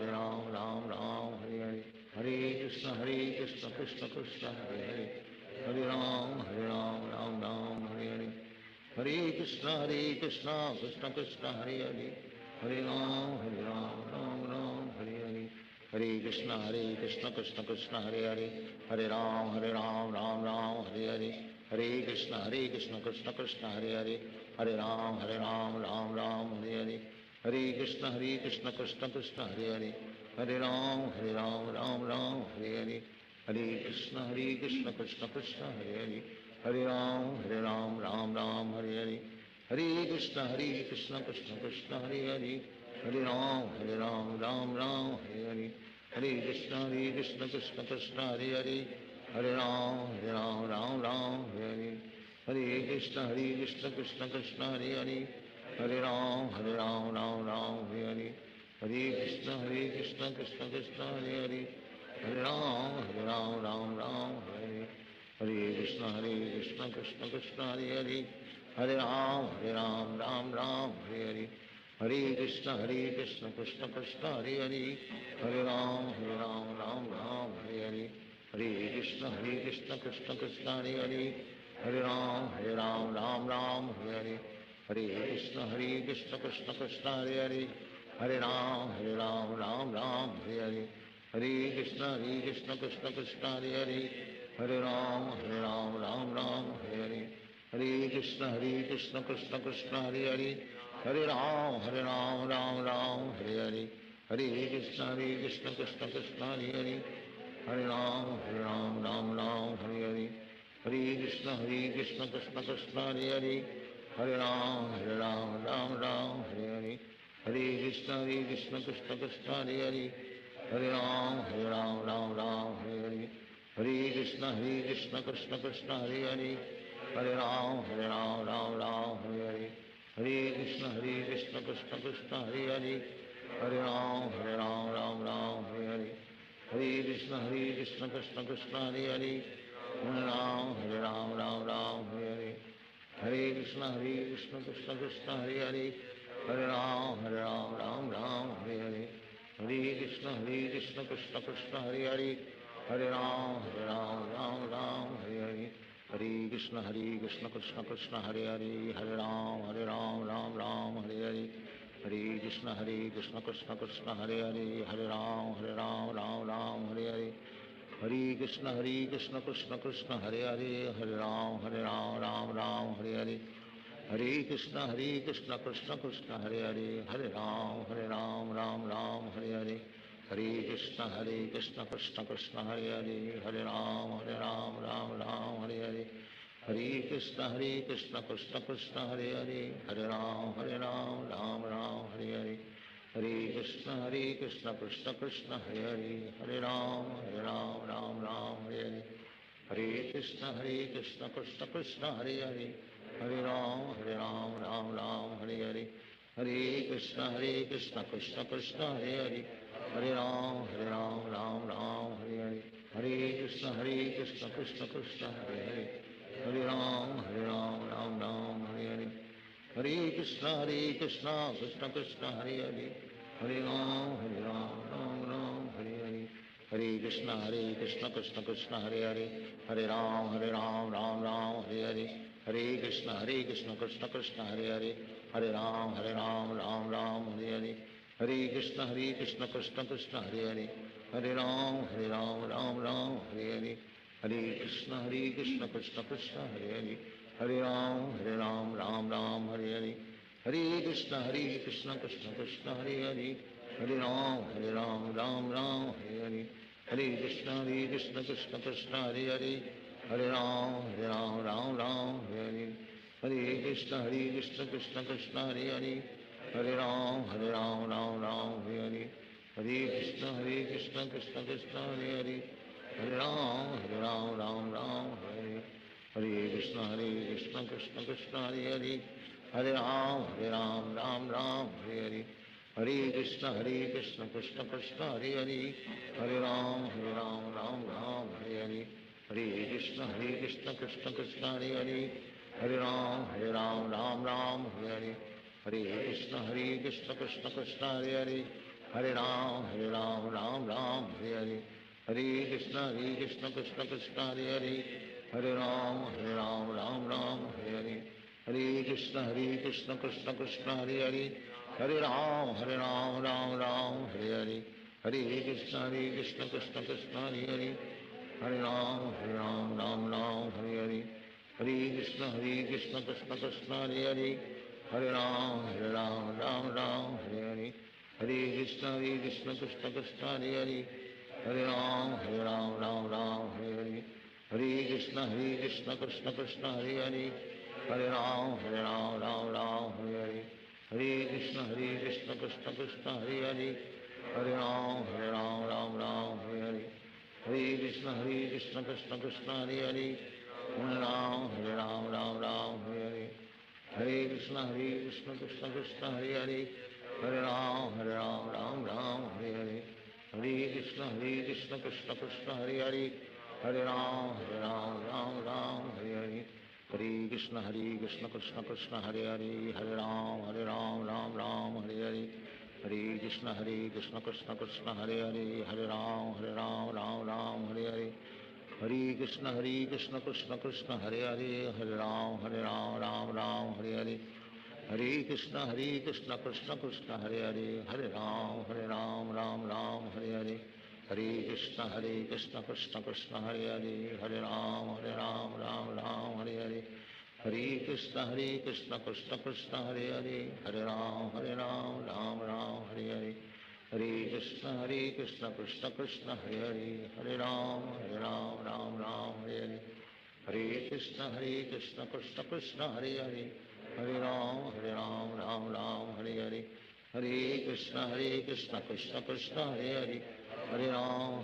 [SPEAKER 8] Ram Ram Hare Hare Hare Krishna Krishna Krishna Hare Hare Hare Ram Ram Hare Hare Hare Krishna Krishna Krishna Hare Hare Hare Ram Ram Hare Hare Hare Krishna Krishna Krishna Hare Hare Hare Ram Ram Hare Hare Hare Krishna Krishna Krishna Hare Hare Hare Ram Ram Hare Hare Hare Krishna Krishna Krishna Hare Hare Hare Ram Ram Hare Hare Hare Krishna Krishna Krishna Hare Hare Hare Ram Ram Hare Hare Hare Krishna Krishna Krishna Hare Hare Hare Ram Ram Hare Hare Hare Krishna Krishna Krishna Hare Hare Hare Ram Ram Hare Hare Hare Krishna Krishna Krishna Hare Hare Hare Ram Ram Hare Hare Hare Krishna Krishna Krishna Hare Hare Hare Ram Ram Hare Hare Hare Krishna Krishna Krishna Hare Hare Hare Ram Ram Hare Hare Hare Krishna Krishna Krishna Hare Hare Hare Ram Ram Ram Hare Hare Hare Krishna Krishna Krishna Hare Hare Hare Ram Ram Ram Hare Hare Hare Krishna Krishna Krishna Hare Hare Hare Ram Ram Ram Hare Hare Hare Krishna Krishna Krishna Hare Hare Hare Ram Ram Ram Hare Hare Hare Krishna Krishna Krishna Hare Hare Hare Ram Ram Hare Hare Hare Krishna Krishna Krishna Hare Hare Hare Ram Ram Hare Hare Hare Krishna Krishna Krishna Hare Hare Hare Ram Ram Hare Hare Hare Krishna Krishna Krishna Hare Hare Hare Ram Ram Hare Hare Hare Krishna Krishna Krishna Hare Hare Hare Ram Ram Hare Hare Hare Krishna Krishna Krishna Hare Hare Hare Ram Ram Hare Hare Hare Krishna Krishna Krishna Hare Hare Hare Ram Ram Hare Hare Hare Krishna Krishna Krishna Hare Hare Hare Ram Ram Hare Hare Hare Krishna Krishna Krishna Hare Hare Hare Ram Ram Hare Hare Hare Krishna Krishna Krishna Hare Hare Hare Ram Ram Hare Hare Hare Krishna Krishna Krishna Hare Hare Hare Ram Ram Hare Hare Hare Krishna Krishna Krishna Hare Hare Hare Ram Ram Hare Hare Hare Krishna Krishna Krishna Hare Hare Hare Ram Ram Hare Hare Hare Krishna Krishna Krishna Hare Hare Hare Ram Ram Hare Hare Hare Krishna Krishna Krishna Hare Hare Hare Ram Ram Hare Hare Hare Krishna Krishna Krishna Hare Hare Hare Ram Ram Hare Hare Hare Krishna Krishna Krishna Hare Hare Hare Ram Ram Hare Hare Hare Krishna Krishna Krishna Hare Hare Hare Ram Ram Hare Hare Hare Krishna Krishna Krishna Hare Hare Hare Ram Ram Hare Hare Hare Krishna Krishna Krishna Hare Hare Hare Ram Ram Hare Hare Hare Krishna Krishna Krishna Hare Hare Hare Ram Ram Hare Hare Hare Krishna Krishna Krishna Hare Hare Hare Ram Ram Hare Hare Hare Krishna Krishna Krishna Hare Hare Hare Ram Ram Hare Hare Hare Krishna Krishna Krishna Hare Hare Hare Ram Ram Hare Hare Hare Krishna Krishna Krishna Hare Hare Hare Ram Ram Hare Hare Hare Krishna Krishna Krishna Hare Hare Hare Ram Ram Hare Hare Hare Krishna Krishna Krishna Hare Hare Hare Ram Ram Hare Hare Hare Krishna Krishna Krishna Hare Hare Hare Ram Ram Hare Hare Hare Krishna Krishna Krishna Hare Hare Hare Ram Ram Hare Hare Hare Krishna Krishna Krishna Hare Hare Hare Ram Ram Hare Hare Hare Krishna Krishna Krishna Hare Hare Hare Ram Ram Hare Hare Hare Krishna Krishna Krishna Hare Hare Hare Ram Ram Hare Hare Hare Krishna Krishna Krishna Hare Hare Hare Ram Ram Hare Hare Hare Krishna Krishna Krishna Hare Hare Hare Ram Ram Hare Hare Hare Krishna Krishna Krishna Hare Hare Hare Ram Ram Hare Hare Hare Krishna Krishna Krishna Hare Hare Hare Ram Ram Hare Hare Hare Krishna Krishna Krishna Hare Hare Hare Ram Ram Hare Hare Hare Krishna Krishna Krishna Hare Hare Hare Ram Hare Hare Hare Krishna Krishna Krishna Hare Hare Hare Ram Ram Hare Hare Hare Krishna Krishna Krishna Hare Hare Hare Ram Ram Hare Hare Hare Krishna Krishna Krishna Hare Hare Hare Ram Ram Hare Hare Hare Krishna Krishna Krishna Hare Hare Hare Ram Ram Hare Hare Hare Krishna Krishna Krishna Hare Hare Hare Ram Ram Hare Hare Hare Krishna Krishna Krishna Hare Hare Hare Ram Ram Ram Hare Hare Hare Krishna Krishna Krishna Hare Hare, Hare Ram Ram Ram Hare Hare, Hare Krishna Krishna Krishna Hare Hare, Hare Ram Ram Ram Hare Hare, Hare Krishna Krishna Krishna Hare Hare, Hare Ram Ram Ram Hare Hare, Hare Krishna Krishna Krishna Hare Hare, Hare Ram Ram Ram Hare Hare, Hare Krishna Krishna Krishna Hare Hare, Hare Ram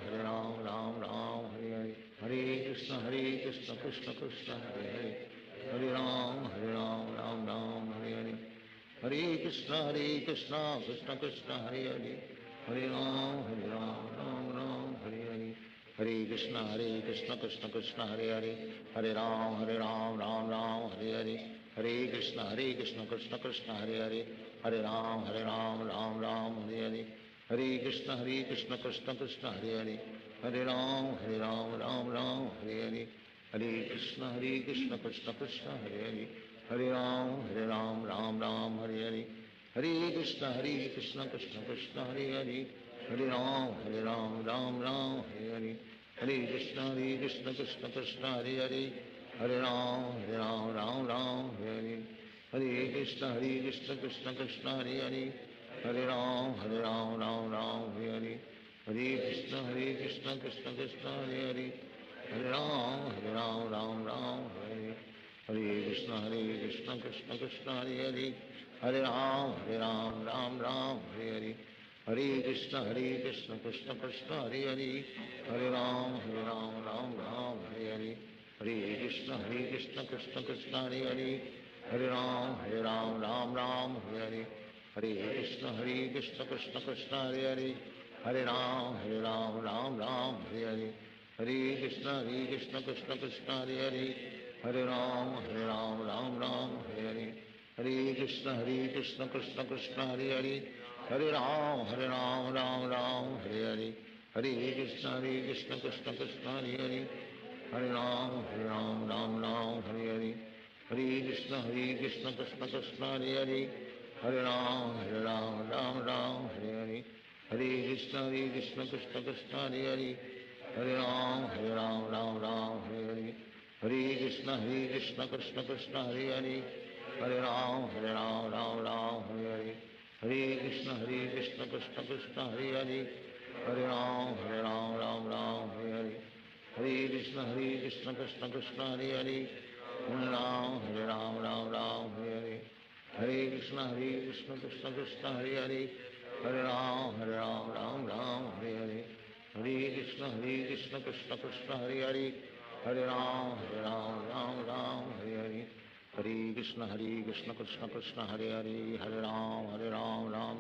[SPEAKER 8] Ram Hare Hare, Hare Krishna Krishna Krishna Hare Hare, Hare Ram Ram Hare Hare, Hare Krishna Krishna Krishna Hare Hare, Hare Ram Ram Hare Hare, Hare Krishna Krishna Krishna Hare Hare, Hare Ram Ram Ram Hare Hare, Hare Krishna Krishna Krishna Hare Hare, Hare Ram Ram Ram Hare Hare, Hare Krishna Krishna Krishna Hare Hare, Hare Ram Ram Hare Hare, Hare Krishna Krishna Krishna Hare Hare, Hare Ram Ram Hare Hare, Hare Krishna Krishna Krishna Hare Hare, Hare Ram Ram Hare Hare, Hare Krishna Krishna Krishna Hare Hare, Hare Ram Ram Hare Hare, Hare Krishna Krishna Krishna Hare Hare, Hare Ram Ram Hare Hare, Hare Krishna Krishna Krishna Hare Hare, Hare Ram Ram Hare Hare, Hare Krishna Krishna Krishna Hare Hare, Hare Ram Ram Hare Hare, Hare Krishna Krishna Krishna Hare Hare, Hare Ram Ram Hare Hare, Hare Krishna Krishna Krishna Hare Hare, Hare Ram Ram Hare Hare, Hare Krishna Krishna Krishna Hare Hare, Hare Ram Ram Hare Hare, Hare Krishna Krishna Krishna Hare Hare, Hare Ram Ram Hare Hare, Hare Krishna Krishna Krishna Hare Hare, Hare Ram Ram Hare Hare, Hare Krishna Krishna Krishna Hare Hare, Hare Ram Ram Hare Hare, Hare Krishna Krishna Krishna Hare Hare, Hare Ram Ram Hare Hare, Hare Krishna Krishna Krishna Hare Hare, Hare Ram Ram Hare Hare, Hare Krishna Krishna Krishna Hare Hare, Hare Ram Ram Hare Hare, Hare Krishna Krishna Krishna Hare Hare, Hare Ram Ram Hare Hare, Hare Krishna Krishna Krishna Hare Hare, Hare Ram Ram Hare Hare, Hare Krishna Krishna Krishna Hare Hare, Hare Ram Ram Hare Hare, Hare Krishna Krishna Krishna Hare Hare, Hare Ram Ram Hare Hare, Hare Krishna Krishna Krishna Hare Hare, Hare Ram Ram Hare Hare, Hare Krishna Krishna Krishna Hare Hare, Hare Ram Ram Hare Hare, Hare Krishna Krishna Krishna Hare Hare, Hare Ram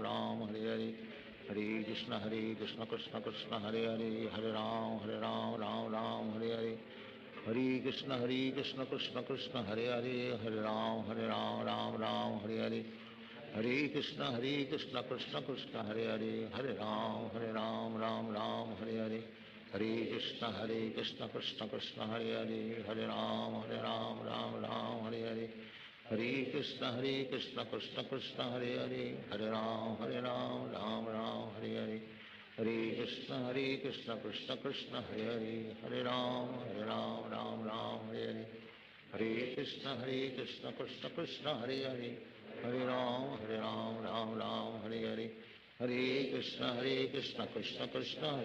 [SPEAKER 8] Ram Hare Hare, Hare Krishna Krishna Krishna Hare Hare, Hare Ram Ram Hare Hare, Hare Krishna Krishna Krishna Hare Hare, Hare Ram Ram Hare Hare, Hare Krishna Krishna Krishna Hare Hare, Hare Ram Ram Hare Hare, Hare Krishna Krishna Krishna Hare Hare, Hare Ram Ram Hare Hare, Hare Krishna Krishna Krishna Hare Hare, Hare Ram Ram Hare Hare, Hare Krishna Krishna Krishna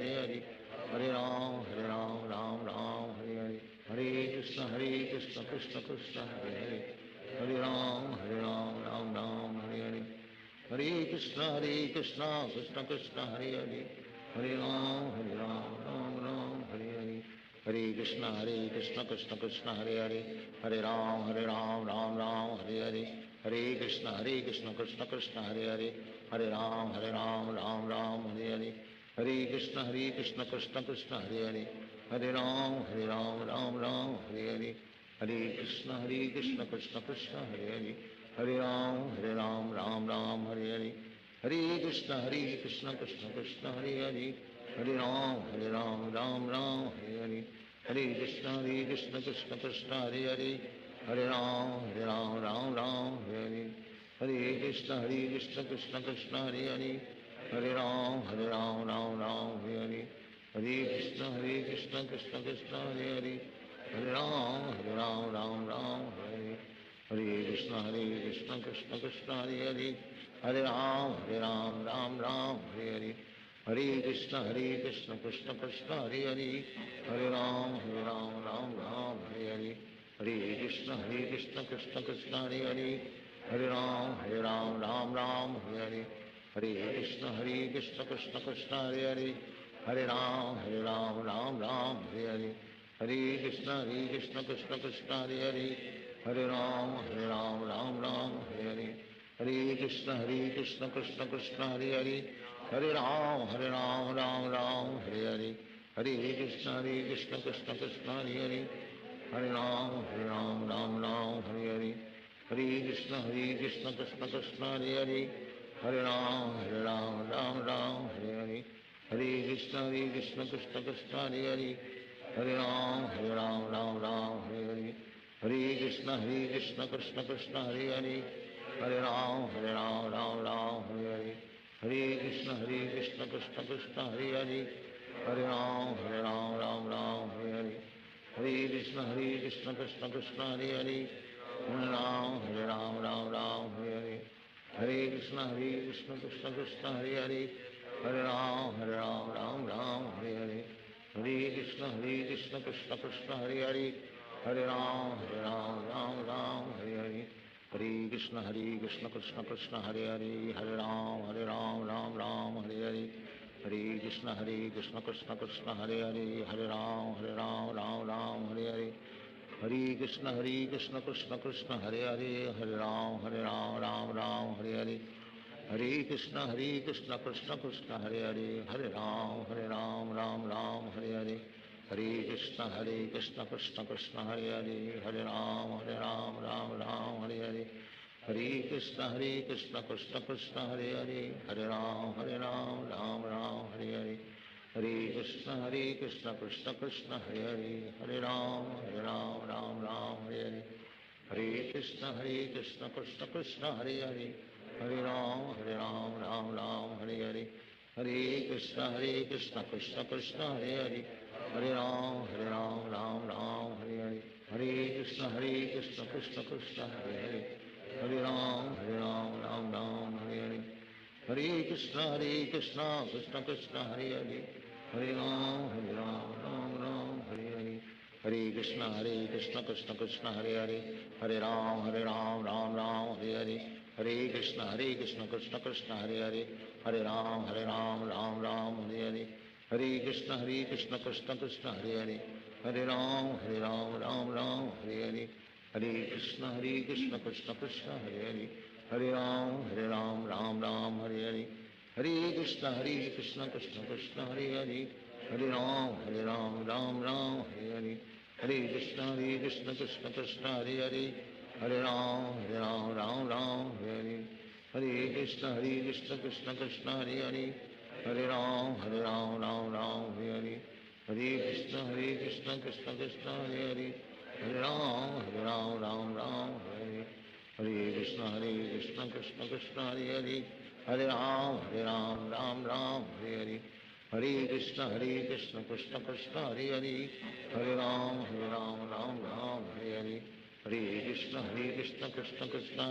[SPEAKER 8] Hare Hare, Hare Ram Ram Hare Hare, Hare Krishna Krishna Krishna Hare Hare, Hare Ram Ram Hare Hare, Hare Krishna Krishna Krishna Hare Hare, Hare Ram Ram Hare Hare, Hare Krishna Krishna Krishna Hare Hare, Hare Ram Ram Hare Hare, Hare Krishna Krishna Krishna Hare Hare, Hare Ram Ram Hare Hare, Hare Krishna Krishna Krishna Hare Hare, Hare Ram Ram Hare Hare, Hare Krishna Krishna Krishna Hare Hare, Hare Ram Ram Hare Hare, Hare Krishna Krishna Krishna Hare Hare, Hare Ram Ram Hare Hare, Hare Krishna Krishna Krishna Hare Hare, Hare Ram Ram Hare Hare, Hare Krishna Krishna Krishna Hare Hare, Hare Ram Ram Hare Hare, Hare Krishna Krishna Hare Hare Hare Ram Ram Ram Hare Krishna Krishna Krishna Hare Hare Hare Ram Ram Hare Hare Hare Krishna Krishna Krishna Hare Hare Hare Ram Ram Hare Hare Hare Krishna Krishna Krishna Hare Hare Hare Ram Ram Hare Hare Hare Krishna Krishna Krishna Hare Hare Hare Ram Ram Hare Hare Hare Krishna Krishna Krishna Hare Hare Hare Ram Ram Hare Hare Hare Krishna Krishna Krishna Hare Hare Hare Ram Ram Hare Hare Hare Krishna Krishna Krishna Hare Hare Hare Ram Ram Hare Hare Hare Krishna Krishna Krishna Hare Hare Hare Ram Ram Hare Hare Hare Krishna Krishna Krishna Hare Hare Hare Ram Ram Hare Hare Hare Krishna Krishna Krishna Hare Hare Hare Ram Ram Hare Hare Hare Krishna Krishna Krishna Hare Hare Hare Ram Ram Hare Hare Hare Krishna Krishna Krishna Hare Hare Hare Ram Hare Hare Hare Krishna Krishna Krishna Hare Hare Hare Ram Hare Hare Hare Krishna Krishna Krishna Hare Hare Hare Ram Hare Hare Hare Krishna Krishna Krishna Hare Hare Hare Ram Ram Hare Hare Hare Krishna Krishna Krishna Hare Hare Hare Ram Hare Hare Hare Krishna Krishna Krishna Hare Hare Hare Ram Hare Hare Hare Krishna Krishna Krishna Hare Hare Hare Ram Ram Hare Hare Hare Krishna Krishna Krishna Hare Hare Hare Ram Ram Hare Hare Hare Krishna Krishna Krishna Hare Hare Hare Ram Ram Hare Hare Hare Krishna Krishna Krishna Hare Hare Hare Ram Ram Hare Hare Hare Krishna Krishna Krishna Hare Hare Hare Ram Hare Hare Hare Krishna Krishna Krishna Hare Hare Hare Ram Hare Hare Hare Krishna Krishna Krishna Hare Hare Hare Ram Hare Hare Hare Krishna Krishna Krishna Hare Hare Hare Ram Hare Hare Hare Krishna Krishna Krishna Hare Hare Hare Ram Ram Hare Hare Hare Krishna Krishna Krishna Hare Hare Hare Ram Ram Hare Hare Hare Krishna Krishna Krishna Hare Hare Hare Ram Ram Hare Hare Hare Krishna Krishna Krishna Hare Hare Hare Ram Ram Hare Hare Hare Krishna Krishna Krishna Hare Hare Hare Ram Ram Hare Hare Hare Krishna Krishna Krishna Hare Hare Hare Ram Ram Hare Hare Hare Krishna Krishna Krishna Hare Hare Hare Ram Ram Hare Hare Hare Krishna Krishna Krishna Hare Hare Hare Ram Ram Hare Hare Hare Krishna Krishna Krishna Hare Hare Hare Ram Ram Hare Hare Hare Krishna Krishna Krishna Hare Hare Hare Ram Ram Hare Hare Hare Krishna Krishna Krishna Hare Hare Hare Ram Ram Hare Hare Hare Krishna Krishna Krishna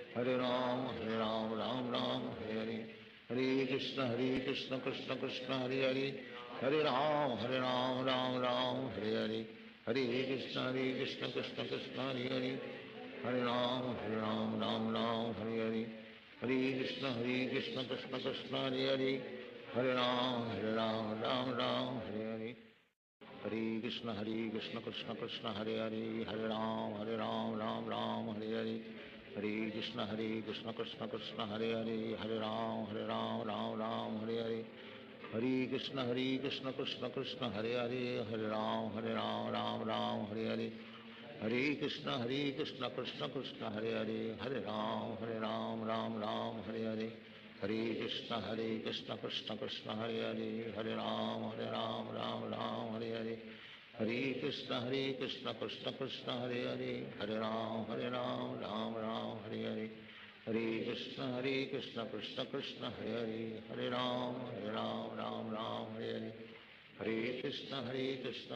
[SPEAKER 8] Hare Hare Hare Ram Ram Hare Hare Hare Krishna Krishna Krishna Hare Hare Hare Ram Ram Hare Hare Hare Krishna Krishna Krishna Hare Hare Hare Ram Ram Hare Hare Hare Krishna Krishna Krishna Hare Hare Hare Ram Ram Hare Hare Hare Krishna Krishna Krishna Hare Hare Hare Ram Hare Hare Hare Krishna Krishna Krishna Hare Hare Hare Ram Ram Hare Hare Hare Krishna Krishna Krishna Hare Hare Hare Ram Ram Hare Hare Hare Krishna Krishna Krishna Hare Hare Hare Ram Ram Hare Hare Hare Krishna Krishna Krishna Hare Hare Hare Ram Ram Hare Hare Hare Krishna Krishna Krishna Hare Hare Hare Ram Ram Hare Hare Hare Krishna Krishna Krishna Hare Hare, Hare Ram Ram Ram Hare Hare, Hare Krishna Krishna Krishna Hare Hare, Hare Ram Ram Ram Hare Hare, Hare Krishna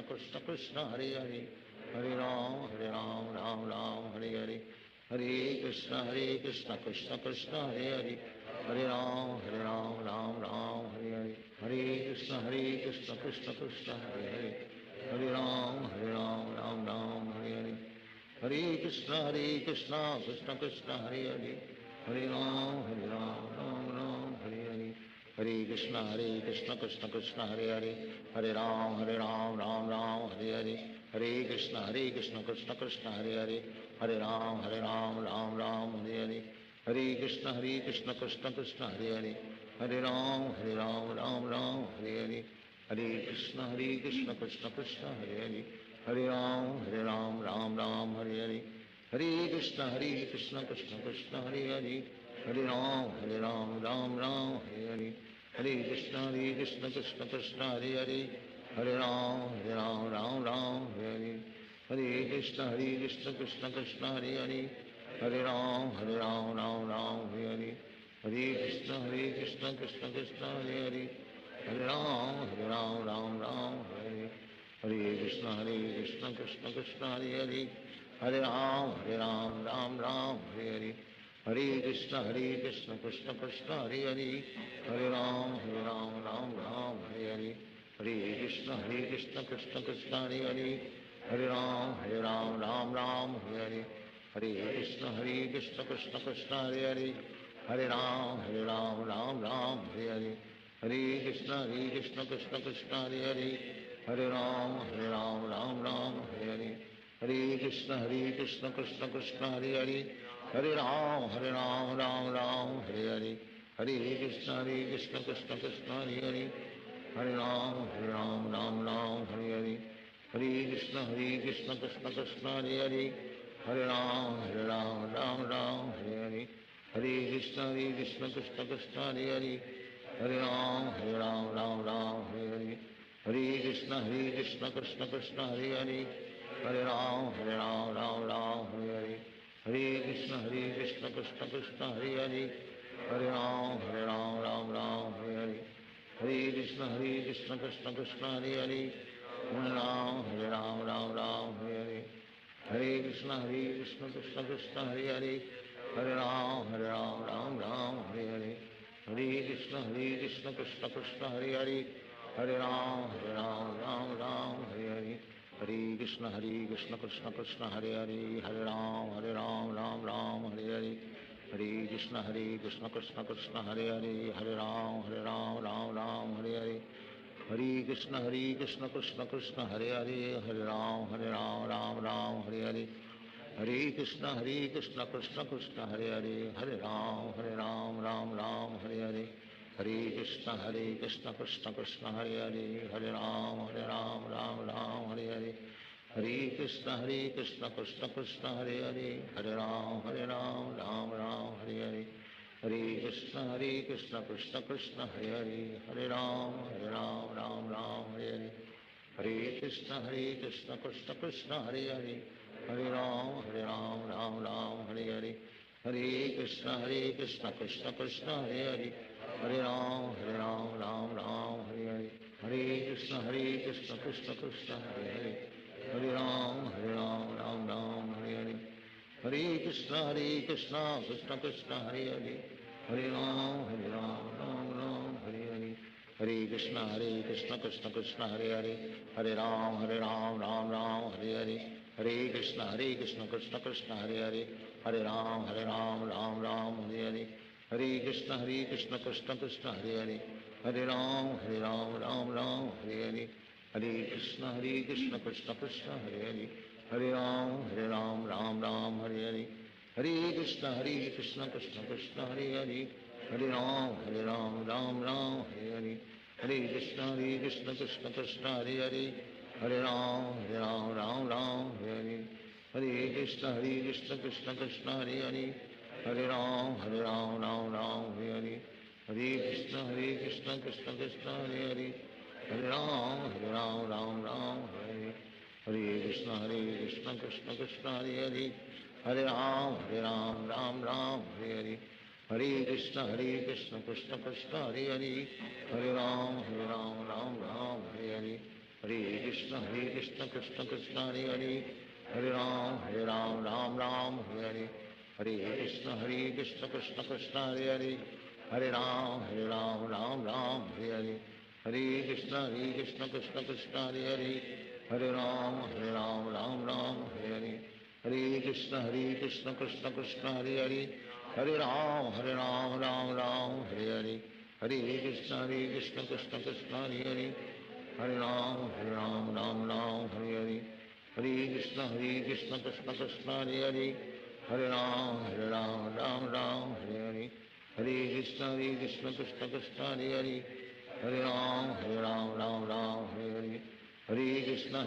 [SPEAKER 8] Krishna Krishna Hare Hare, Hare Ram Ram Hare Hare, Hare Krishna Krishna Krishna Hare Hare, Hare Ram Ram Hare Hare, Hare Krishna Krishna Krishna Hare Hare, Hare Ram Ram Hare Hare, Hare Krishna Krishna Krishna Hare Hare, Hare Ram Ram Hare Hare, Hare Krishna Krishna Krishna Hare Hare, Hare Ram Ram Hare Hare, Hare Krishna Krishna Krishna Hare Hare, Hare Ram Ram Hare Hare, Hare Krishna Krishna Krishna Hare Hare, Hare Ram Ram Hare Hare, Hare Krishna Krishna Krishna Hare Hare, Hare Ram Ram Hare Hare, Hare Krishna Krishna Krishna Hare Hare, Hare Ram Ram Hare Hare, Hare Krishna Krishna Krishna Hare Hare, Hare Ram Ram Hare Hare, Hare Krishna Krishna Krishna Hare Hare, Hare Ram Ram Hare Hare, Hare Krishna Krishna Krishna Hare Hare, Hare Ram Ram Hare Hare, Hare Krishna Krishna Krishna Hare Hare, Hare Ram Ram Hare Hare, Hare Krishna Krishna Krishna Hare Hare, Hare Ram Ram Hare Hare, Hare Krishna Krishna Krishna Hare Hare, Hare Ram Ram Hare Hare, Hare Krishna Krishna Krishna Hare Hare, Hare Ram Ram Hare Hare, Hare Krishna Krishna Krishna Hare Hare, Hare Ram Ram Hare Hare, Hare Krishna Krishna Krishna Hare Hare, Hare Ram Ram Hare Hare, Hare Krishna Krishna Krishna Hare Hare, Hare Ram Ram Hare Hare, Hare Krishna Krishna Krishna Hare Hare, Hare Ram Ram Hare Hare, Hare Krishna Krishna Krishna Hare Hare, Hare Ram Ram Hare Hare, Hare Krishna Krishna Krishna Hare Hare, Hare Ram Ram Hare Hare, Hare Krishna Krishna Krishna Hare Hare, Hare Ram Ram Hare Hare, Hare Krishna Krishna Krishna Hare Hare, Hare Ram Hare Hare, Hare Krishna Krishna Krishna Hare Hare, Hare Ram Ram Hare Hare, Hare Krishna Krishna Krishna Hare Hare, Hare Ram Ram Hare Hare, Hare Krishna Krishna Krishna Hare Hare, Hare Ram Ram Hare Hare, Hare Krishna Krishna Krishna Hare Hare, Hare Ram Ram Hare Hare, Hare Krishna Krishna Krishna Hare Hare, Hare Ram Ram Hare Hare, Hare Krishna Krishna Krishna Hare Hare, Hare Ram Ram Hare Hare, Hare Krishna Krishna Krishna Hare Hare, Hare Ram Ram Hare Hare, Hare Krishna Krishna Krishna Hare Hare, Hare Ram Ram Hare Hare, Hare Krishna Krishna Krishna Hare Hare, Hare Ram Ram Hare Hare, Hare Krishna Krishna Krishna Hare Hare, Hare Ram Ram Hare Hare, Hare Krishna Krishna Krishna Hare Hare, Hare Ram Ram Hare Hare, Hare Krishna Krishna Krishna Hare Hare, Hare Ram Ram Hare Hare, Hare Krishna Krishna Krishna Hare Hare, Hare Ram Hare Hare, Hare Krishna Krishna Krishna Hare Hare, Hare Ram Ram Hare Hare, Hare Krishna Krishna Krishna Hare Hare, Hare Ram Ram Hare Hare, Hare Krishna Krishna Krishna Hare Hare, Hare Ram Ram Hare Hare, Hare Krishna Krishna Krishna Hare Hare, Hare Ram Ram Hare Hare, Hare Krishna Krishna Krishna Hare Hare, Hare Ram Ram Hare Hare, Hare Krishna Krishna Krishna Hare Hare, Hare Ram Ram Hare Hare, Hare Krishna Krishna Krishna Hare Hare, Hare Ram Ram Hare Hare, Hare Krishna Krishna Krishna Hare Hare, Hare Ram Ram Hare Hare, Krishna Krishna Krishna Hare Hare Hare Ram Ram Ram Hare Hare Hare Krishna Krishna Krishna Hare Hare Hare Ram Ram Ram Hare Hare Hare Krishna Krishna Krishna Hare Hare Hare Ram Ram Hare Hare Hare Krishna Krishna Krishna Hare Hare Hare Ram Ram Hare Hare Hare Krishna Krishna Krishna Hare Hare Hare Ram Ram Hare Hare Hare Krishna Krishna Krishna Hare Hare Hare Ram Ram Hare Hare Hare Krishna Krishna Krishna Hare Hare Hare Ram Ram Hare Hare Hare Krishna Krishna Krishna Hare Hare Hare Ram Ram Hare Hare Hare Krishna Krishna Krishna Hare Hare Hare Ram Ram Hare Hare Hare Krishna Krishna Krishna Hare Hare Hare Ram Ram Hare Hare Hare Krishna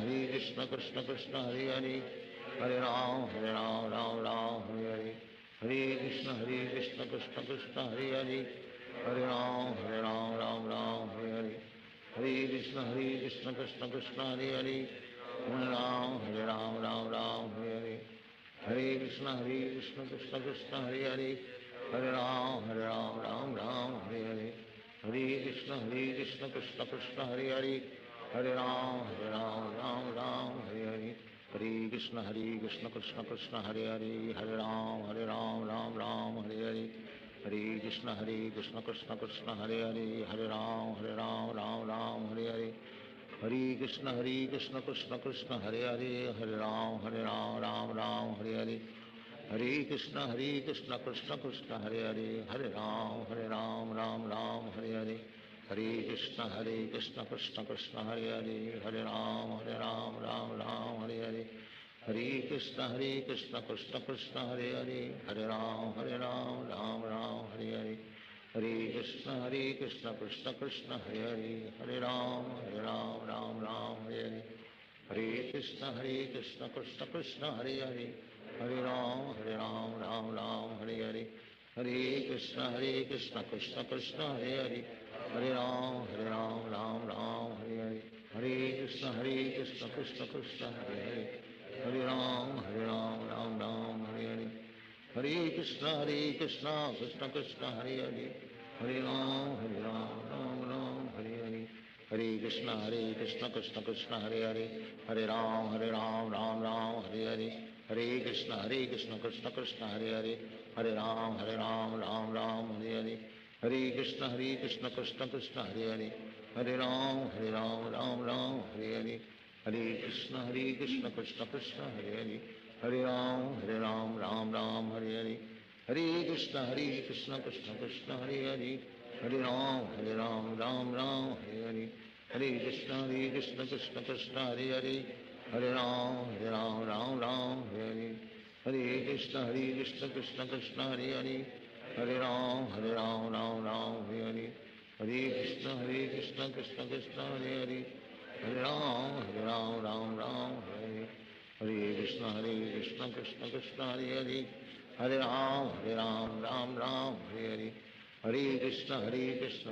[SPEAKER 8] Krishna Krishna Hare Hare Hare Ram Ram Hare Hare Hare Krishna Krishna Krishna Hare Hare Hare Ram Ram Hare Hare Hare Krishna Krishna Krishna Hare Hare Hare Ram Ram Hare Hare Hare Krishna Krishna Krishna Hare Hare Hare Ram Ram Hare Hare Hare Krishna Krishna Krishna Hare Hare Hare Ram Ram Hare Hare Hare Krishna Krishna Krishna Hare Hare Hare Ram Ram Hare Hare Hare Krishna Krishna Krishna Hare Hare Hare Ram Ram Hare Hare Hare Krishna Krishna Krishna Hare Hare Hare Ram Ram Hare Hare Hare Krishna Krishna Krishna Hare Hare Hare Ram Ram Hare Hare Hare Krishna Krishna Krishna Hare Hare Hare Ram Ram Hare Hare Hare Krishna Krishna Krishna Hare Hare Hare Ram Ram Hare Hare Hare Krishna Krishna Krishna Hare Hare Hare Ram Ram Hare Hare Hare Krishna Krishna Krishna Hare Hare Hare Ram Ram Hare Hare Hare Krishna Krishna Krishna Hare Hare Hare Ram Ram Hare Hare Hare Krishna Krishna Krishna Hare Hare Hare Ram Ram Hare Hare Hare Krishna Krishna Krishna Hare Hare Hare Ram Ram Hare Hare Hare Krishna Krishna Krishna Hare Hare Hare Ram Ram Hare Hare Hare Krishna Krishna Krishna Hare Hare Hare Ram Ram Hare Hare Hare Krishna Krishna Krishna Hare Hare Hare Ram Ram Hare Hare Hare Krishna Krishna Krishna Hare Hare Hare Ram Ram Hare Hare Hare Krishna Krishna Krishna Hare Hare Hare Ram Ram Hare Hare Hare Krishna Krishna Krishna Hare Hare Hare Ram Ram Hare Hare Hare Krishna Krishna Krishna Hare Hare Hare Ram Ram Hare Hare Hare Krishna Krishna Krishna Hare Hare Hare Ram Ram Hare Hare Hare Krishna Krishna Krishna Hare Hare Hare Ram Ram Hare Hare Hare Krishna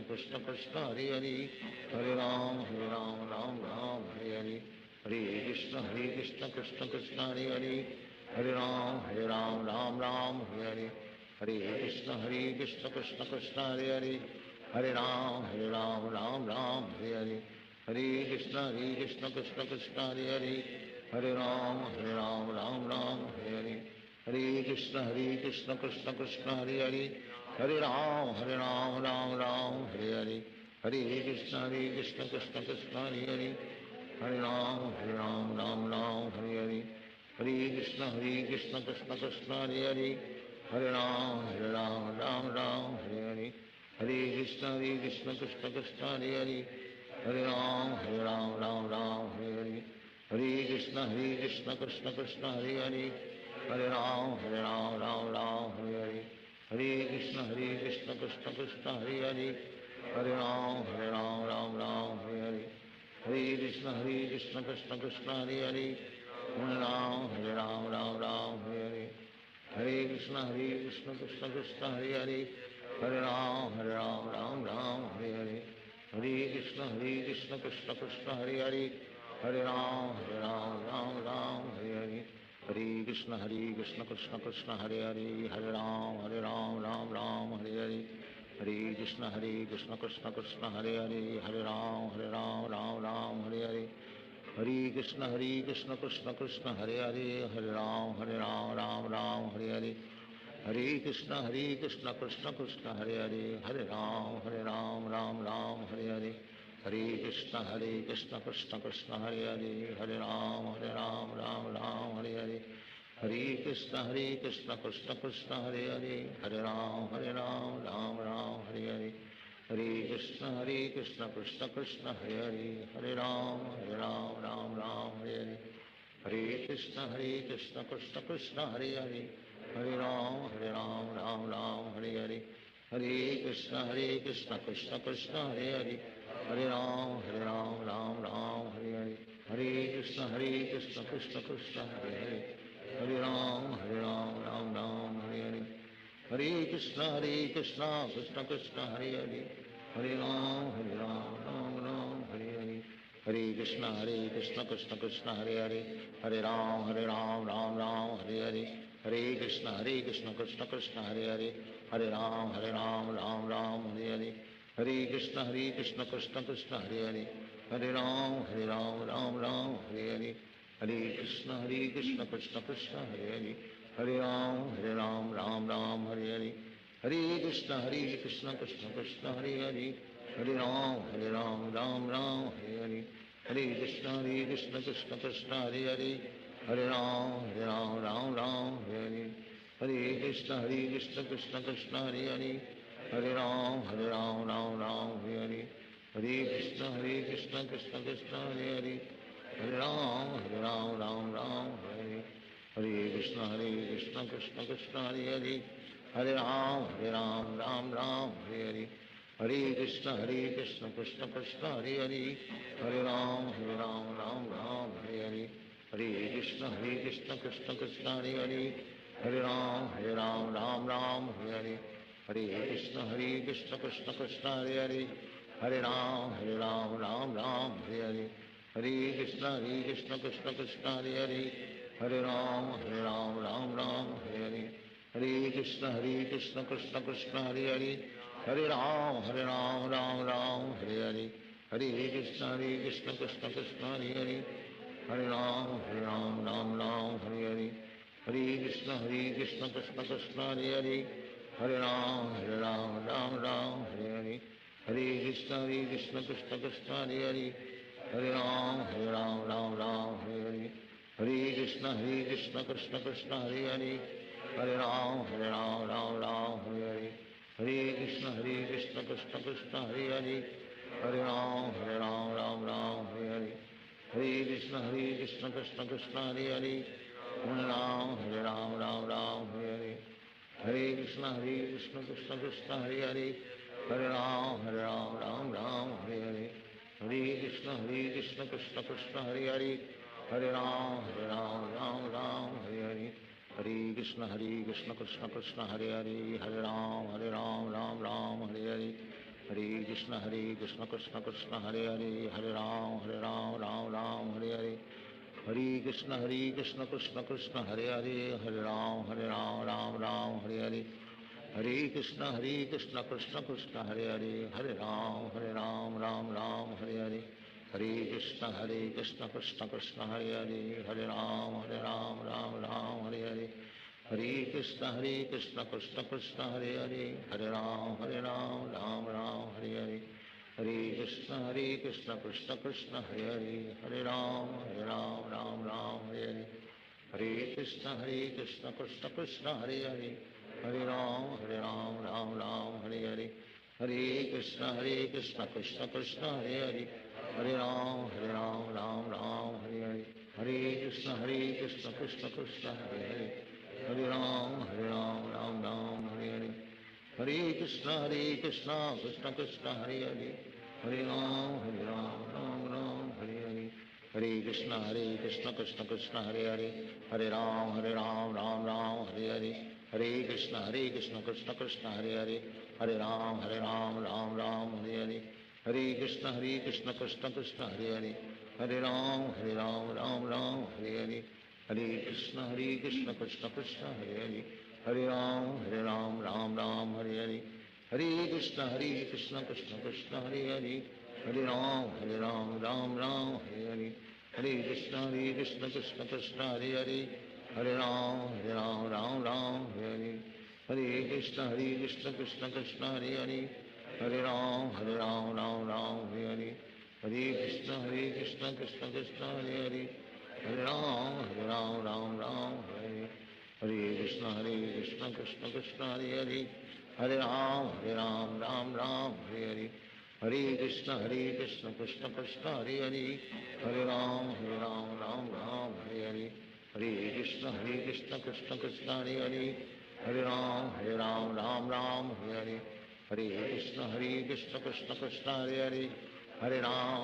[SPEAKER 8] Krishna Krishna Hare Hare Hare Ram Ram Hare Hare Hare Krishna Krishna Krishna Hare Hare Hare Ram Ram Hare Hare Hare Krishna Krishna Krishna Hare Hare Hare Ram Ram Hare Hare Hare Krishna Krishna Krishna Hare Hare Hare Ram Ram Hare Hare Hare Krishna Krishna Krishna Hare Hare Hare Ram Ram Hare Hare Hare Krishna Krishna Krishna Hare Hare Hare Ram Hare Hare Hare Krishna Krishna Krishna Hare Hare Hare Ram Hare Hare Hare Krishna Krishna Krishna Hare Hare Hare Ram Hare Hare Hare Krishna Krishna Krishna Hare Hare Hare Ram Hare Hare Hare Krishna Krishna Krishna Hare Hare Hare Ram Hare Hare Hare Krishna Krishna Krishna Hare Hare Hare Ram Ram Hare Hare Hare Krishna Krishna Krishna Hare Hare Hare Ram Ram Ram Hare Hare Hare Krishna Krishna Krishna Hare Hare Hare Ram Ram Ram Hare Hare Hare Krishna Krishna Krishna Hare Hare Hare Ram Ram Ram Hare Hare Hare Krishna Krishna Krishna Hare Hare Hare Ram Ram Ram Hare Hare Hare Krishna Krishna Krishna Hare Hare Hare Ram Ram Hare Hare Hare Krishna Krishna Krishna Hare Hare Hare Ram Ram Hare Hare Hare Krishna Krishna Krishna Hare Hare Hare Ram Ram Hare Hare Hare Krishna Krishna Krishna Hare Hare Hare Ram Ram Hare Hare Hare Krishna Krishna Krishna Hare Hare Hare Ram Ram Hare Hare Hare Krishna Krishna Krishna Hare Hare Hare Ram Ram Hare Hare Hare Krishna Krishna Krishna Hare Hare Hare Ram Ram Hare Hare Hare Krishna Krishna Krishna Hare Hare Hare Ram Ram Hare Hare Hare Krishna Krishna Krishna Hare Hare Hare Ram Ram Hare Hare Hare Krishna Krishna Krishna Hare Hare Hare Ram Ram Hare Hare Hare Krishna Krishna Krishna Hare Hare Hare Ram Ram Hare Hare Hare Krishna Krishna Krishna Hare Hare Hare Ram Ram Hare Hare Hare Krishna Krishna Krishna Hare Hare Hare Ram Ram Hare Hare Hare Krishna Krishna Krishna Hare Hare Hare Ram Ram Hare Hare Hare Krishna Krishna Krishna Hare Hare Hare Ram Ram Hare Hare Hare Krishna Krishna Krishna Hare Hare Hare Ram Ram Hare Hare Hare Krishna Krishna Krishna Hare Hare Hare Ram Ram Hare Hare Hare Krishna Krishna Krishna Hare Hare Hare Ram Ram Hare Hare Hare Krishna Krishna Krishna Hare Hare Hare Ram Ram Hare Hare Hare Krishna Krishna Krishna Hare Hare Hare Ram Ram Hare Hare Hare Krishna Krishna Krishna Hare Hare Hare Ram Ram Hare Hare Hare Krishna Krishna Krishna Hare Hare Hare Ram Ram Hare Hare Hare Krishna Krishna Krishna Hare Hare Hare Ram Ram Hare Hare Hare Krishna Krishna Krishna Hare Hare Hare Ram Ram Hare Hare Hare Krishna Krishna Krishna Hare Hare Hare Ram Ram Hare Hare Hare Krishna Krishna Krishna Hare Hare Hare Ram Ram Hare Hare Hare Krishna Krishna Krishna Hare Hare Hare Ram Ram Hare Hare Hare Krishna Krishna Krishna Hare Hare Hare Ram Hare Hare Hare Krishna Krishna Krishna Hare Hare Hare Ram Ram Hare Hare Hare Krishna Krishna Krishna Hare Hare Hare Ram Ram Hare Hare Hare Krishna Krishna Krishna Hare Hare Hare Ram Ram Hare Hare Hare Krishna Krishna Krishna Hare Hare Hare Ram Ram Hare Hare Hare Krishna Krishna Krishna Hare Hare Hare Ram Ram Hare Hare Hare Krishna Krishna Krishna Hare Hare Hare Ram Ram Hare Hare Hare Krishna Krishna Krishna Hare Hare Hare Ram Ram Hare Hare Hare Krishna Krishna Krishna Hare Hare Hare Ram Ram Hare Hare Hare Krishna Krishna Krishna Hare Hare Hare Ram Ram Hare Hare Hare Krishna Krishna Krishna Hare Hare Hare Ram Hare Hare Hare Krishna Krishna Krishna Hare Hare Hare Ram Hare Hare Hare Krishna Krishna Krishna Hare Hare Hare Ram Hare Hare Hare Krishna Krishna Krishna Hare Hare Hare Ram Hare Hare Hare Krishna Krishna Krishna Hare Hare Hare Ram Ram Hare Hare Hare Krishna Krishna Krishna Hare Hare Hare Ram Ram Ram Hare Hare Hare Krishna Krishna Krishna Hare Hare Hare Ram Ram Ram Hare Hare Hare Krishna Krishna Krishna Hare Hare Hare Ram Ram Ram Hare Hare Hare Krishna Krishna Krishna Hare Hare Hare Ram Ram Ram Hare Hare Hare Krishna Krishna Krishna Hare Hare Hare Ram Ram Ram Hare Hare Hare Krishna Krishna Krishna Hare Hare Hare Ram Ram Ram Hare Hare Hare Krishna Krishna Krishna Hare Hare Hare Ram Ram Ram Hare Hare Krishna Krishna Krishna Hare Hare Hare Ram Ram Ram Hare Hare Hare Krishna Krishna Krishna Hare Hare Hare Ram Ram Ram Hare Hare Hare Krishna Krishna Krishna Hare Hare Hare Ram Ram Ram Hare Hare Hare Krishna Krishna Krishna Hare Hare Hare Ram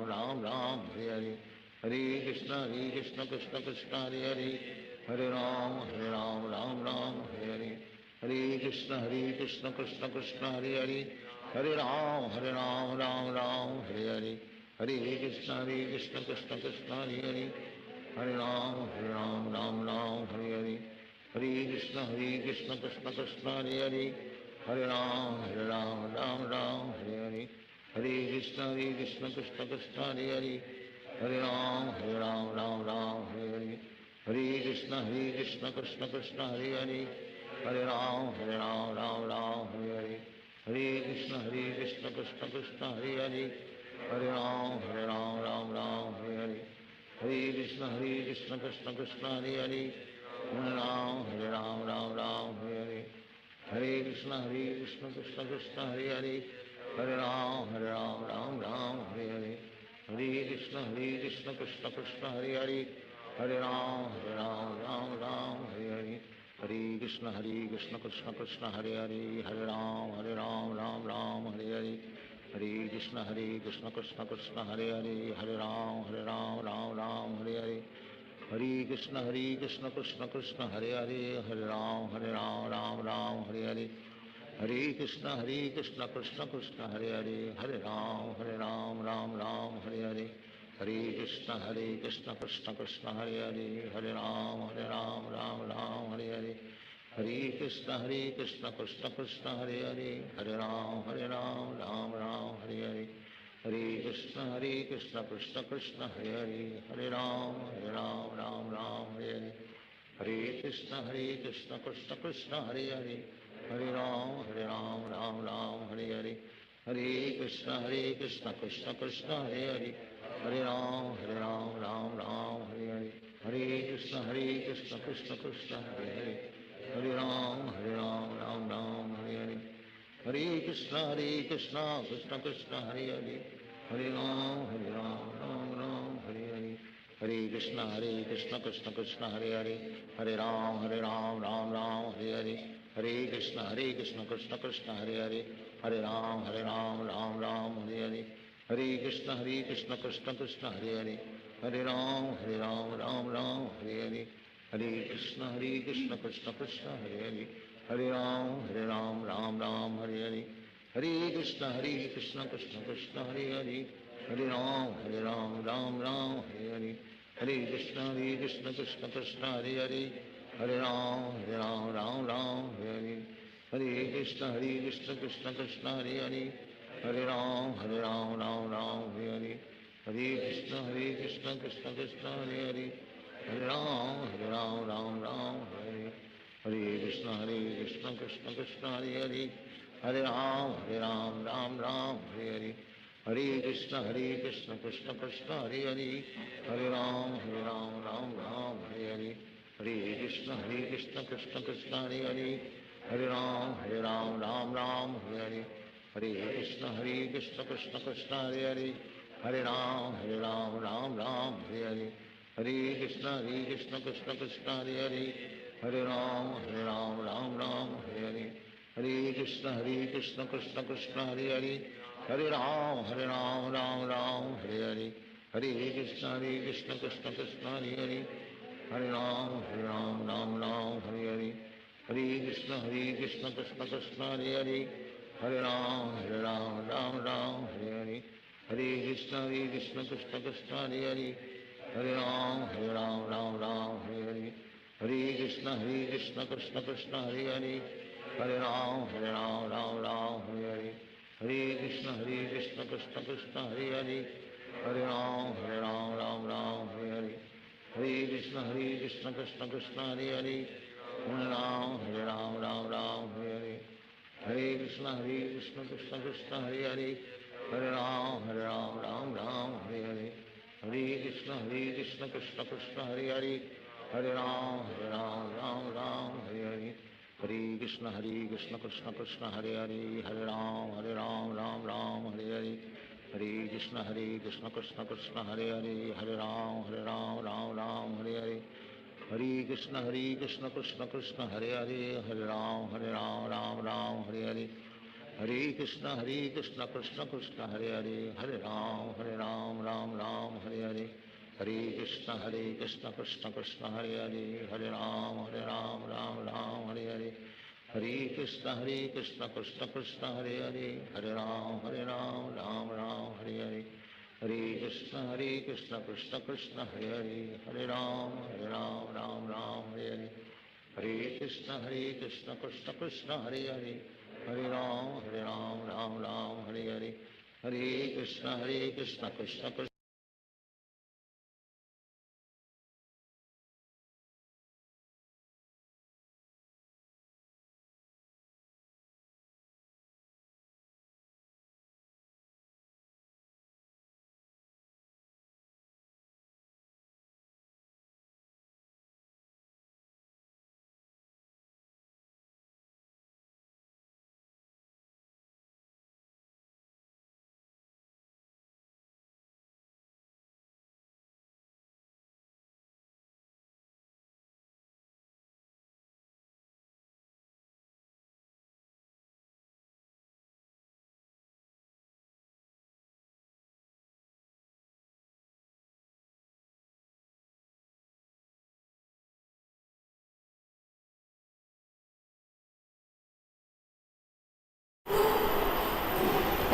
[SPEAKER 8] Ram Ram Hare Hare Hare Krishna Krishna Krishna Hare Hare Hare Ram Ram Ram Hare Hare Hare Krishna Krishna Krishna Hare Hare Hare Ram Ram Ram Hare Hare Hare Krishna Krishna Krishna Hare Hare Hare Ram Ram Ram Hare Hare Hare Krishna Krishna Krishna Hare Hare Hare Ram Ram Ram Hare Hare Hare Krishna Krishna Krishna Hare Hare Hare Ram Ram Ram Hare Hare Hare Krishna Krishna Krishna Hare Hare Hare Ram Ram Ram Hare Hare Hare Krishna Krishna Krishna Hare Hare Hare Ram Ram Ram Hare Hare Hare Krishna Krishna Krishna Hare Hare Hare Ram Ram Ram Hare Hare Hare Krishna Krishna Krishna Hare Hare Hare Ram Ram Ram Hare Hare Hare Krishna Krishna Krishna Hare Hare Hare Ram Ram Ram Hare Hare Hare Krishna Krishna Krishna Hare Hare Hare Ram Ram Ram Hare Hare Hare Krishna Krishna Krishna Hare Hare Hare Ram Ram Ram Hare Hare Hare Krishna Krishna Krishna Hare Hare Hare Ram Ram Ram Hare Hare Hare Krishna Krishna Krishna Hare Hare Hare Ram Ram Ram Hare Hare Hare Krishna Krishna Krishna Hare Hare Hare Ram Ram Ram Hare Hare Hare Krishna Krishna Krishna Hare Hare Hare Ram Ram Ram Hare Hare Hare Krishna Krishna Krishna Hare Hare Hare Ram Ram Ram Hare Hare Hare Krishna Krishna Krishna Hare Hare Hare Ram Ram Ram Hare Hare Hare Krishna Krishna Krishna Hare Hare Hare Ram Ram Ram Hare Hare Hare Krishna Krishna Krishna Hare Hare Hare Ram Ram Ram Hare Hare Hare Krishna Krishna Krishna Hare Hare Hare Ram Ram Ram Hare Hare Hare Krishna Krishna Krishna Hare Hare Hare Ram Ram Ram Hare Hare Hare Krishna Krishna Krishna Hare Hare Hare Ram Ram Ram Hare Hare Hare Krishna Krishna Krishna Hare Hare Hare Ram Ram Ram Hare Hare Hare Krishna Krishna Krishna Hare Hare Hare Ram Ram Ram Hare Hare Hare Krishna Krishna Krishna Hare Hare Hare Ram Ram Ram Hare Hare Hare Krishna Krishna Krishna Hare Hare Hare Ram Ram Ram Hare Hare Hare Krishna Krishna Krishna Hare Hare Hare Ram Ram Ram Hare Hare Hare Krishna Krishna Krishna Hare Hare Hare Ram Ram Ram Hare Hare Hare Krishna Krishna Krishna Hare Hare Hare Ram Ram Ram Hare Hare Hare Krishna Krishna Krishna Hare Hare Hare Ram Ram Ram Hare Hare Hare Krishna Krishna Krishna Hare Hare Hare Ram Ram Ram Hare Hare Hare Krishna Krishna Krishna Hare Hare Hare Ram Ram Ram Hare Hare Hare Krishna Krishna Krishna Hare Hare Hare Ram Ram Ram Hare Hare Hare Krishna Krishna Krishna Hare Hare Hare Ram Ram Ram Hare Hare Hare Krishna Krishna Krishna Hare Hare Hare Ram Ram Ram Hare Hare Hare Krishna Krishna Krishna Hare Hare Hare Ram Ram Ram Hare Hare Hare Krishna Krishna Krishna Hare Hare Hare Ram Ram Ram Hare Hare Hare Krishna Krishna Krishna Hare Hare Hare Ram Ram Ram Hare Hare Hare Krishna Krishna Krishna Hare Hare Hare Ram Ram Hare Hare Hare Krishna Krishna Krishna Hare Hare Hare Ram Ram Hare Hare Hare Krishna Krishna Krishna Hare Hare Hare Ram Ram Hare Hare Hare Krishna Krishna Krishna Hare Hare Hare Ram Ram Hare Hare Hare Krishna Krishna Krishna Hare Hare Hare Ram Ram Hare Hare Hare Krishna Krishna Krishna Hare Hare Hare Ram Ram Hare Hare Hare Krishna Krishna Krishna Hare Hare Hare Ram Ram Hare Hare Hare Krishna Krishna Krishna Hare Hare Hare Ram Ram Hare Hare Hare Krishna Krishna Krishna Hare Hare Hare Ram Ram Hare Hare Hare Krishna Krishna Krishna Hare Hare Hare Ram Ram Hare Hare Hare Krishna Krishna Krishna Hare Hare Hare Ram Ram Hare Hare Hare Krishna Krishna Krishna Hare Hare Hare Ram Ram Hare Hare Hare Krishna Krishna Krishna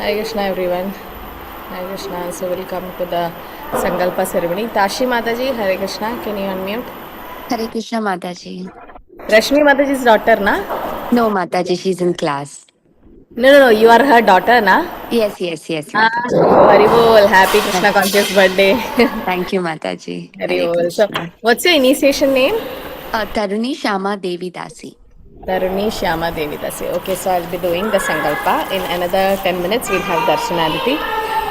[SPEAKER 9] Hare Krishna everyone. Hare Krishna. So welcome to the Sankalpa ceremony. Tashi Mataji, Hare Krishna. Can you unmute?
[SPEAKER 10] Hare Krishna Mataji.
[SPEAKER 9] Rashmi Mataji's daughter, na?
[SPEAKER 10] No, Mataji, she's in class.
[SPEAKER 9] No. You are her daughter, na?
[SPEAKER 10] Yes, Mataji.
[SPEAKER 9] Hari Bol. Happy Krishna conscious birthday.
[SPEAKER 10] Thank you, Mataji.
[SPEAKER 9] Hari
[SPEAKER 10] Hare
[SPEAKER 9] Bol. So,
[SPEAKER 10] Krishna.
[SPEAKER 9] what's your initiation name?
[SPEAKER 10] Taruni Shama Devi Dasi.
[SPEAKER 9] Taruni Shyama Devi Dasi. Okay, so I'll be doing the Sankalpa. In another 10 minutes, we'll have Darshanaditi.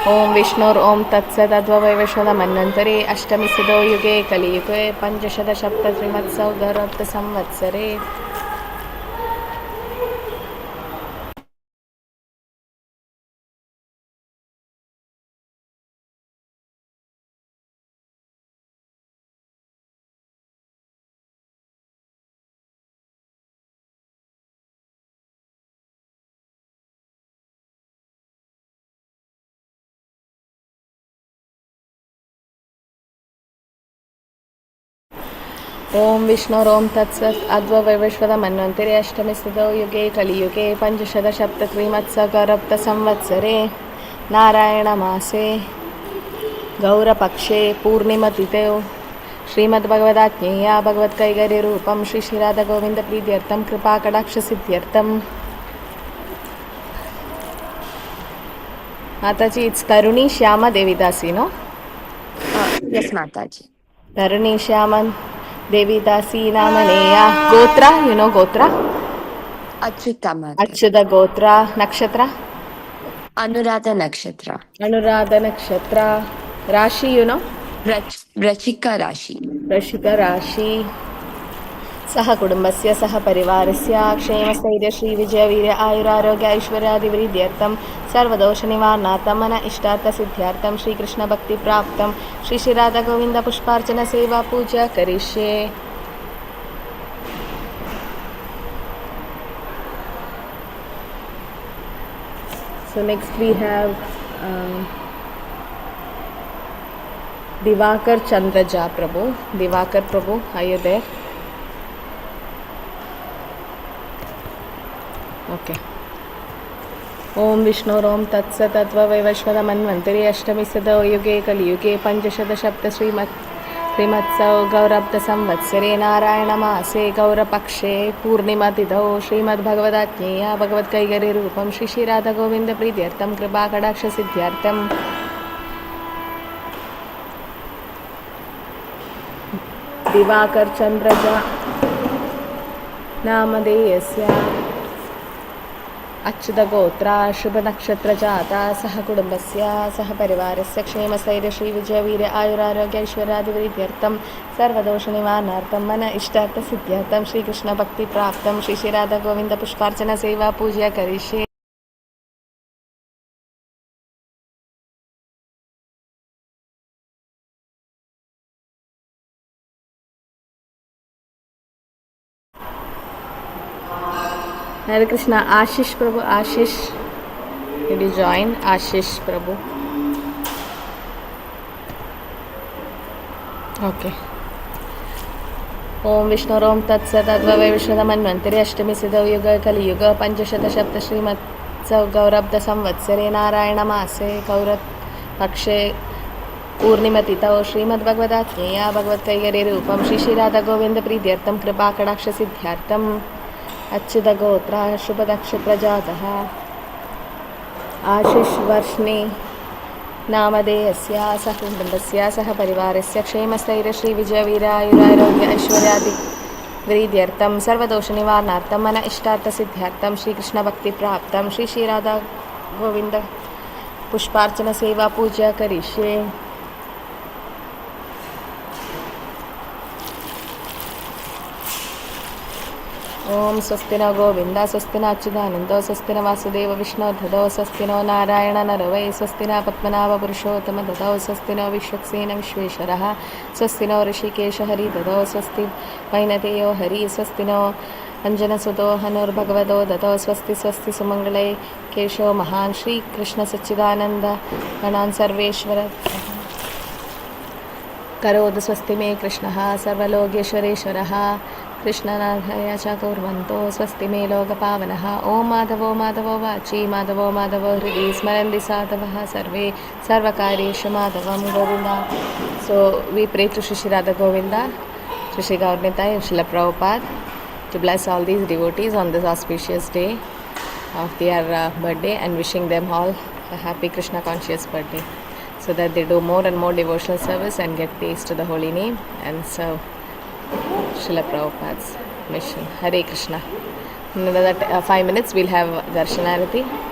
[SPEAKER 9] Om Vishnur Om Tatsat Advavai Vishwada Manvantare Ashtami Siddho Yuge Kali Yuge Panchashada Shapta Trimatsav Garapta Samvatsare. Om Vishnur Om Tatsat Advavai Vishwada Manvantare Ashtami Siddho Yuge Kali Yuge Panchashada Shapta Trimatsav Garapta Samvatsare. Narayana Mase Gaurapakshe Purnimatithev श्रीमद्भगवदाज्ञेया भगवत्कैगर्यरूपं श्री श्रीराधागोविन्दप्रीत्यर्थं कृपाकटाक्षसिद्ध्यर्थं Mataji, it's Taruni Shyama Devidasi, no?
[SPEAKER 10] Yes, Mataji.
[SPEAKER 9] Taruni Shyama Devidasi Namaneya. Gotra, you know Gotra?
[SPEAKER 10] Achyuta Mataji.
[SPEAKER 9] Achyuta Gotra. Nakshatra?
[SPEAKER 10] Anuradha Nakshatra.
[SPEAKER 9] Anuradha Nakshatra. Rashi, you know?
[SPEAKER 10] Vrachika Rashi.
[SPEAKER 9] Vrachika Rashi. सह कुटुंबस्य सह परिवारस्य क्षेमस्थैर्य श्रीविजयवीर्य आयुरारोग्य ऐश्वर्यादिवृद्ध्यर्थं सर्वदोषनिवारणार्थं मन इष्टार्थसिद्ध्यर्थं श्रीकृष्णभक्तिप्राप्तं श्री श्रीराधागोविन्दपुष्पार्चन सेवा पूजा करिष्ये. So next we have Divakar Chandraja Prabhu. Divakar Prabhu, are you there? Okay. ॐ विष्णोरों तत्सतत्ववैवश्वतमन्वन्तरे अष्टमिसदो युगे कलियुगे पञ्चशतशब्द श्रीमत्सौ गौरब्धसंवत्सरे नारायणमासे गौरपक्षे पूर्णिमतिथौ श्रीमद्भगवदाज्ञेया भगवत्कैगर्यरूपं श्री श्रीराधगोविन्दप्रीत्यर्थं कृपाकटाक्षसिद्ध्यर्थं दिवाकरचन्द्रजा नामधेयस्य अच्युतगोत्रा शुभनक्षत्रजाता सह कुटुम्बस्य सह परिवारस्य क्षेमस्थैर्यश्रीविजयवीर्य आयुरारोग्यैश्वर्यादिवृद्ध्यर्थं सर्वदोषनिवारणार्थं मन इष्टार्थसिद्ध्यर्थं श्रीकृष्णभक्तिप्राप्तं श्री श्रीराधगोविन्दपुष्पार्चनसेवा पूजा करिष्ये। Hare Krishna. Ashish Prabhu, Ashish, did you join? Ashish Prabhu. Okay. Om Vishnorom Tatsatadvavai Vishwadamannvantare Ashtami Siddhau Yuga Kali Yuga Panchashata Shapta Srimatsau Gaurabdha Samvatsare Narayana Mase Gaurat Pakshe Purnimatithau Srimad Bhagavadajñeya Bhagavatkaigarya-rupam Shri Radha-govinda-preetyartham Kripa-kadaksha-siddhyartham अच्युतगोत्रा शुभनक्षत्रजातः आशिष्वर्ष्णि नामधेयस्य सह कुटुम्बस्य सह परिवारस्य क्षेमस्थैर्यश्रीविजयवीरायुरारोग्य ऐश्वर्यादिवृद्ध्यर्थं सर्वदोषनिवारणार्थं मन इष्टार्थसिद्ध्यर्थं श्रीकृष्णभक्तिप्राप्तं श्री श्रीराधागोविन्दपुष्पार्चनसेवा पूजा करिष्ये। ओम स्वस्ति न गोविंद स्वस्ति न अच्युतानंदो स्वस्ति न वासुदेव विष्णु ददौ स्वस्ति नो नारायण नरवै स्वस्ति न पद्मनाभ पुरुषोत्तम ददौ स्वस्ति नो विश्वक्सेन विश्वेश्वरः स्वस्ति नो ऋषिकेश हरि ददौ स्वस्ति वैनतेयो हरि स्वस्ति नो अंजनसुतो हनुर्भगवतो ददौ स्वस्ति स्वस्ति सुमंगले केशो महान् श्री कृष्ण सच्चिदानंद गणान् सर्वेश्वर करोतु स्वस्ति मे कृष्णः सर्वलोकेश्वरेश्वरः कृष्णनाथाय च कुर्वन्तो स्वस्ति मे लोकपावनः। ओम माधवो माधवो वाची माधवो माधवो हृदि स्मरन्ति साधवः सर्वे सर्वकार्येषु माधवं Govinda. So we pray to Shri Radha Govinda, to Shri Gaur Nitai and Srila Prabhupada to bless all these devotees on this auspicious day of their birthday and wishing them all a happy Krishna conscious birthday, so that they do more and more devotional service and get taste to the holy name and serve Srila Prabhupada's mission. Hare Krishna. In another 5 minutes we'll have Darshanarati.